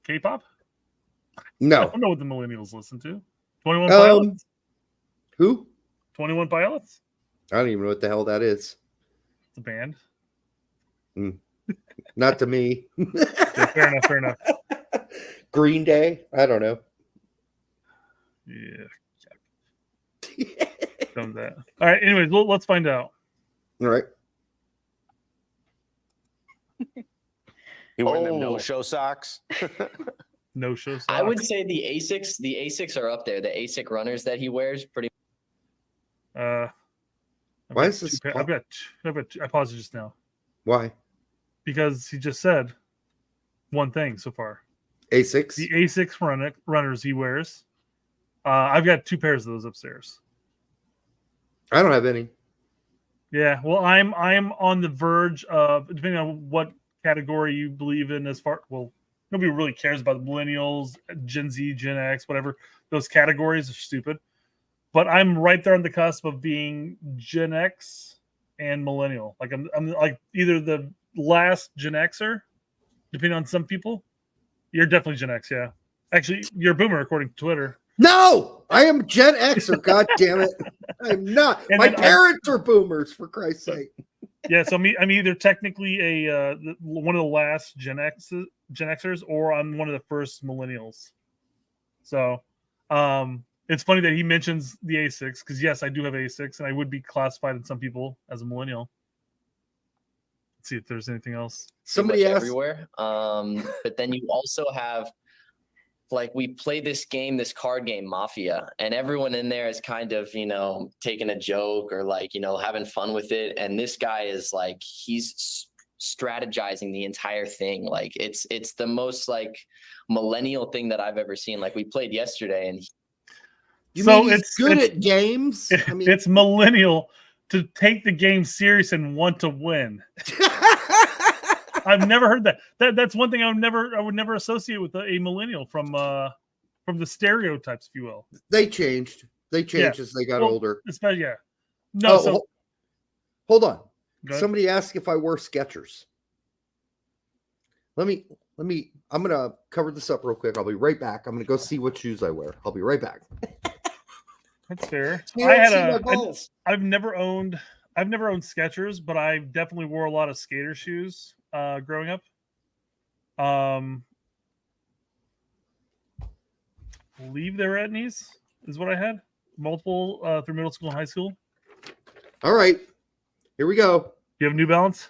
K-pop? No. I don't know what the millennials listen to. 21 Pilots? Who? 21 Pilots? I don't even know what the hell that is. It's a band. Not to me. Yeah, fair enough. Green Day? I don't know. Yeah. Done that. All right. Anyways, let's find out. All right. You wearing them no-show socks? No show socks. I would say the Asics. The Asics are up there. The Asic runners that he wears, pretty. Why is this? I've got I paused it just now. Why? Because he just said one thing so far. Asics. The Asics runners he wears. I've got 2 pairs of those upstairs. I don't have any. Yeah, well, I'm on the verge of, depending on what category you believe in, as far, well, nobody really cares about the millennials, Gen Z, Gen X, whatever. Those categories are stupid. But I'm right there on the cusp of being Gen X and millennial. Like I'm like either the last Gen Xer, depending on some people. You're definitely Gen X, yeah. Actually, you're a boomer according to Twitter. No, I am Gen Xer. God damn it, I'm not. And My parents are boomers, for Christ's sake. Yeah, so I'm either technically a one of the last Gen Xers, or I'm one of the first millennials. So, it's funny that he mentions the Asics because yes, I do have Asics, and I would be classified in some people as a millennial. Let's see if there's anything else. Somebody asked everywhere. But then you also have, like, we play this game, this card game, Mafia, and everyone in there is kind of, taking a joke or like, having fun with it. And this guy is like, he's strategizing the entire thing. Like it's the most like millennial thing that I've ever seen. Like we played yesterday, and it's good at games. I mean, it's millennial to take the game serious and want to win. I've never heard that. That's one thing I would never associate with a millennial from the stereotypes, if you will. They changed. As they got older. Especially, yeah. No, hold on. Somebody asked if I wore Skechers. Let me. I'm gonna cover this up real quick. I'll be right back. I'm gonna go see what shoes I wear. I'll be right back. That's fair. So I've never owned Skechers, but I definitely wore a lot of skater shoes growing up. Believe they're Etnies is what I had. Multiple through middle school and high school. All right. Here we go. You have New Balance?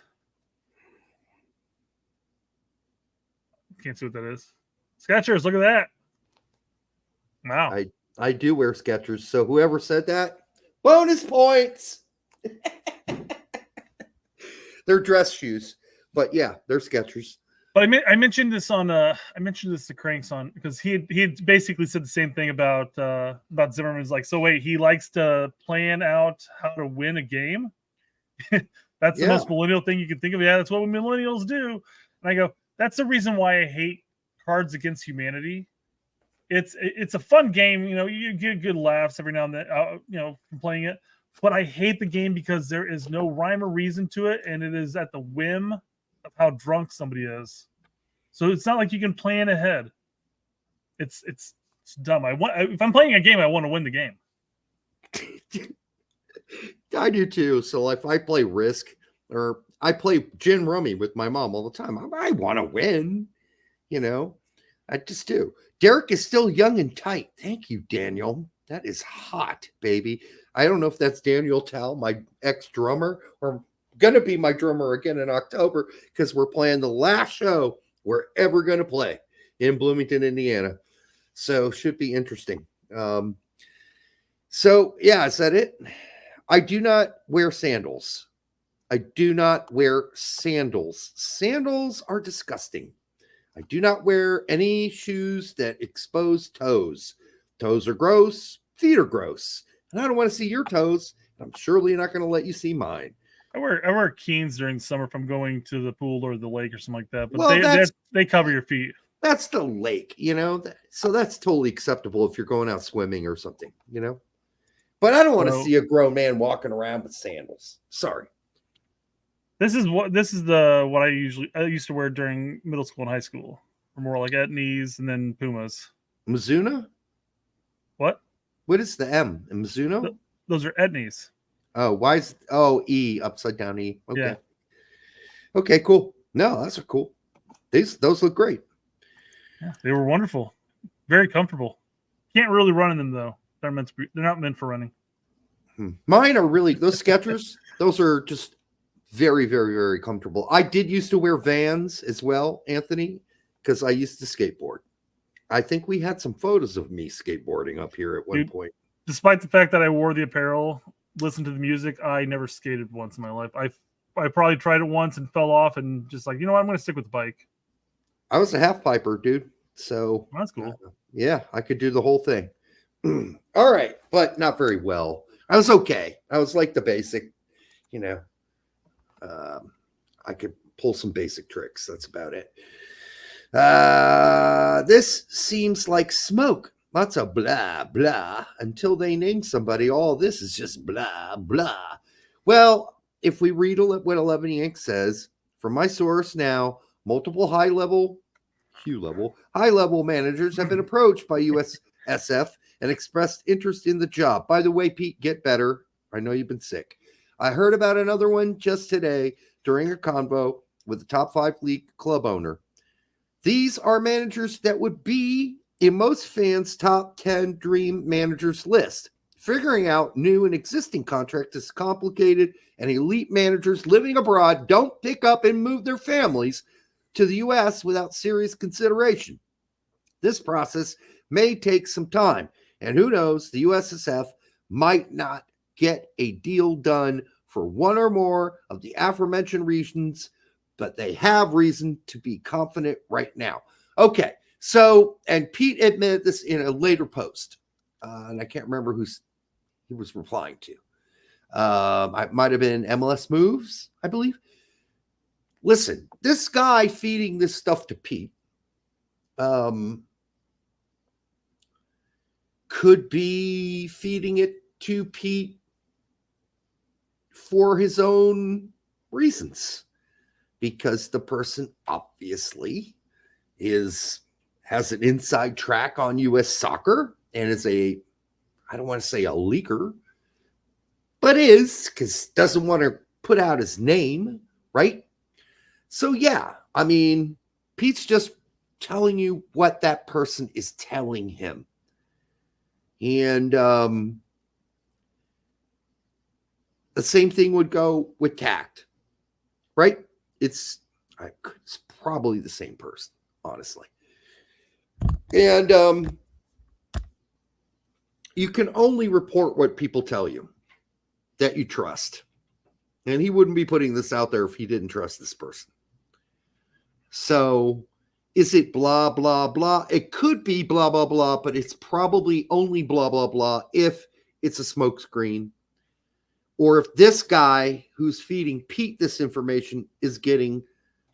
Can't see what that is. Skechers, look at that. Wow. I do wear Skechers. So whoever said that, bonus points. They're dress shoes. But yeah, they're Skechers. But I mentioned this to Cranks on because he had basically said the same thing about Zimmerman's like, so wait, he likes to plan out how to win a game. That's the most millennial thing you can think of. Yeah, that's what millennials do. And I go, that's the reason why I hate Cards Against Humanity. It's a fun game, you get good laughs every now and then, from playing it. But I hate the game because there is no rhyme or reason to it, and it is at the whim of how drunk somebody is. So it's not like you can plan ahead. It's dumb. If I'm playing a game, I want to win the game. I do too. So if I play Risk or I play gin rummy with my mom all the time, I want to win. I just do. Derek is still young and tight. Thank you, Daniel. That is hot, baby. I don't know if that's Daniel Tell, my ex-drummer, or going to be my drummer again in October because we're playing the last show we're ever going to play in Bloomington, Indiana. So should be interesting. So yeah, is that it? I do not wear sandals. Sandals are disgusting. I do not wear any shoes that expose toes. Toes are gross. Feet are gross. And I don't want to see your toes. I'm surely not going to let you see mine. I wear Keens during the summer if I'm going to the pool or the lake or something like that. But they cover your feet. That's the lake, So that's totally acceptable if you're going out swimming or something, But I don't want to see a grown man walking around with sandals. Sorry. This is what I used to wear during middle school and high school. Or more like Etnies and then Pumas. Mizuno? What? What is the M in Mizuno? Those are Etnies. Oh, why is E upside down E? Okay. Yeah. Okay, cool. No, those are cool. Those look great. Yeah, they were wonderful. Very comfortable. Can't really run in them though. They're not meant for running. Mine are really those Skechers. Those are just Very, very, very comfortable. I did used to wear Vans as well, Anthony, because I used to skateboard. I think we had some photos of me skateboarding up here at one point. Despite the fact that I wore the apparel, listened to the music, I never skated once in my life. I probably tried it once and fell off and just like, you know what, I'm going to stick with the bike. I was a half piper, dude. So that's cool. Yeah, I could do the whole thing. All right, but not very well. I was okay. I was like the basic, you know. I could pull some basic tricks. That's about it. This seems like smoke. Lots of blah, blah, until they name somebody. All this is just blah, blah. Well, if we read what 11 Yank says, from my source now, multiple high-level managers have been approached by USSF and expressed interest in the job. By the way, Pete, get better. I know you've been sick. I heard about another one just today during a convo with the top 5 league club owner. These are managers that would be in most fans' top 10 dream managers list. Figuring out new and existing contracts is complicated, and elite managers living abroad don't pick up and move their families to the U.S. without serious consideration. This process may take some time, and who knows, the USSF might not get a deal done for one or more of the aforementioned reasons, but they have reason to be confident right now. Okay, so, and Pete admitted this in a later post, and I can't remember who he was replying to. It might have been MLS Moves, I believe. Listen, this guy feeding this stuff to Pete could be feeding it to Pete for his own reasons, because the person obviously has an inside track on U.S. soccer and is I don't want to say a leaker, but is, because doesn't want to put out his name, right? So yeah, I mean, Pete's just telling you what that person is telling him. And the same thing would go with tact, right? It's probably the same person, honestly. And you can only report what people tell you that you trust. And he wouldn't be putting this out there if he didn't trust this person. So is it blah, blah, blah? It could be blah, blah, blah, but it's probably only blah, blah, blah if it's a smokescreen, or if this guy who's feeding Pete this information is getting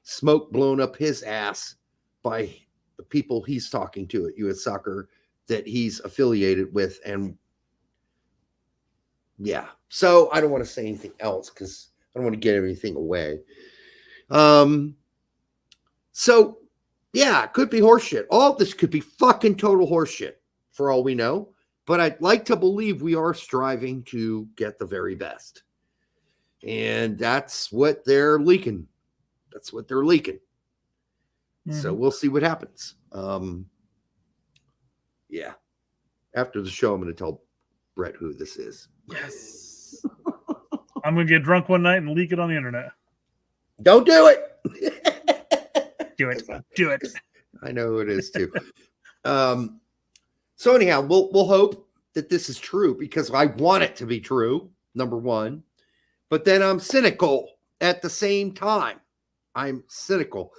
smoke blown up his ass by the people he's talking to at U.S. Soccer that he's affiliated with. And yeah, so I don't want to say anything else because I don't want to get anything away. So yeah, it could be horseshit. All of this could be fucking total horseshit for all we know. But I'd like to believe we are striving to get the very best. And that's what they're leaking. That's what they're leaking. Mm-hmm. So we'll see what happens. Yeah. After the show, I'm going to tell Brett who this is. Yes. I'm going to get drunk one night and leak it on the internet. Don't do it. Do it. Do it. I know who it is too. So anyhow, we'll hope that this is true because I want it to be true, number one. But then I'm cynical at the same time. I'm cynical.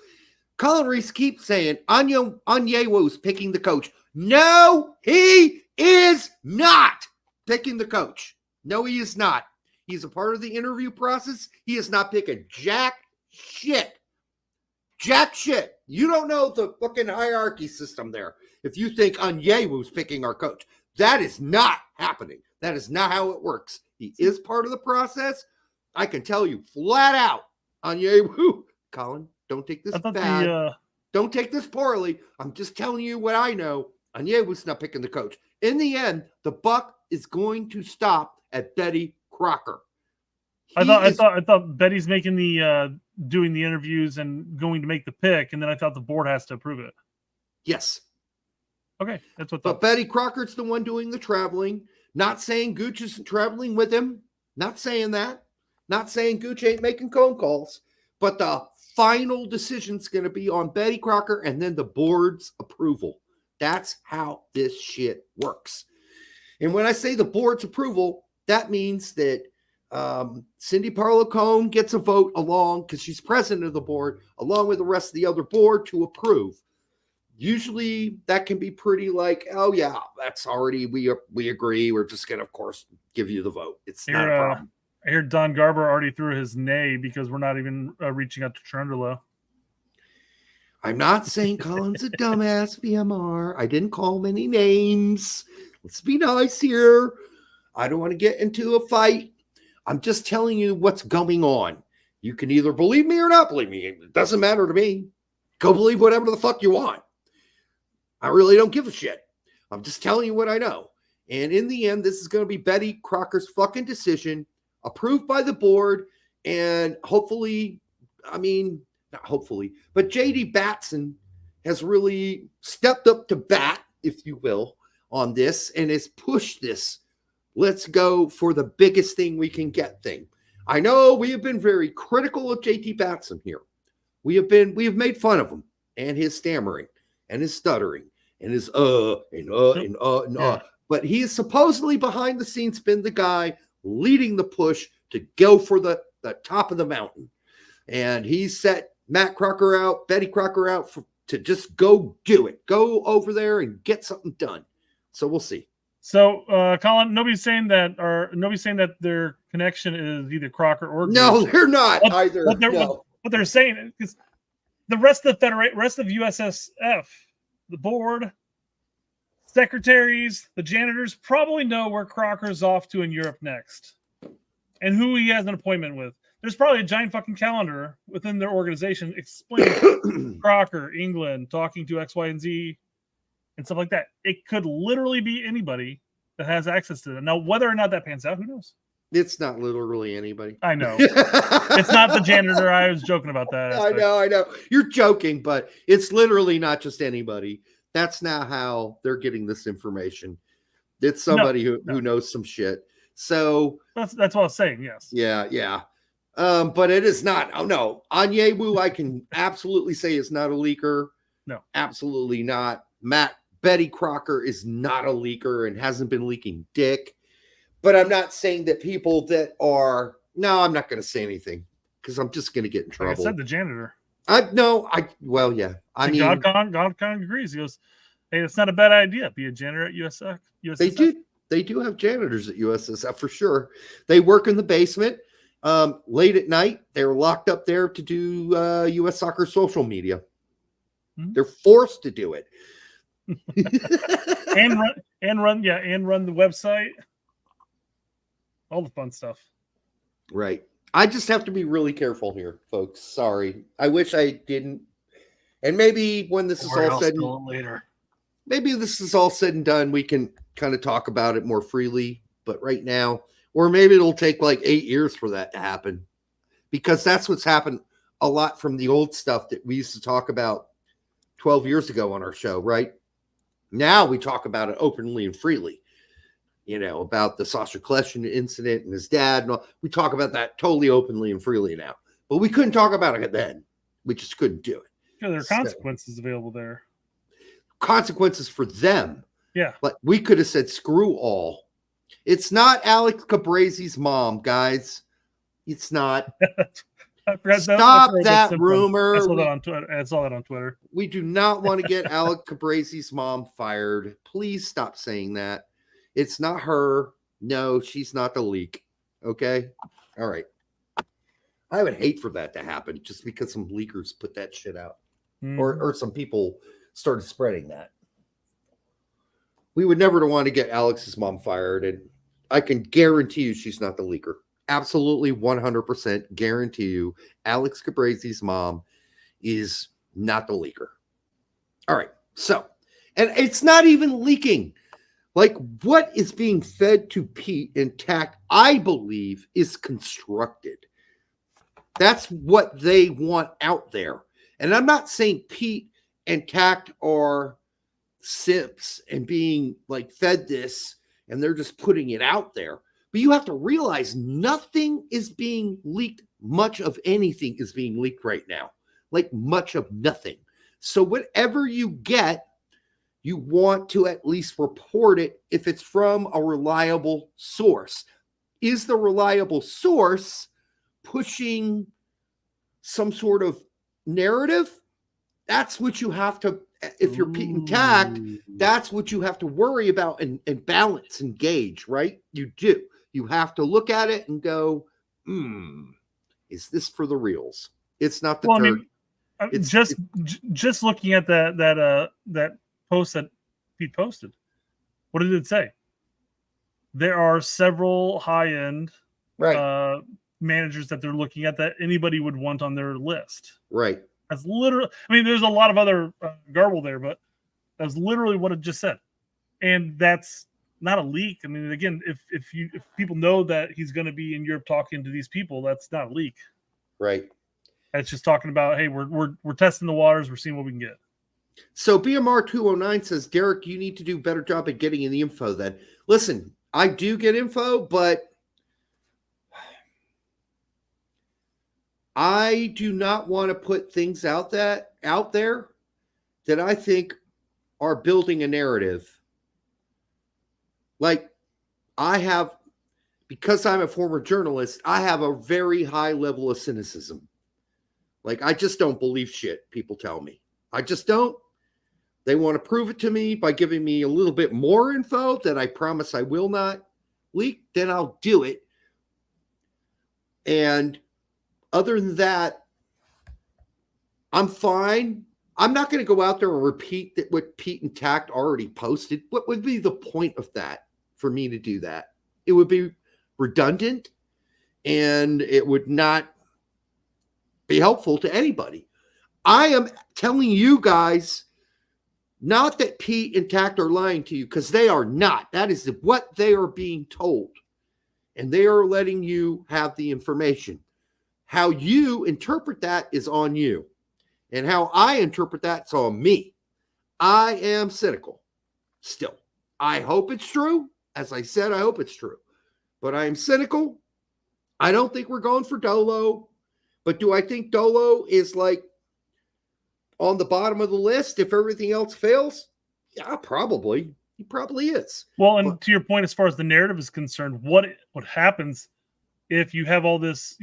Colin Reese keeps saying Onyewo's picking the coach. No, he is not picking the coach. No, he is not. He's a part of the interview process. He is not picking jack shit. Jack shit. You don't know the fucking hierarchy system there. If you think Onyewo's picking our coach, that is not happening. That is not how it works. He is part of the process. I can tell you flat out, Onyewo. Colin, don't take this bad. Don't take this poorly. I'm just telling you what I know. Onyewo's not picking the coach. In the end, the buck is going to stop at Betty Crocker. I thought Betty's making the doing the interviews and going to make the pick, and then I thought the board has to approve it. Yes. Okay, that's what. But Betty Crocker's the one doing the traveling. Not saying Gooch isn't traveling with him. Not saying that. Not saying Gooch ain't making phone calls, but the final decision's going to be on Betty Crocker and then the board's approval. That's how this shit works. And when I say the board's approval, that means that Cindy Parlow-Cone gets a vote along, because she's president of the board, along with the rest of the other board to approve. Usually that can be pretty like, oh yeah, that's already, we agree. We're just going to, of course, give you the vote. It's not a problem. I hear Don Garber already threw his nay because we're not even reaching out to Trundolo. I'm not saying Colin's a dumbass, VMR. I didn't call him any names. Let's be nice here. I don't want to get into a fight. I'm just telling you what's going on. You can either believe me or not believe me. It doesn't matter to me. Go believe whatever the fuck you want. I really don't give a shit. I'm just telling you what I know. And in the end, this is going to be Betty Crocker's fucking decision, approved by the board, and hopefully, not hopefully, but JD Batson has really stepped up to bat, if you will, on this and has pushed this. Let's go for the biggest thing we can get thing. I know we have been very critical of JT Batson here. We have made fun of him and his stammering and his stuttering and his but he is supposedly behind the scenes been the guy leading the push to go for the top of the mountain. And he set Matt Crocker out, Betty Crocker out to just go do it. Go over there and get something done. So we'll see. So, Colin, nobody's saying that their connection is either Crocker or no, Gooch. they're not either. What they're saying is the rest of USSF, the board, secretaries, the janitors probably know where Crocker's off to in Europe next, and who he has an appointment with. There's probably a giant fucking calendar within their organization explaining Crocker, England, talking to X, Y, and Z, and stuff like that. It could literally be anybody that has access to it. Now, whether or not that pans out, who knows? It's not literally anybody. I know. It's not the janitor. I was joking about that aspect. I know. You're joking, but it's literally not just anybody. That's not how they're getting this information. It's somebody who knows some shit. So that's what I was saying. Yes. Yeah. But it is not. Oh no, Onyewu, I can absolutely say is not a leaker. No, absolutely not. Betty Crocker is not a leaker and hasn't been leaking dick. But I'm not saying that people that are. No, I'm not going to say anything because I'm just going to get in trouble. Like I said, the janitor. Well, yeah. I mean, Godcon agrees. He goes, "Hey, it's not a bad idea. Be a janitor at USSF." They do have janitors at USSF for sure. They work in the basement late at night. They're locked up there to do U.S. soccer social media. Mm-hmm. They're forced to do it. and run the website. All the fun stuff. Right. I just have to be really careful here, folks. Sorry. I wish I didn't. And maybe when this is all said later. Maybe this is all said and done, we can kind of talk about it more freely. But right now, or maybe it'll take like 8 years for that to happen. Because that's what's happened a lot from the old stuff that we used to talk about 12 years ago on our show, right? Now we talk about it openly and freely. About the Sasha Kleshin incident and his dad. And all. We talk about that totally openly and freely now. But we couldn't talk about it then. We just couldn't do it. Yeah, there are consequences available there. Consequences for them. Yeah. Like we could have said, screw all. It's not Alex Cabrazi's mom, guys. It's not. Stop that rumor. I saw that on Twitter. We do not want to get Alex Cabrazi's mom fired. Please stop saying that. It's not her. No, she's not the leak. Okay? All right. I would hate for that to happen just because some leakers put that shit out. Or some people started spreading that. We would never want to get Alex's mom fired. And I can guarantee you she's not the leaker. Absolutely 100% guarantee you Alex Cabrazi's mom is not the leaker. All right. So, and it's not even leaking. Like what is being fed to Pete and Tact, I believe, is constructed. That's what they want out there. And I'm not saying Pete and Tact are simps and being like fed this and they're just putting it out there. But you have to realize nothing is being leaked. Much of anything is being leaked right now, like much of nothing. So whatever you get, you want to at least report it if it's from a reliable source. Is the reliable source pushing some sort of narrative? That's what you have to, if you're Pete and Tact, that's what you have to worry about and balance and gauge, right? You do. You have to look at it and go, is this for the reals? It's not the turd. I mean, just looking at that post that Pete posted, what did it say? There are several high-end managers that they're looking at that anybody would want on their list. Right. That's literally, I mean, there's a lot of other garble there, but that's literally what it just said. And that's not a leak. I mean, again, if people know that he's going to be in Europe talking to these people, that's not a leak. Right. It's just talking about, hey, we're testing the waters. We're seeing what we can get. So BMR 209 says, Derek, you need to do a better job at getting in the info then. Listen, I do get info, but I do not want to put things out there that I think are building a narrative. Like because I'm a former journalist, I have a very high level of cynicism. Like, I just don't believe shit people tell me. I just don't. They want to prove it to me by giving me a little bit more info that I promise I will not leak, then I'll do it. And other than that, I'm fine. I'm not going to go out there and repeat what Pete and Tact already posted. What would be the point of that for me to do that? It would be redundant, and it would not be helpful to anybody. I am telling you guys, not that Pete and Tact are lying to you, because they are not. That is what they are being told. And they are letting you have the information. How you interpret that is on you. And how I interpret that's on me. I am cynical still. I hope it's true. As I said, I hope it's true. But I am cynical. I don't think we're going for Dolo. But do I think Dolo is like on the bottom of the list if everything else fails? Yeah, probably. He probably is. Well, and to your point, as far as the narrative is concerned, what happens if you have all this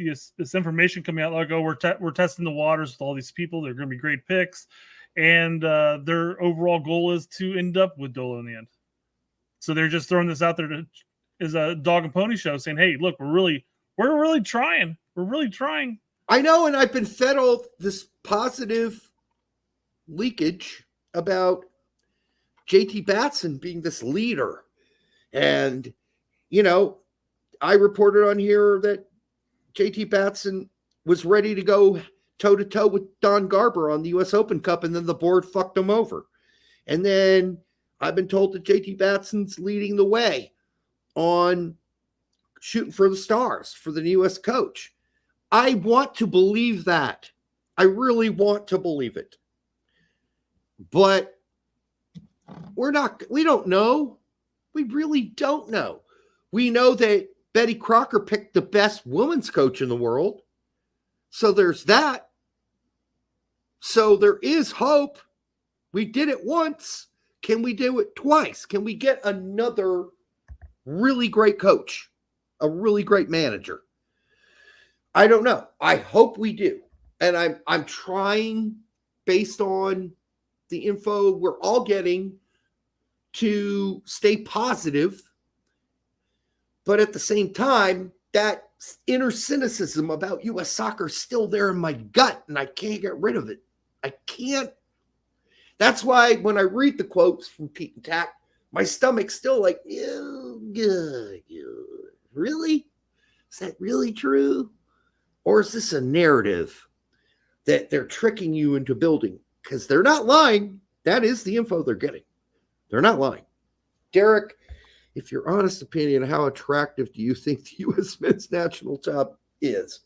information coming out like, oh, we're testing the waters with all these people, they're going to be great picks, and their overall goal is to end up with Dolo in the end. So they're just throwing this out there as a dog and pony show, saying, "Hey, look, we're really trying. We're really trying." I know, and I've been fed all this positive leakage about JT Batson being this leader. And, you know, I reported on here that JT Batson was ready to go toe-to-toe with Don Garber on the U.S. Open Cup, and then the board fucked him over. And then I've been told that JT Batson's leading the way on shooting for the stars for the U.S. coach. I want to believe that. I really want to believe it. But we don't know. We really don't know. We know that Betty Crocker picked the best women's coach in the world. So there's that. So there is hope. We did it once. Can we do it twice? Can we get another really great coach? A really great manager? I don't know. I hope we do. And I'm trying, based on the info we're all getting, to stay positive. But at the same time, that inner cynicism about U.S. soccer is still there in my gut, and I can't get rid of it. I can't. That's why when I read the quotes from Pete and Tact, my stomach's still like, good. Really? Is that really true? Or is this a narrative that they're tricking you into building? Because they're not lying. That is the info they're getting. They're not lying. Derek, if your honest opinion, how attractive do you think the U.S. men's national team is?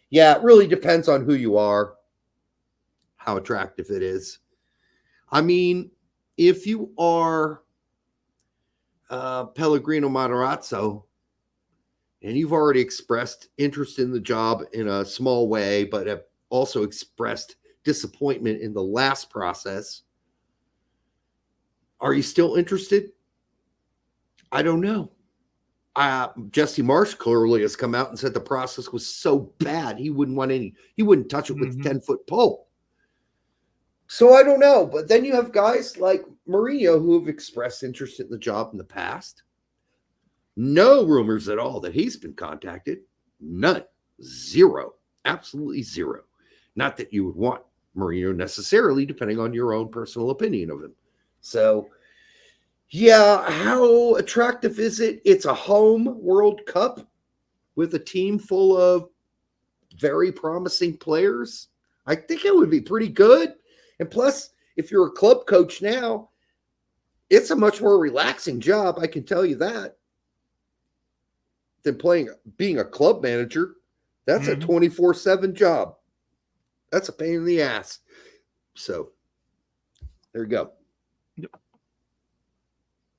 Yeah, it really depends on who you are, how attractive it is. I mean, if you are Pellegrino Matarazzo, and you've already expressed interest in the job in a small way, but have also expressed disappointment in the last process. Are you still interested? I don't know. Jesse Marsh clearly has come out and said the process was so bad he wouldn't touch it with a 10-foot pole. So I don't know. But then you have guys like Mourinho who have expressed interest in the job in the past. No rumors at all that he's been contacted. None. Zero. Absolutely zero. Not that you would want Mourinho necessarily, depending on your own personal opinion of him. So, yeah, how attractive is it? It's a home World Cup with a team full of very promising players. I think it would be pretty good. And plus, if you're a club coach now, it's a much more relaxing job, I can tell you that, than being a club manager. That's a 24/7 job. That's a pain in the ass. So, there you go. Yep.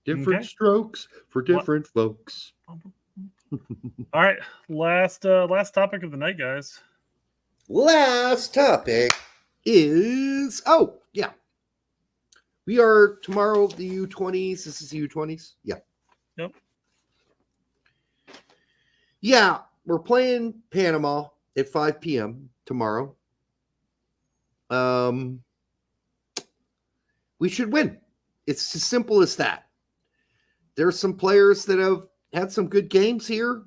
Different strokes for different folks. All right, last topic of the night, guys. Last topic is we are tomorrow the U20s. This is the U20s. Yeah. Yep. Yeah, we're playing Panama at 5 p.m. tomorrow. We should win. It's as simple as that. There's some players that have had some good games here.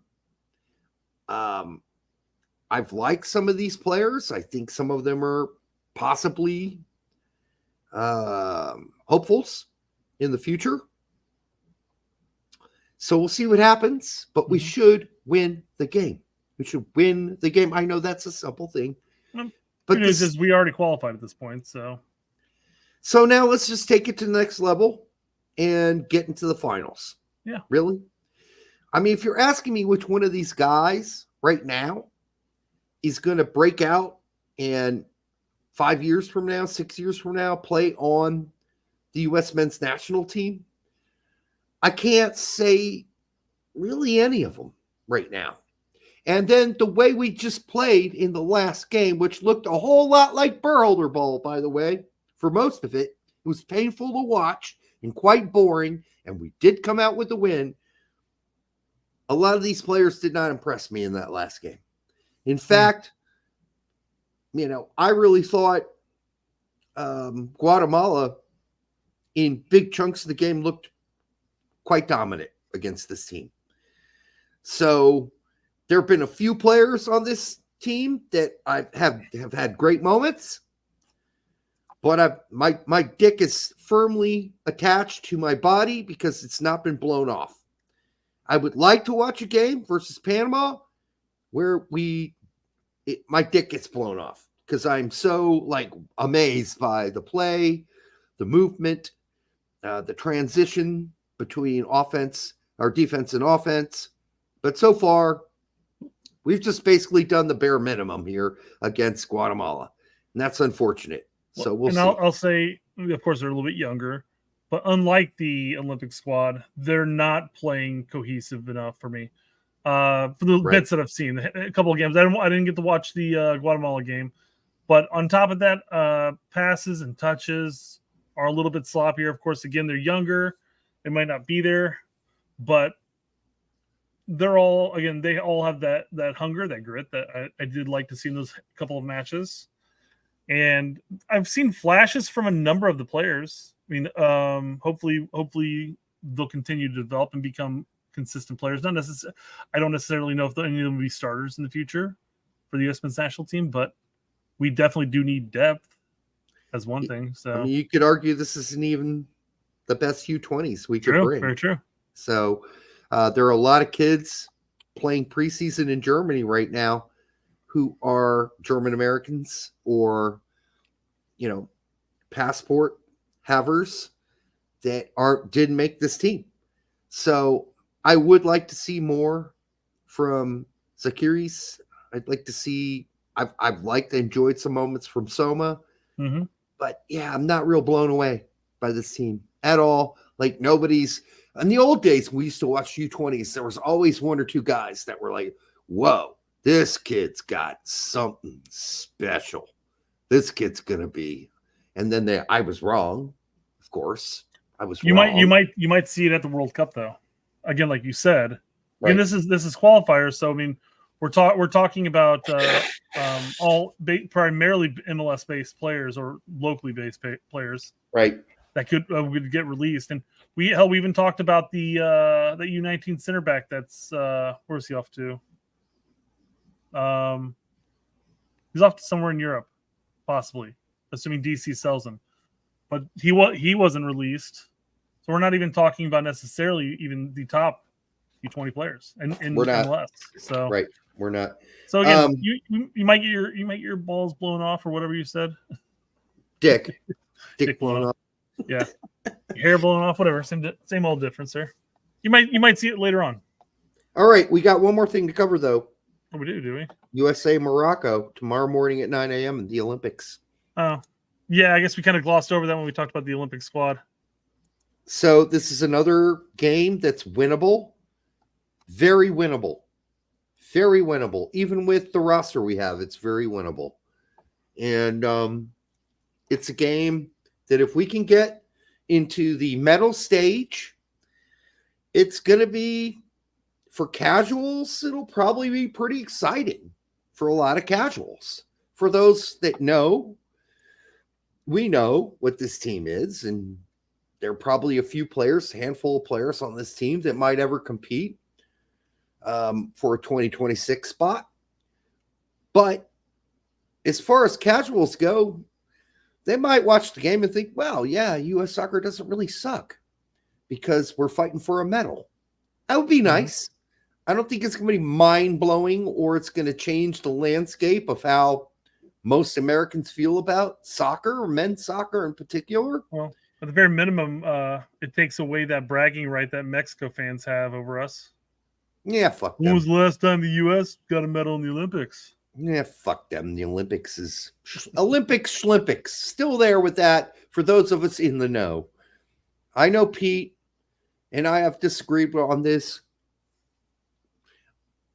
I've liked some of these players. I think some of them are possibly hopefuls in the future. So we'll see what happens, but we should win the game. We should win the game. I know that's a simple thing. But news is we already qualified at this point, so now let's just take it to the next level and get into the finals. Yeah. Really? I mean, if you're asking me which one of these guys right now is going to break out and 5 years from now, 6 years from now, play on the U.S. men's national team, I can't say really any of them right now. And then the way we just played in the last game, which looked a whole lot like Burholder Ball, by the way, for most of it, it was painful to watch and quite boring, and we did come out with the win. A lot of these players did not impress me in that last game. In fact, I really thought Guatemala in big chunks of the game looked quite dominant against this team. So there have been a few players on this team that I have had great moments, but my dick is firmly attached to my body because it's not been blown off. I would like to watch a game versus Panama where my dick gets blown off because I'm so amazed by the play, the movement, the transition between defense and offense. But so far, we've just basically done the bare minimum here against Guatemala, and that's unfortunate. So we'll see. I'll say, of course, they're a little bit younger, but unlike the Olympic squad, they're not playing cohesive enough for me. For the bits that I've seen, a couple of games, I didn't get to watch the Guatemala game, but on top of that, passes and touches are a little bit sloppier. Of course, again, they're younger; they might not be there, but they all have that hunger, that grit that I did like to see in those couple of matches. And I've seen flashes from a number of the players. I mean, hopefully they'll continue to develop and become consistent players. I don't necessarily know if any of them will be starters in the future for the U.S. men's national team, but we definitely do need depth as one thing. So I mean, you could argue this isn't even the best U20s we could bring. Very true. So there are a lot of kids playing preseason in Germany right now who are German Americans or, passport havers that didn't make this team. So I would like to see more from Zakiris. I'd like to see. I've enjoyed some moments from Soma, but yeah, I'm not real blown away by this team at all. Nobody's In the old days, we used to watch U20s. There was always one or two guys that were like, whoa, this kid's got something special. This kid's going to be. And then I was wrong, of course. I was wrong. You might see it at the World Cup, though. Again, like you said. Right. And this is qualifiers. So, I mean, we're talking about primarily MLS-based players or locally based players. Right. That would get released. And we even talked about the U19 center back that's where's he off to? He's off to somewhere in Europe, possibly, assuming DC sells him. But he wasn't released. So we're not even talking about necessarily even the top U20 players and we're not, MLS. So right. We're not. So again, you might get your balls blown off or whatever you said. Dick blown off. Yeah, your hair blown off, whatever. Same old difference there. You might see it later on. All right, we got one more thing to cover though. Oh, we do we? USA Morocco tomorrow morning at 9 a.m. in the Olympics. Oh, yeah. I guess we kind of glossed over that when we talked about the Olympic squad. So this is another game that's winnable, very winnable, very winnable. Even with the roster we have, it's very winnable, and it's a game that if we can get into the medal stage, it's going to be, for casuals, it'll probably be pretty exciting for a lot of casuals. For those that know, we know what this team is, and there are probably a handful of players on this team that might ever compete for a 2026 spot. But as far as casuals go, they might watch the game and think, well, yeah, U.S. soccer doesn't really suck because we're fighting for a medal. That would be nice. I don't think it's going to be mind-blowing or it's going to change the landscape of how most Americans feel about soccer, or men's soccer in particular. Well, at the very minimum, it takes away that bragging right that Mexico fans have over us. Yeah, fuck them. When was the last time the U.S. got a medal in the Olympics? Yeah, fuck them. The Olympics is Olympics. Still there with that for those of us in the know. I know Pete and I have disagreed on this.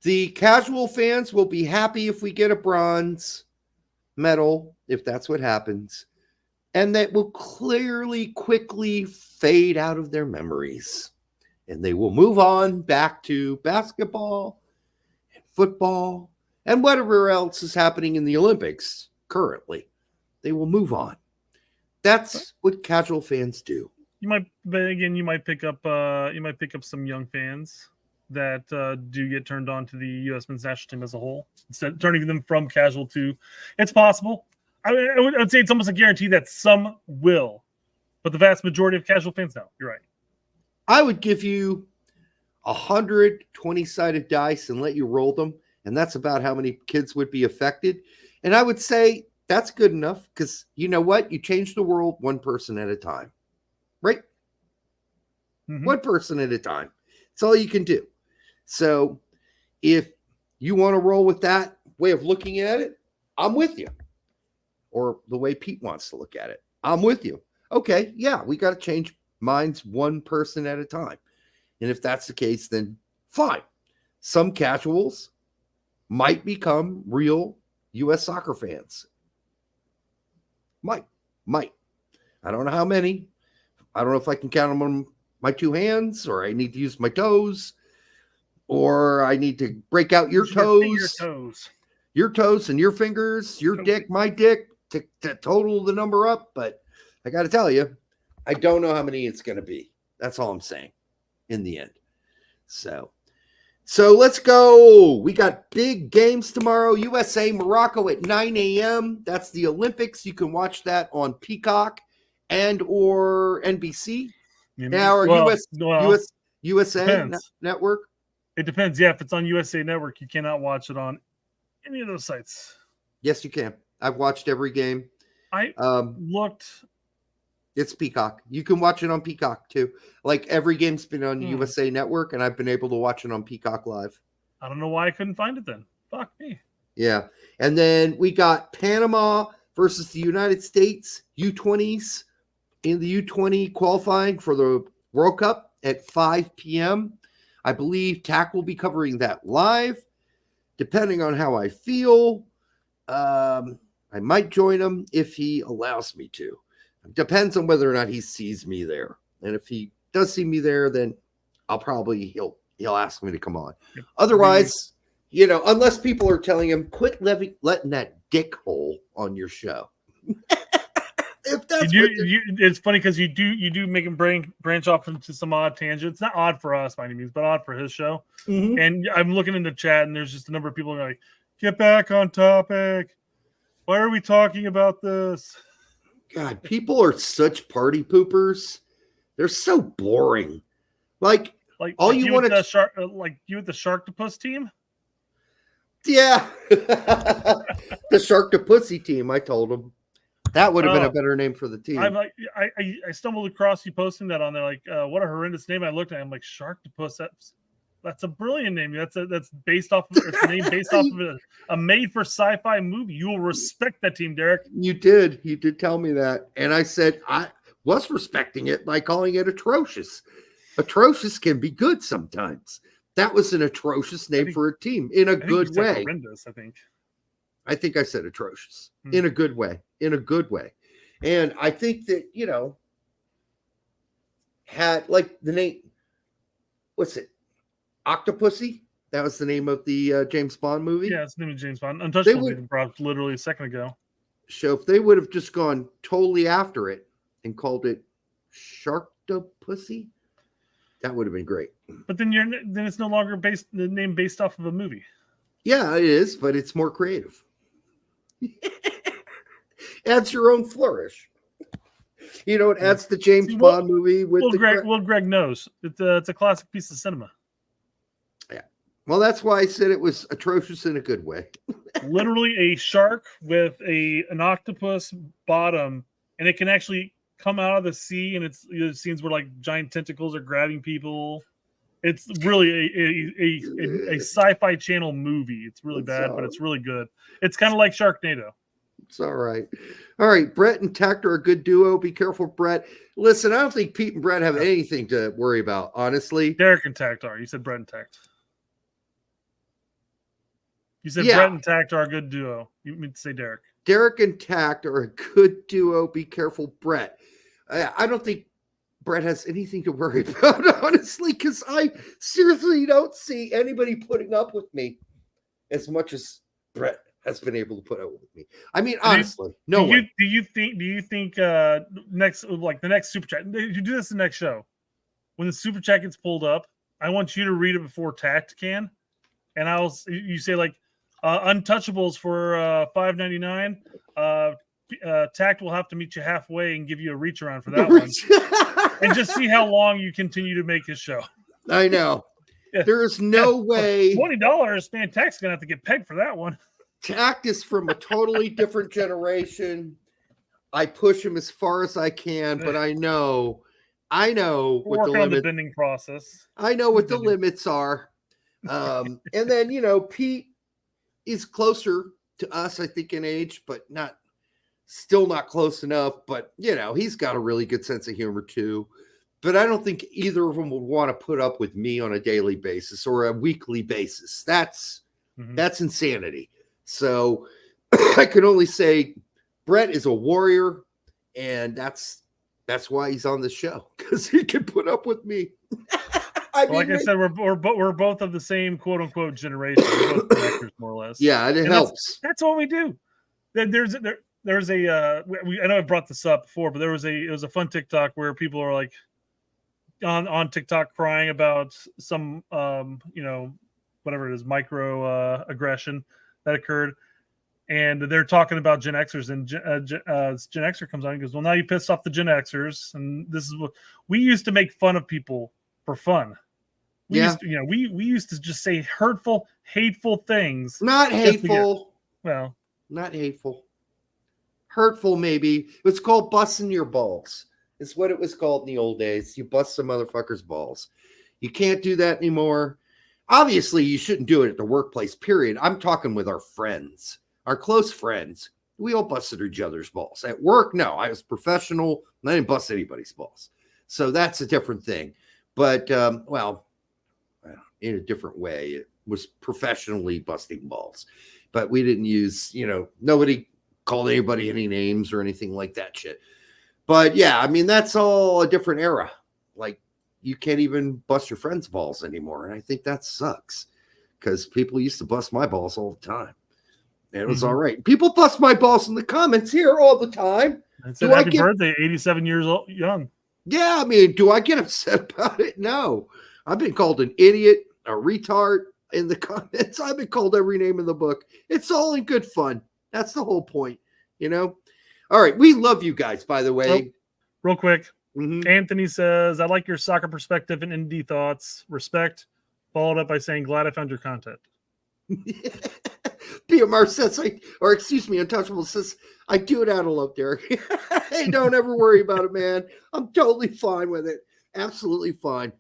The casual fans will be happy if we get a bronze medal, if that's what happens. And that will quickly fade out of their memories. And they will move on back to basketball and football and whatever else is happening in the Olympics currently. They will move on. That's what casual fans do. You might pick up some young fans that do get turned on to the U.S. men's national team as a whole, instead of turning them from casual to. It's possible. I would say it's almost a guarantee that some will, but the vast majority of casual fans, no. You're right. I would give you 100 20-sided dice and let you roll them, and that's about how many kids would be affected. And I would say that's good enough because you know what? You change the world one person at a time, right? Mm-hmm. One person at a time. That's all you can do. So if you want to roll with that way of looking at it, I'm with you. Or the way Pete wants to look at it, I'm with you. Okay, yeah, we got to change minds one person at a time. And if that's the case, then fine. Some casuals might become real U.S. soccer fans. Might. I don't know how many. I don't know if I can count them on my two hands, or I need to use my toes, or I need to break out your toes. Your toes and your fingers, your dick, my dick, to total the number up. But I got to tell you, I don't know how many it's going to be. That's all I'm saying in the end. So let's go. We got big games tomorrow. USA Morocco at 9 a.m. That's the Olympics. You can watch that on Peacock and or NBC. Now or USA Network. It depends. Yeah, if it's on USA Network, you cannot watch it on any of those sites. Yes, you can. I've watched every game. I looked. It's Peacock. You can watch it on Peacock too. Like every game's been on USA Network, and I've been able to watch it on Peacock Live. I don't know why I couldn't find it then. Fuck me. Yeah. And then we got Panama versus the United States U20s in the U20 qualifying for the World Cup at 5 p.m. I believe TAC will be covering that live. Depending on how I feel, I might join him if he allows me to. Depends on whether or not he sees me there. And if he does see me there, then I'll probably he'll ask me to come on. Yep. Otherwise, unless people are telling him, quit letting that dick hole on your show. If that's it's funny because you do make him branch off into some odd tangent. It's not odd for us by any means, but odd for his show. Mm-hmm. And I'm looking in the chat, and there's just a number of people like, "Get back on topic. Why are we talking about this?" God, people are such party poopers. They're so boring. Like all you want to like you with the Sharktopus team. Yeah, the Sharktopus team. I told them. That would have been a better name for the team. I stumbled across you posting that on there. Like, what a horrendous name! I looked at it, I'm like, Sharktopus. That's a brilliant name. That's based off of it's a name based off of a made for sci-fi movie. You will respect that team, Derek. You did tell me that, and I said I was respecting it by calling it atrocious. Atrocious can be good sometimes. That was an atrocious name for a team in a good way. Horrendous, I think I said atrocious in a good way. And I think that, had like the name, what's it? Octopussy? That was the name of the James Bond movie. Yeah, it's the name of James Bond. Untouchable brought literally a second ago. So if they would have just gone totally after it and called it Sharktopus, that would have been great. But then it's no longer the name based off of a movie. Yeah, it is, but it's more creative. Adds your own flourish. It adds the James Bond movie with Greg knows. It's a classic piece of cinema. Yeah. Well, that's why I said it was atrocious in a good way. Literally a shark with an octopus bottom, and it can actually come out of the sea, and it's scenes where like giant tentacles are grabbing people. It's really a sci-fi channel movie. It's really bad, but it's really good. It's kind of like Sharknado. It's all right. All right. Brett and Tact are a good duo. Be careful, Brett. Listen, I don't think Pete and Brett have anything to worry about, honestly. Derek and Tact are. You said Brett and Tact. You said Brett and Tact are a good duo. You mean to say Derek. Derek and Tact are a good duo. Be careful, Brett. I don't think Brett has anything to worry about, honestly, because I seriously don't see anybody putting up with me as much as Brett has been able to put up with me. I mean, honestly, no one. Do you think next the next super chat? You do this in the next show. When the super chat gets pulled up, I want you to read it before Tact can, and you say like untouchables for $5.99. Tact will have to meet you halfway and give you a reach around for that one, and just see how long you continue to make his show. I know. There is no way. $20, man. Tact's gonna have to get pegged for that one. Tact is from a totally different generation. I push him as far as I can, but I know what the bending process. I know what the limits are. And then Pete is closer to us, I think, in age, but still not close enough. But he's got a really good sense of humor too. But I don't think either of them would want to put up with me on a daily basis or a weekly basis. That's insanity. So I can only say Brett is a warrior, and that's why he's on the show, because he can put up with me. I said, we're both of the same quote unquote generation, both connectors, more or less. Yeah, it helps. That's what we do. There's a I know I brought this up before, but it was a fun TikTok where people are like on TikTok crying about some whatever it is, micro aggression that occurred, and they're talking about Gen Xers, and Gen Xer comes on and goes, well, now you pissed off the Gen Xers, and this is what we used to make fun of people for fun. We used to just say hurtful, hateful things. Not hateful. Not hateful. Hurtful, maybe. It's called busting your balls. It's what it was called in the old days. You bust some motherfucker's balls. You can't do that anymore. Obviously, you shouldn't do it at the workplace, period. I'm talking with our friends, our close friends. We all busted each other's balls. At work, no. I was professional, and I didn't bust anybody's balls. So that's a different thing. but well, in a different way. It was professionally busting balls, but we didn't use, nobody called anybody any names or anything like that shit. But yeah, I mean, that's all a different era. Like, you can't even bust your friends' balls anymore. And I think that sucks because people used to bust my balls all the time. And it was all right. People bust my balls in the comments here all the time. And said, happy birthday, 87 years old, young. Yeah, I mean, do I get upset about it? No. I've been called an idiot, a retard in the comments. I've been called every name in the book. It's all in good fun. That's the whole point, All right. We love you guys, by the way. Oh, real quick. Anthony says, I like your soccer perspective and indie thoughts. Respect. Followed up by saying, glad I found your content. PMR says, Untouchable says, I do it out of love, Derek. Hey, don't ever worry about it, man. I'm totally fine with it. Absolutely fine.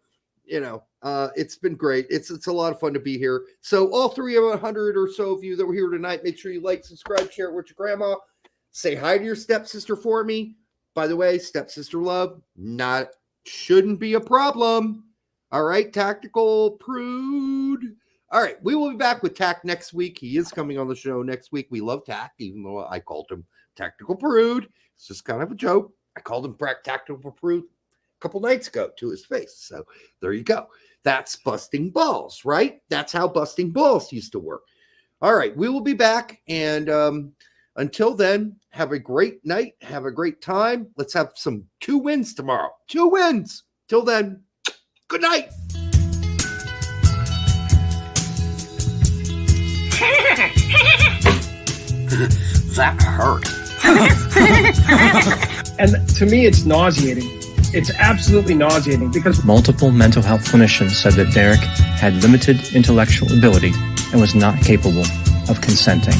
It's been great. It's a lot of fun to be here. So all 300 or so of you that were here tonight, make sure you like, subscribe, share it with your grandma. Say hi to your stepsister for me. By the way, stepsister love shouldn't be a problem. All right, Tactical Prude. All right, we will be back with Tack next week. He is coming on the show next week. We love Tack, even though I called him Tactical Prude. It's just kind of a joke. I called him Tactical Prude a couple nights ago to his face. So there you go. That's busting balls, right? That's how busting balls used to work. All right, we will be back. And until then, have a great night. Have a great time. Let's have some 2 wins tomorrow. 2 wins. Till then, good night. That hurt. And to me, it's nauseating. It's absolutely nauseating because Multiple mental health clinicians said that Derek had limited intellectual ability and was not capable of consenting.